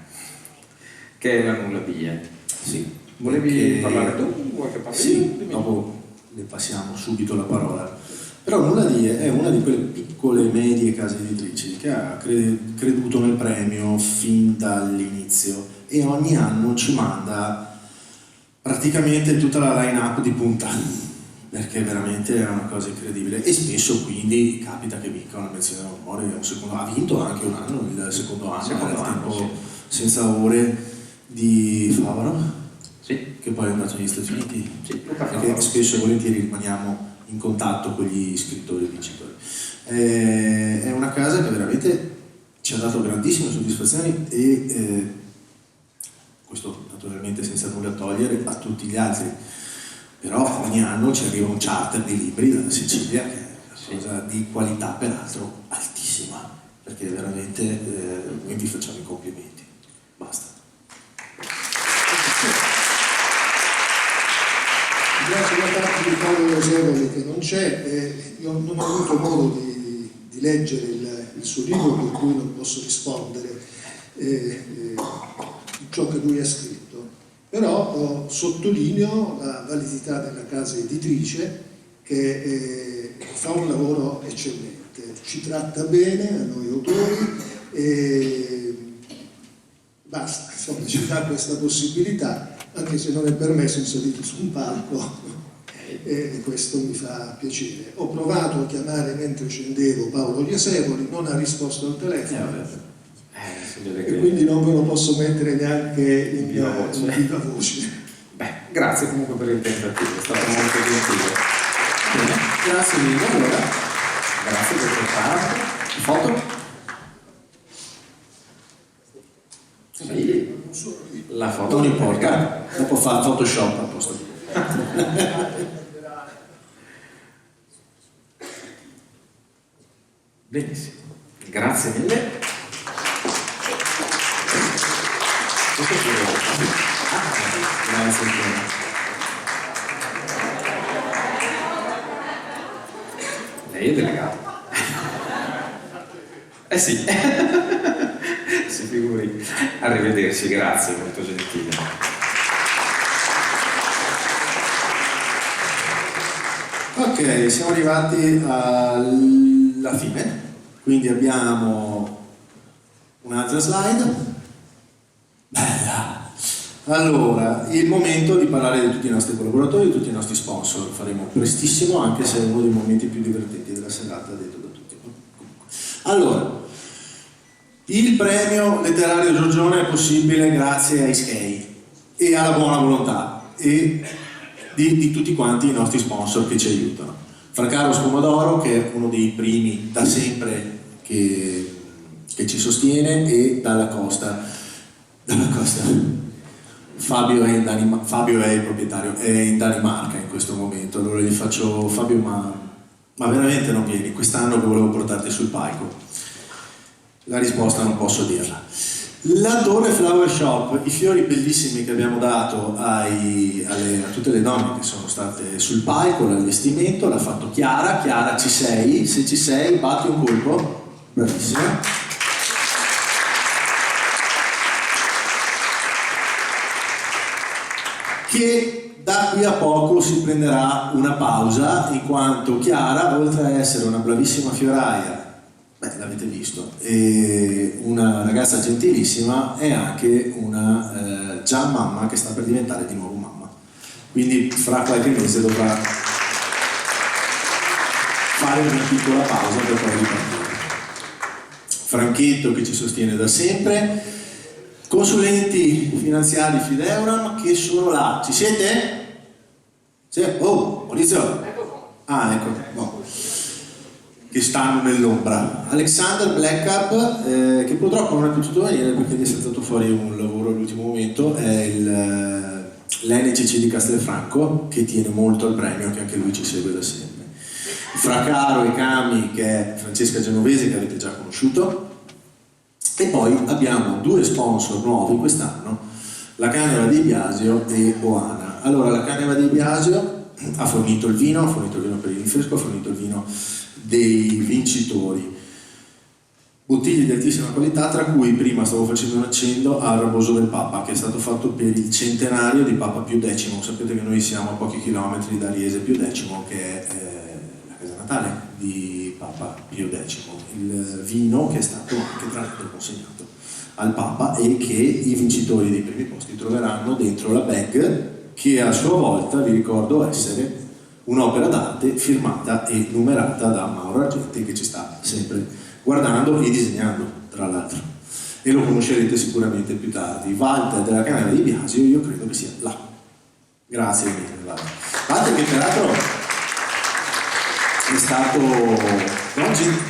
che è la Nulla Die. Sì. Volevi parlare tu? Vuoi che parli? Sì, dopo le passiamo subito la parola. Però Nulla Die è una di quelle piccole e medie case editrici che ha creduto nel premio fin dall'inizio e ogni anno ci manda praticamente tutta la line-up di punta, perché veramente è una cosa incredibile, e spesso quindi capita che vinca una menzione d'onore, ha vinto anche un anno, il secondo anno, sì. Senza ore di Favaro. Sì. Che poi è andato negli Stati Uniti, sì, perché spesso e volentieri rimaniamo in contatto con gli scrittori vincitori. È una casa che veramente ci ha dato grandissime soddisfazioni e questo naturalmente senza nulla togliere a tutti gli altri, però ogni anno ci arriva un charter di libri dalla Sicilia che è una cosa di qualità peraltro altissima, perché veramente quindi facciamo i complimenti. Basta. Grazie alla parte di Paolo Iasevoli che non c'è, io non ho avuto modo di leggere il suo libro, per cui non posso rispondere di ciò che lui ha scritto, però sottolineo la validità della casa editrice che fa un lavoro eccellente, ci tratta bene a noi autori e basta, insomma ci dà questa possibilità, anche se non è permesso di salire su un palco, e questo mi fa piacere. Ho provato a chiamare mentre scendevo Paolo Iasevoli, non ha risposto al telefono, e quindi non ve lo posso mettere neanche in viva voce. Beh, grazie comunque per il tentativo, è stato molto gentile. Bene, grazie mille, allora. Grazie per il parte. Foto? Sì. La foto non importa, dopo fa Photoshop a posto. Benissimo, grazie mille. Grazie. Lei è delegato. Eh sì, si figuri. Arrivederci, grazie, molto gentile. Ok, siamo arrivati alla fine, quindi abbiamo un'altra slide. Bella! Allora, il momento di parlare di tutti i nostri collaboratori, di tutti i nostri sponsor. Lo faremo prestissimo, anche se è uno dei momenti più divertenti della serata, detto da tutti. Allora, il premio letterario Giorgione è possibile grazie ai SKEI e alla buona volontà e di tutti quanti i nostri sponsor che ci aiutano. Francaro Spumodoro, che è uno dei primi da sempre che ci sostiene, e Dalla Costa. Fabio è il proprietario, è in Danimarca in questo momento. Allora gli faccio: Fabio, ma veramente non vieni? Quest'anno che volevo portarti sul palco. La risposta non posso dirla. La Torre Flower Shop, i fiori bellissimi che abbiamo dato a tutte le donne che sono state sul palco, l'allestimento l'ha fatto Chiara. Chiara, ci sei? Se ci sei, batti un colpo. Bravissima. Che da qui a poco si prenderà una pausa, in quanto Chiara, oltre a essere una bravissima fioraia, l'avete visto, e una ragazza gentilissima, è anche una già mamma che sta per diventare di nuovo mamma. Quindi fra qualche mese dovrà fare una piccola pausa per poi ripartire. Franchetto, che ci sostiene da sempre. Consulenti finanziari Fideuram, che sono là. Ci siete? Sì? Oh, Maurizio! Ah, ecco, no. Che stanno nell'ombra. Alexander Blackup, che purtroppo non è potuto venire perché gli è saltato fuori un lavoro all'ultimo momento, è l'NCC di Castelfranco, che tiene molto al premio, che anche lui ci segue da sempre. Fracaro e Cami, che è Francesca Genovese, che avete già conosciuto. E poi abbiamo due sponsor nuovi quest'anno, la Caneva di Biasio e Oana. Allora, la Caneva di Biasio ha fornito il vino per il rinfresco, ha fornito il vino dei vincitori. Bottiglie di altissima qualità, tra cui prima stavo facendo un accenno al Raboso del Papa, che è stato fatto per il centenario di Papa Pio X. Sapete che noi siamo a pochi chilometri da Riese Pio X, che è la casa natale di Papa Pio X, il vino che è stato anche tra l'altro consegnato al Papa e che i vincitori dei primi posti troveranno dentro la bag, che a sua volta vi ricordo essere un'opera d'arte firmata e numerata da Mauro Argenti, che ci sta sempre guardando e disegnando, tra l'altro, e lo conoscerete sicuramente più tardi. Walter della Caneva di Biasio, io credo che sia là. Grazie mille, Walter. Walter, che peraltro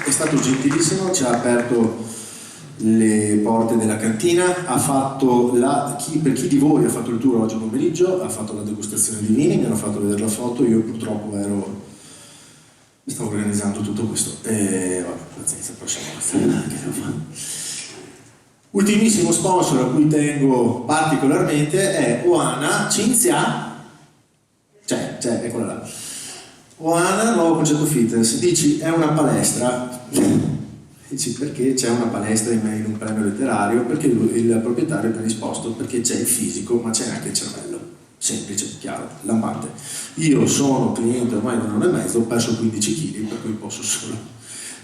è stato gentilissimo, ci ha aperto le porte della cantina, ha fatto per chi di voi ha fatto il tour oggi pomeriggio, ha fatto la degustazione di vini, mi hanno fatto vedere la foto, io purtroppo stavo organizzando tutto questo e vabbè, pazienza, prossima volta che devo fare. Ultimissimo sponsor a cui tengo particolarmente è Oana. Cinzia? C'è, eccola là. Oana, nuovo concetto fitness. Dici, è una palestra. Dici, perché c'è una palestra in un premio letterario? Perché il proprietario ha risposto, perché c'è il fisico ma c'è anche il cervello. Semplice, chiaro, lampante. Io sono cliente ormai da un anno e mezzo, ho perso 15 kg, per cui posso solo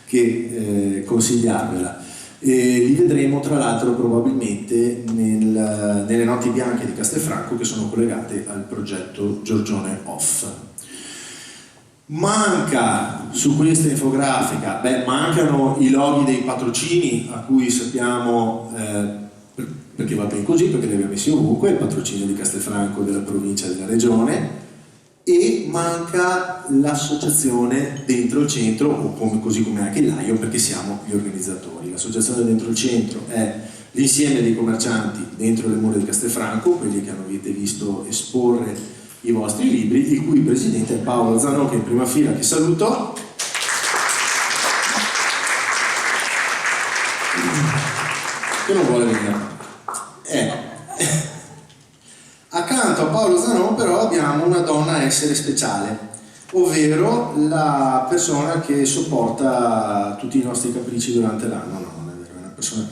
che consigliarvela. Li vedremo tra l'altro probabilmente nelle notti bianche di Castelfranco, che sono collegate al progetto Giorgione Off. Manca su questa infografica, mancano i loghi dei patrocini, a cui sappiamo, perché va bene così, perché li abbiamo messi ovunque, il patrocinio di Castelfranco, della provincia e della regione, e manca l'associazione Dentro il Centro, o così come anche l'AIO, perché siamo gli organizzatori. L'associazione Dentro il Centro è l'insieme dei commercianti dentro le mura di Castelfranco, quelli che avete visto esporre i vostri libri, il cui presidente è Paolo Zanò, che è in prima fila, che saluto. Che non vuole venire. Accanto a Paolo Zanò però abbiamo una donna a essere speciale, ovvero la persona che sopporta tutti i nostri capricci durante l'anno. No, non è vero, è una persona...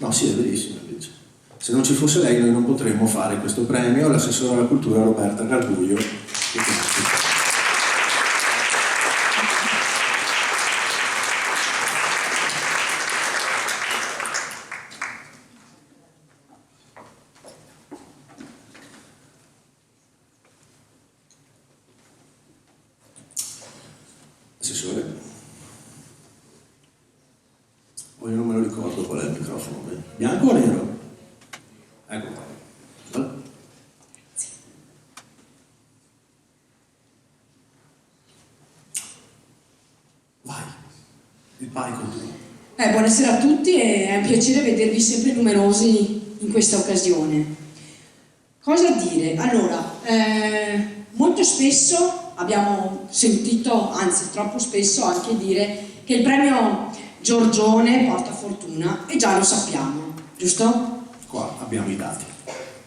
No, sì, è verissimo invece. Se non ci fosse lei noi non potremmo fare questo premio, l'assessore alla cultura Roberta Garbuglio. Assessore? Oh, io non me lo ricordo qual è il microfono. Bianco o nero? Ecco qua. Vai, il panico tu. Buonasera a tutti, è un piacere vedervi sempre numerosi in questa occasione. Cosa dire? Allora, molto spesso abbiamo sentito, anzi troppo spesso anche dire che il premio Giorgione porta fortuna e già lo sappiamo, giusto? Qua abbiamo i dati.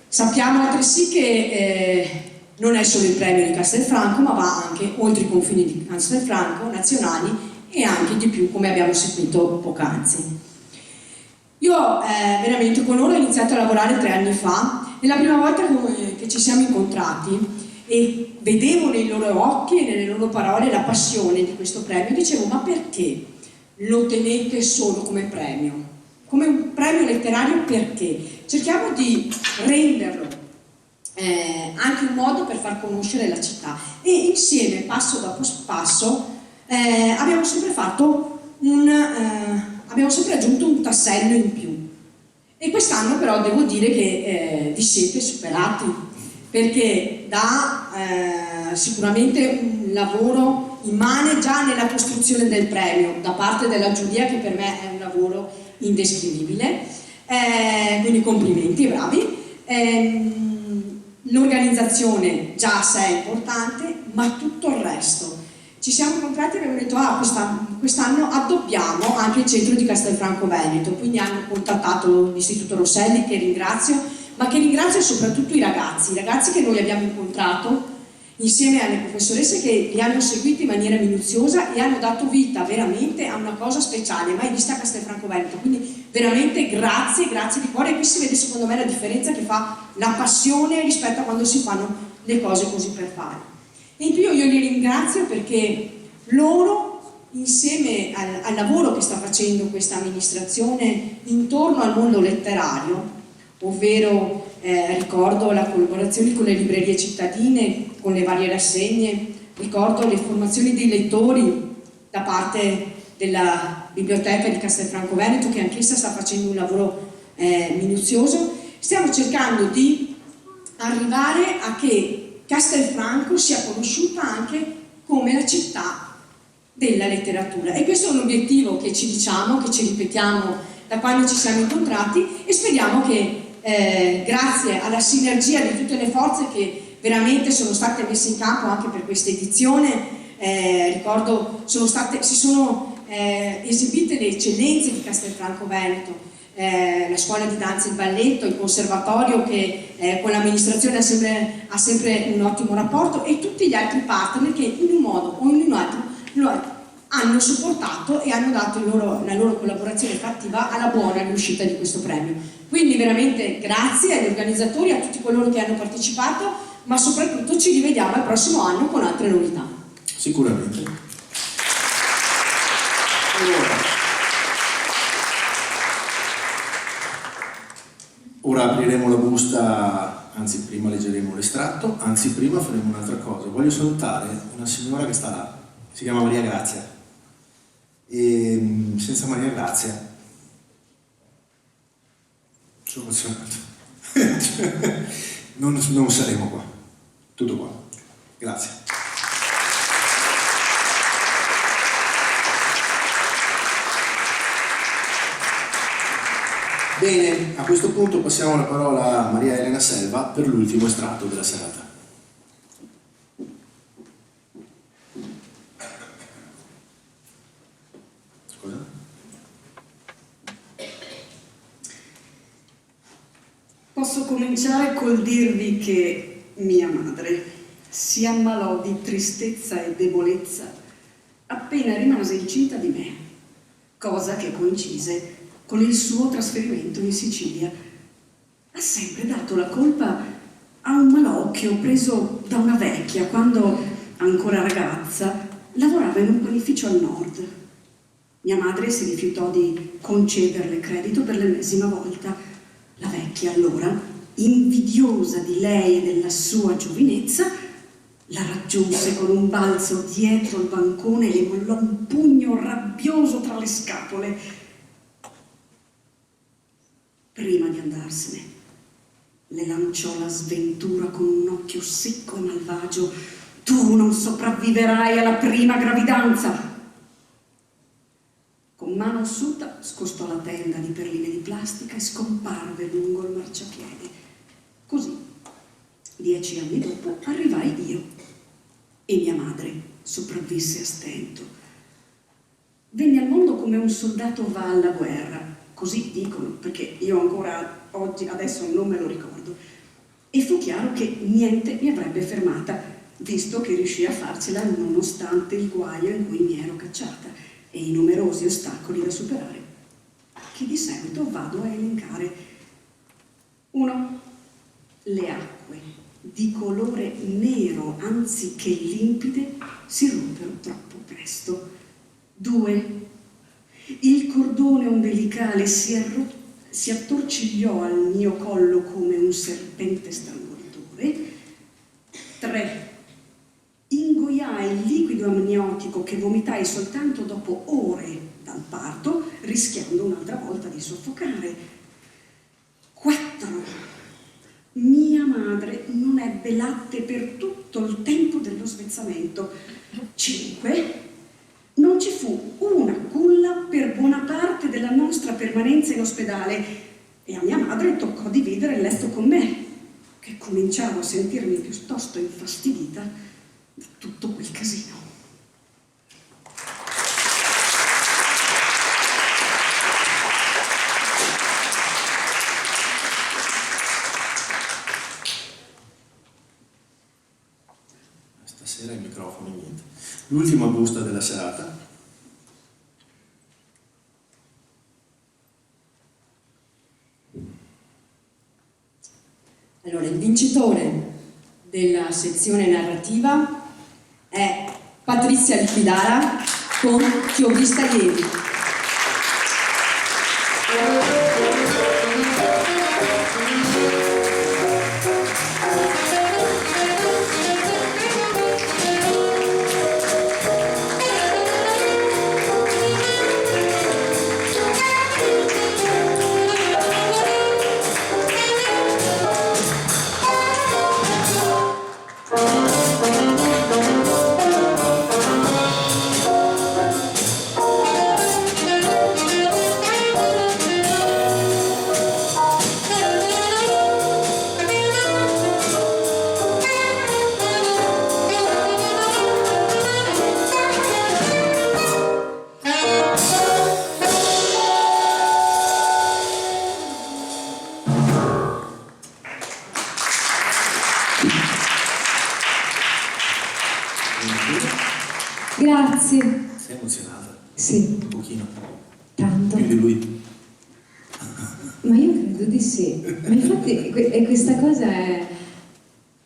Sappiamo altresì che non è solo il premio di Castelfranco, ma va anche oltre i confini di Castelfranco, nazionali e anche di più, come abbiamo sentito poc'anzi. Io veramente con loro ho iniziato a lavorare 3 anni fa e la prima volta che ci siamo incontrati e vedevo nei loro occhi e nelle loro parole la passione di questo premio, dicevo: ma perché lo tenete solo come premio? Come un premio letterario perché? Cerchiamo di renderlo anche un modo per far conoscere la città e insieme, passo dopo passo, abbiamo sempre aggiunto un tassello in più. E quest'anno però devo dire che vi siete superati, perché da sicuramente un lavoro immane già nella costruzione del premio da parte della giuria, che per me è un lavoro indescrivibile, quindi complimenti, bravi. L'organizzazione già a sé è importante, ma tutto il resto. Ci siamo incontrati e abbiamo detto: quest'anno addobbiamo anche il centro di Castelfranco Veneto, quindi hanno contattato l'Istituto Rosselli, che ringrazio, ma che ringrazio soprattutto i ragazzi che noi abbiamo incontrato insieme alle professoresse, che li hanno seguiti in maniera minuziosa e hanno dato vita veramente a una cosa speciale, mai vista a Castelfranco Veneto. Quindi veramente grazie di cuore, e qui si vede secondo me la differenza che fa la passione rispetto a quando si fanno le cose così per fare. E in più io li ringrazio perché loro, insieme al lavoro che sta facendo questa amministrazione intorno al mondo letterario, ovvero ricordo la collaborazione con le librerie cittadine, con le varie rassegne, ricordo le formazioni dei lettori da parte della biblioteca di Castelfranco Veneto, che anch'essa sta facendo un lavoro minuzioso. Stiamo cercando di arrivare a che Castelfranco sia conosciuta anche come la città della letteratura, e questo è un obiettivo che ci diciamo, che ci ripetiamo da quando ci siamo incontrati, e speriamo che grazie alla sinergia di tutte le forze che veramente sono state messe in campo anche per questa edizione, ricordo si sono esibite le eccellenze di Castelfranco Veneto, la scuola di danza e il balletto, il conservatorio che con l'amministrazione ha sempre un ottimo rapporto, e tutti gli altri partner che in un modo o in un altro lo hanno supportato e hanno dato la loro collaborazione fattiva alla buona riuscita di questo premio. Quindi veramente grazie agli organizzatori, a tutti coloro che hanno partecipato, ma soprattutto ci rivediamo al prossimo anno con altre novità. Sicuramente. Ora apriremo la busta, anzi prima leggeremo l'estratto, anzi prima faremo un'altra cosa. Voglio salutare una signora che sta là, si chiama Maria Grazia, e senza Maria Grazia non saremo qua. Tutto qua. Grazie. Bene, a questo punto passiamo la parola a Maria Elena Selva per l'ultimo estratto della serata. Posso cominciare col dirvi che mia madre si ammalò di tristezza e debolezza appena rimase incinta di me, cosa che coincise con il suo trasferimento in Sicilia. Ha sempre dato la colpa a un malocchio preso da una vecchia quando, ancora ragazza, lavorava in un panificio al nord. Mia madre si rifiutò di concederle credito per l'ennesima volta. La vecchia allora, invidiosa di lei e della sua giovinezza, la raggiunse con un balzo dietro il bancone e le mollò un pugno rabbioso tra le scapole. Prima di andarsene, le lanciò la sventura con un occhio secco e malvagio: tu non sopravviverai alla prima gravidanza. Con mano ossuta scostò la tenda di perline di plastica e scomparve lungo il marciapiede. Così, 10 anni dopo, arrivai io e mia madre sopravvisse a stento. Venne al mondo come un soldato va alla guerra, così dicono, perché io ancora oggi, adesso non me lo ricordo. E fu chiaro che niente mi avrebbe fermata, visto che riuscii a farcela nonostante il guaio in cui mi ero cacciata e i numerosi ostacoli da superare, che di seguito vado a elencare. 1. Le acque di colore nero anziché limpide si rompero troppo presto. 2. Il cordone ombelicale si attorcigliò al mio collo come un serpente strangolatore. 3. Ingoiai il liquido amniotico che vomitai soltanto dopo ore dal parto, rischiando un'altra volta di soffocare. 4. Mia madre non ebbe latte per tutto il tempo dello svezzamento. 5. Non ci fu una culla per buona parte della nostra permanenza in ospedale e a mia madre toccò dividere il letto con me, che cominciavo a sentirmi piuttosto infastidita da tutto quel casino. Stasera il microfono niente. L'ultima busta della serata. Allora, il vincitore della sezione narrativa è Patrizia Liquidara con Ti ho vista ieri. Grazie. Sei emozionata? Sì. Un pochino. Tanto. Più di lui. Ma io credo di sì. Ma infatti questa cosa è...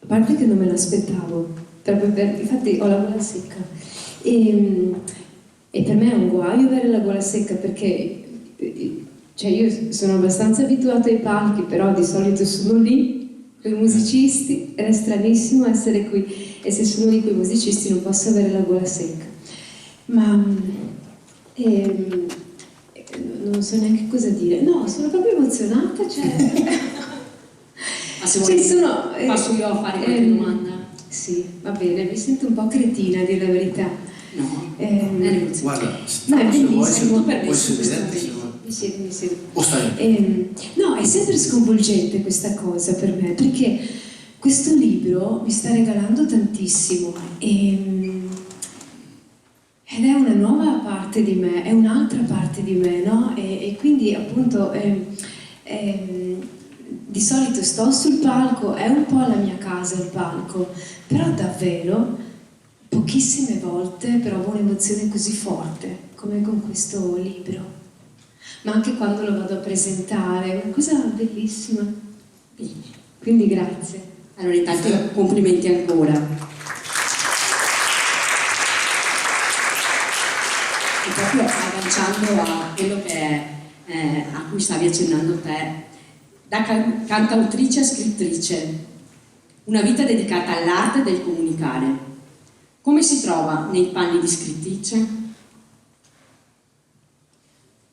A parte che non me l'aspettavo. Infatti ho la gola secca. E per me è un guaio avere la gola secca perché... Cioè io sono abbastanza abituata ai palchi, però di solito sono lì con i musicisti, ed è stranissimo essere qui. E se sono lì con i musicisti non posso avere la gola secca. Ma non so neanche cosa dire. No, sono proprio emozionata, cioè... Ma se vuoi passo io a fare qualche domanda. Sì, va bene, mi sento un po' cretina a dire la verità. No, Guarda, no, è se vuoi, bellissimo. puoi sederti, Mi siedo. O stai? No, è sempre sconvolgente questa cosa per me, perché questo libro mi sta regalando tantissimo ed è una nuova parte di me, è un'altra parte di me, no? E quindi appunto di solito sto sul palco, è un po' la mia casa il palco, però davvero pochissime volte provo un'emozione così forte come con questo libro. Ma anche quando lo vado a presentare, è una cosa bellissima. Quindi grazie. Allora intanto complimenti ancora. E proprio agganciando a quello che è, a cui stavi accennando te, da cantautrice a scrittrice, una vita dedicata all'arte del comunicare. Come si trova nei panni di scrittrice?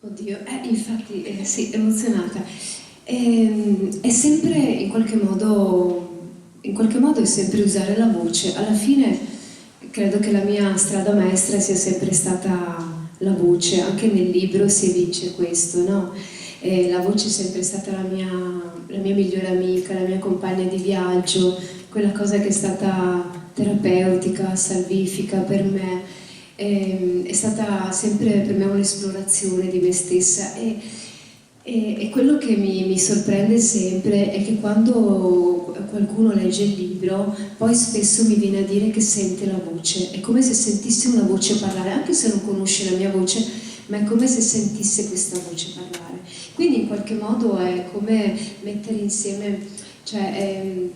Oddio, infatti, sì, emozionata. È sempre, in qualche modo è sempre usare la voce. Alla fine credo che la mia strada maestra sia sempre stata la voce, anche nel libro si evince questo, no? La voce è sempre stata la mia migliore amica, la mia compagna di viaggio, quella cosa che è stata terapeutica, salvifica per me. È stata sempre per me un'esplorazione di me stessa e quello che mi sorprende sempre è che quando qualcuno legge il libro poi spesso mi viene a dire che sente la voce, è come se sentisse una voce parlare, anche se non conosce la mia voce, ma è come se sentisse questa voce parlare. Quindi in qualche modo è come mettere insieme, cioè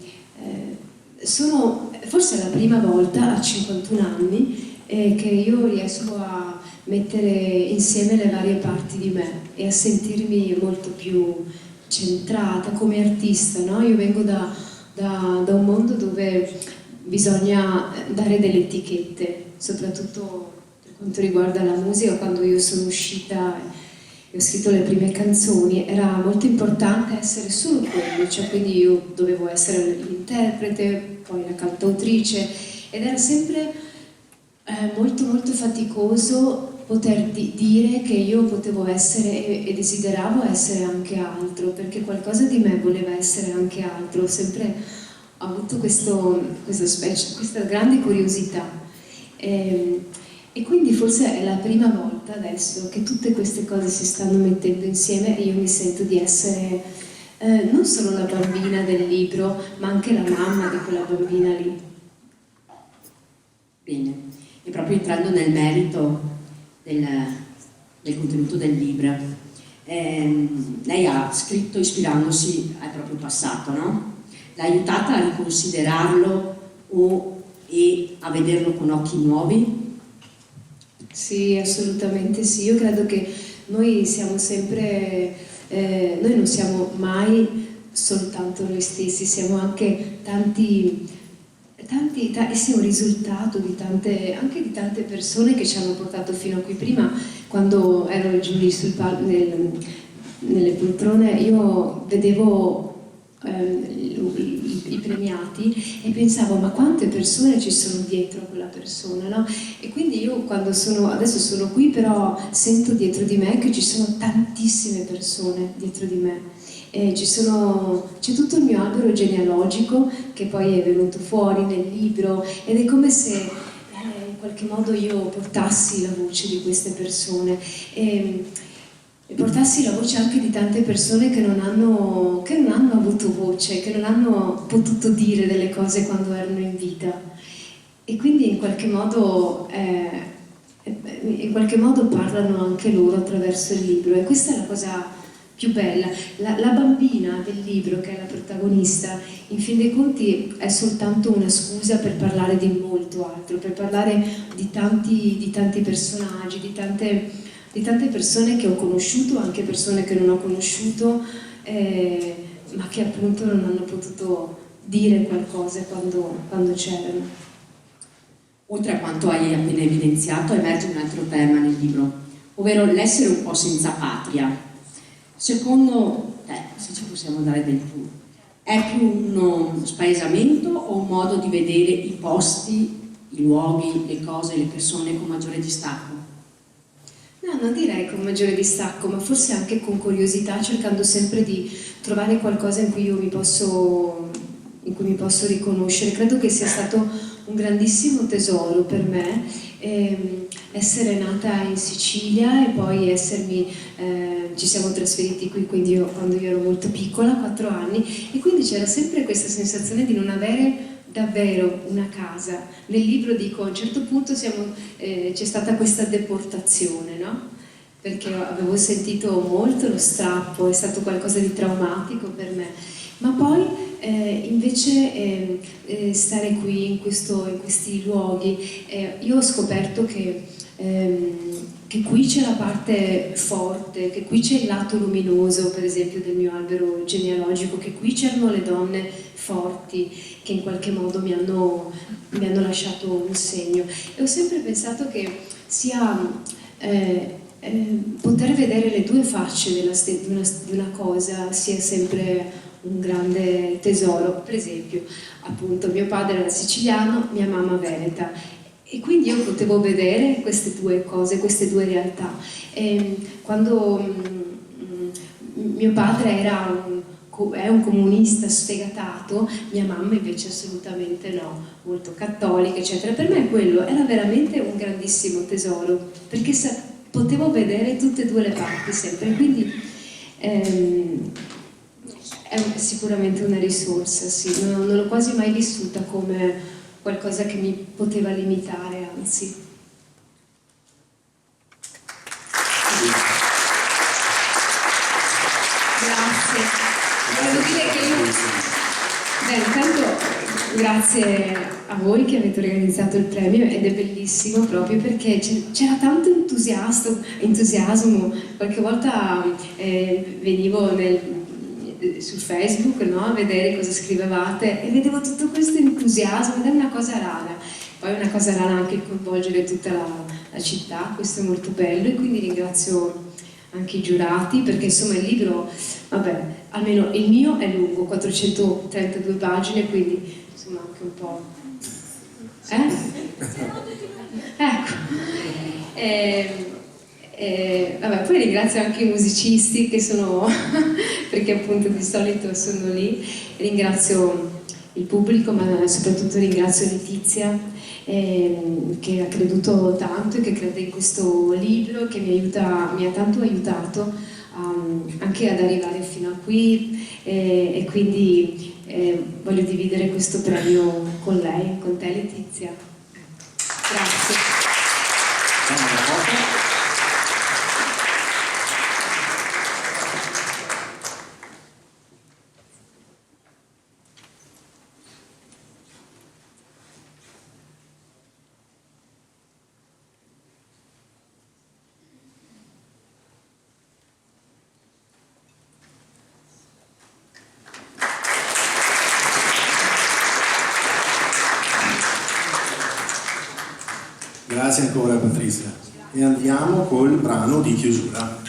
forse è la prima volta a 51 anni che io riesco a mettere insieme le varie parti di me e a sentirmi molto più centrata come artista, no? Io vengo da un mondo dove bisogna dare delle etichette, soprattutto per quanto riguarda la musica. Quando io sono uscita e ho scritto le prime canzoni era molto importante essere solo quello, cioè quindi io dovevo essere l'interprete, poi la cantautrice, ed era sempre molto molto faticoso poter dire che io potevo essere e desideravo essere anche altro, perché qualcosa di me voleva essere anche altro. Ho sempre avuto questa grande curiosità e quindi forse è la prima volta adesso che tutte queste cose si stanno mettendo insieme e io mi sento di essere non solo la bambina del libro, ma anche la mamma di quella bambina lì. Bene. E proprio entrando nel merito del contenuto del libro, lei ha scritto ispirandosi al proprio passato, no? L'ha aiutata a riconsiderarlo e a vederlo con occhi nuovi? Sì, assolutamente sì. Io credo che noi siamo sempre, noi non siamo mai soltanto noi stessi, siamo anche siamo il risultato di tante persone che ci hanno portato fino a qui. Prima, quando ero giù lì nelle poltrone, io vedevo i premiati e pensavo: ma quante persone ci sono dietro a quella persona, no? E quindi io adesso sono qui, però sento dietro di me che ci sono tantissime persone dietro di me. C'è tutto il mio albero genealogico che poi è venuto fuori nel libro ed è come se in qualche modo io portassi la voce di queste persone e portassi la voce anche di tante persone che non hanno avuto voce, che non hanno potuto dire delle cose quando erano in vita, e quindi in qualche modo parlano anche loro attraverso il libro, e questa è la cosa più bella. La bambina del libro, che è la protagonista, in fin dei conti è soltanto una scusa per parlare di molto altro, per parlare di tanti personaggi, di tante persone che ho conosciuto, anche persone che non ho conosciuto, ma che appunto non hanno potuto dire qualcosa quando c'erano. Oltre a quanto hai appena evidenziato, emerge un altro tema nel libro, ovvero l'essere un po' senza patria. Secondo te, se ci possiamo dare del tu, è più uno spaesamento o un modo di vedere i posti, i luoghi, le cose, le persone con maggiore distacco? No, No, non direi con maggiore distacco, ma forse anche con curiosità, cercando sempre di trovare qualcosa in cui io mi posso riconoscere. Credo che sia stato un grandissimo tesoro per me essere nata in Sicilia e poi ci siamo trasferiti qui quando io ero molto piccola, 4 anni, e quindi c'era sempre questa sensazione di non avere davvero una casa. Nel libro dico, a un certo punto c'è stata questa deportazione, no? Perché avevo sentito molto lo strappo, è stato qualcosa di traumatico per me, ma poi invece stare qui in questi luoghi, io ho scoperto che qui c'è la parte forte, che qui c'è il lato luminoso, per esempio, del mio albero genealogico, che qui c'erano le donne forti che in qualche modo mi hanno lasciato un segno. E ho sempre pensato che sia poter vedere le due facce di una cosa sia sempre un grande tesoro. Per esempio, appunto, mio padre era siciliano, mia mamma veneta, e quindi io potevo vedere queste due cose, queste due realtà. Quando mio padre è un comunista sfegatato, mia mamma invece assolutamente no, molto cattolica, eccetera. Per me quello era veramente un grandissimo tesoro, perché potevo vedere tutte e due le parti sempre, quindi è sicuramente una risorsa, sì. Non l'ho quasi mai vissuta come qualcosa che mi poteva limitare, anzi. Grazie. Devo dire che intanto grazie a voi che avete organizzato il premio, ed è bellissimo proprio perché c'era tanto entusiasmo. Qualche volta venivo su Facebook, no, a vedere cosa scrivevate e vedevo tutto questo entusiasmo, ed è una cosa rara. Poi è una cosa rara anche coinvolgere tutta la città, questo è molto bello, e quindi ringrazio anche i giurati, perché insomma il libro, vabbè, almeno il mio è lungo, 432 pagine, quindi insomma anche un po'... Ecco. Vabbè, poi ringrazio anche i musicisti che sono, perché appunto di solito sono lì, ringrazio il pubblico, ma soprattutto ringrazio Letizia che ha creduto tanto e che crede in questo libro, che mi ha tanto aiutato anche ad arrivare fino a qui, e quindi voglio dividere questo premio con lei, con te Letizia. Grazie. Grazie ancora Patrizia. E andiamo col brano di chiusura.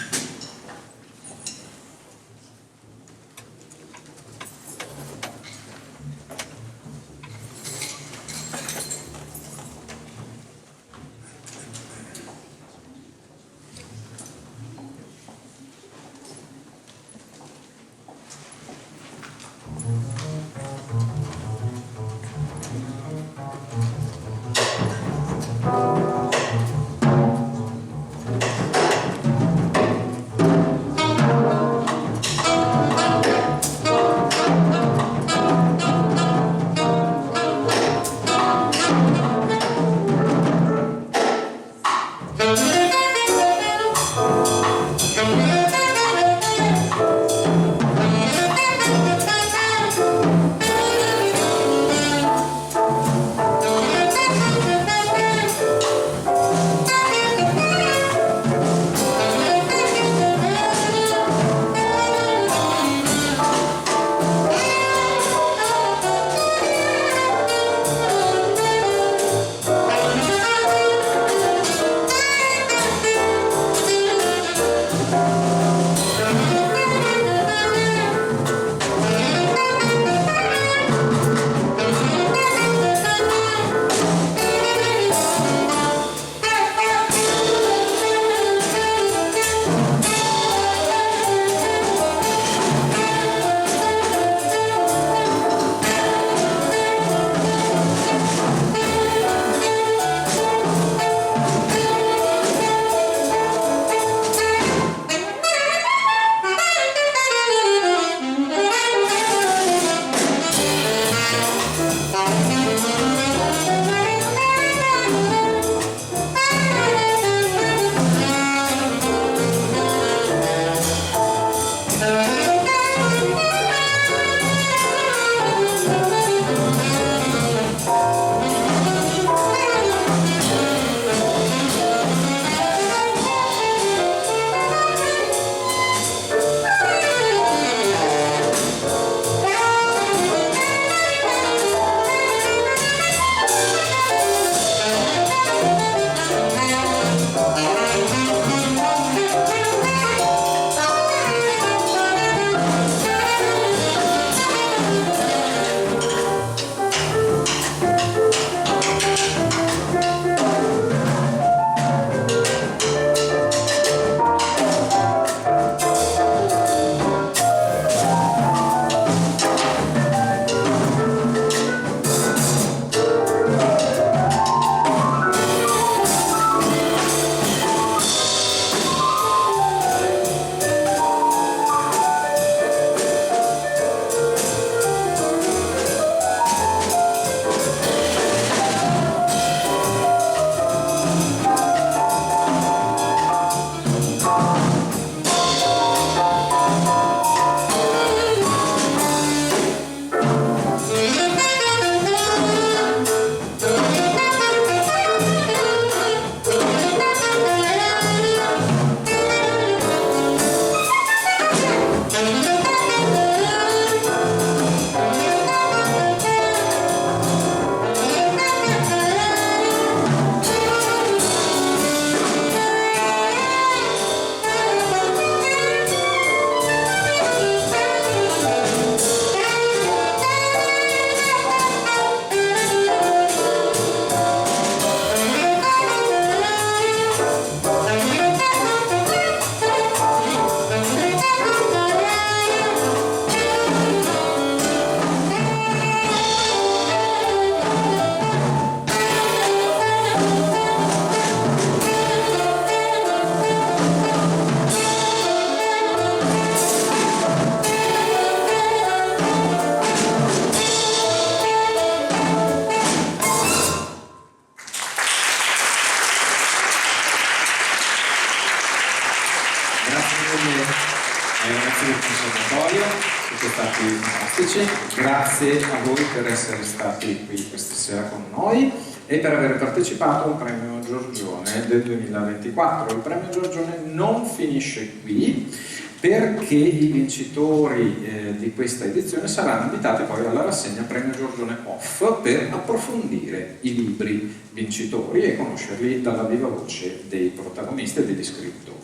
innanzitutto il conservatorio, siete stati fantastici, grazie a voi per essere stati qui questa sera con noi e per aver partecipato al premio Giorgione del 2024. Il premio Giorgione non finisce qui, perché i vincitori di questa edizione saranno invitati poi alla rassegna Premio Giorgione Off per approfondire i libri vincitori e conoscerli dalla viva voce dei protagonisti e degli scrittori.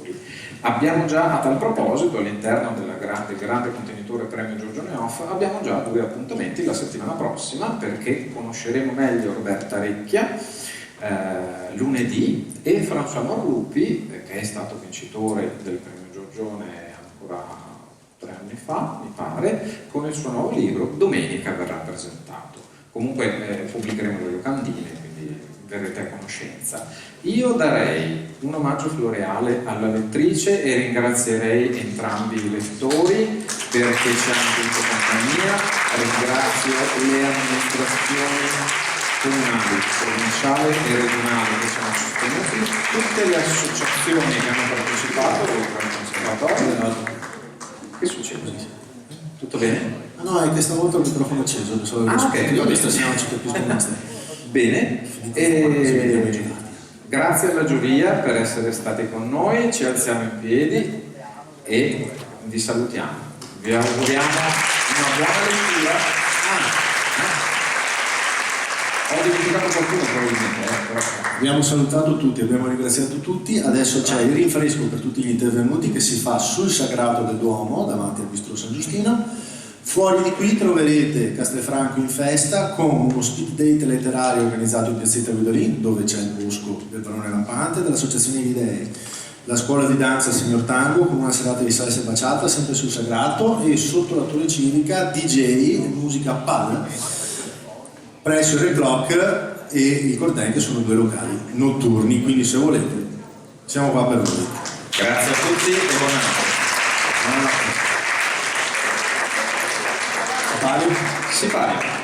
Abbiamo già, a tal proposito, all'interno del grande contenitore Premio Giorgione Off, abbiamo già 2 appuntamenti la settimana prossima, perché conosceremo meglio Roberta Recchia lunedì e François Morlupi, che è stato vincitore del Premio Giorgione 3 anni fa, mi pare, con il suo nuovo libro Domenica verrà presentato. Comunque pubblicheremo le locandine, quindi verrete a conoscenza. Io darei un omaggio floreale alla lettrice e ringrazierei entrambi i lettori perché ci hanno tenuto compagnia. Ringrazio le amministrazioni comunali, provinciale e regionale che ci hanno sostenuti, tutte le associazioni che hanno partecipato al conservatorio. Che succede? Tutto bene? No, è che stavolta il microfono è acceso, ok, ho visto, se no ci capisco. Bene, grazie alla giuria per essere stati con noi, ci alziamo in piedi e vi salutiamo. Vi auguriamo una buona lettura. Ho dimenticato qualcuno probabilmente. Abbiamo salutato tutti, abbiamo ringraziato tutti, adesso c'è il rinfresco per tutti gli intervenuti che si fa sul Sagrato del Duomo davanti al Bistro San Giustino. Fuori di qui troverete Castelfranco in festa con uno speed date letterario organizzato in Piazzetta Guidorin, dove c'è il bosco del Barone Rampante, dell'Associazione Idee, la scuola di danza Signor Tango con una serata di salsa e baciata sempre sul Sagrato e sotto la torre civica DJ e musica pal presso il Red Clock e il Corten, che sono 2 locali notturni, quindi se volete siamo qua per voi. Grazie a tutti e buonanotte. Paolo? Si pare.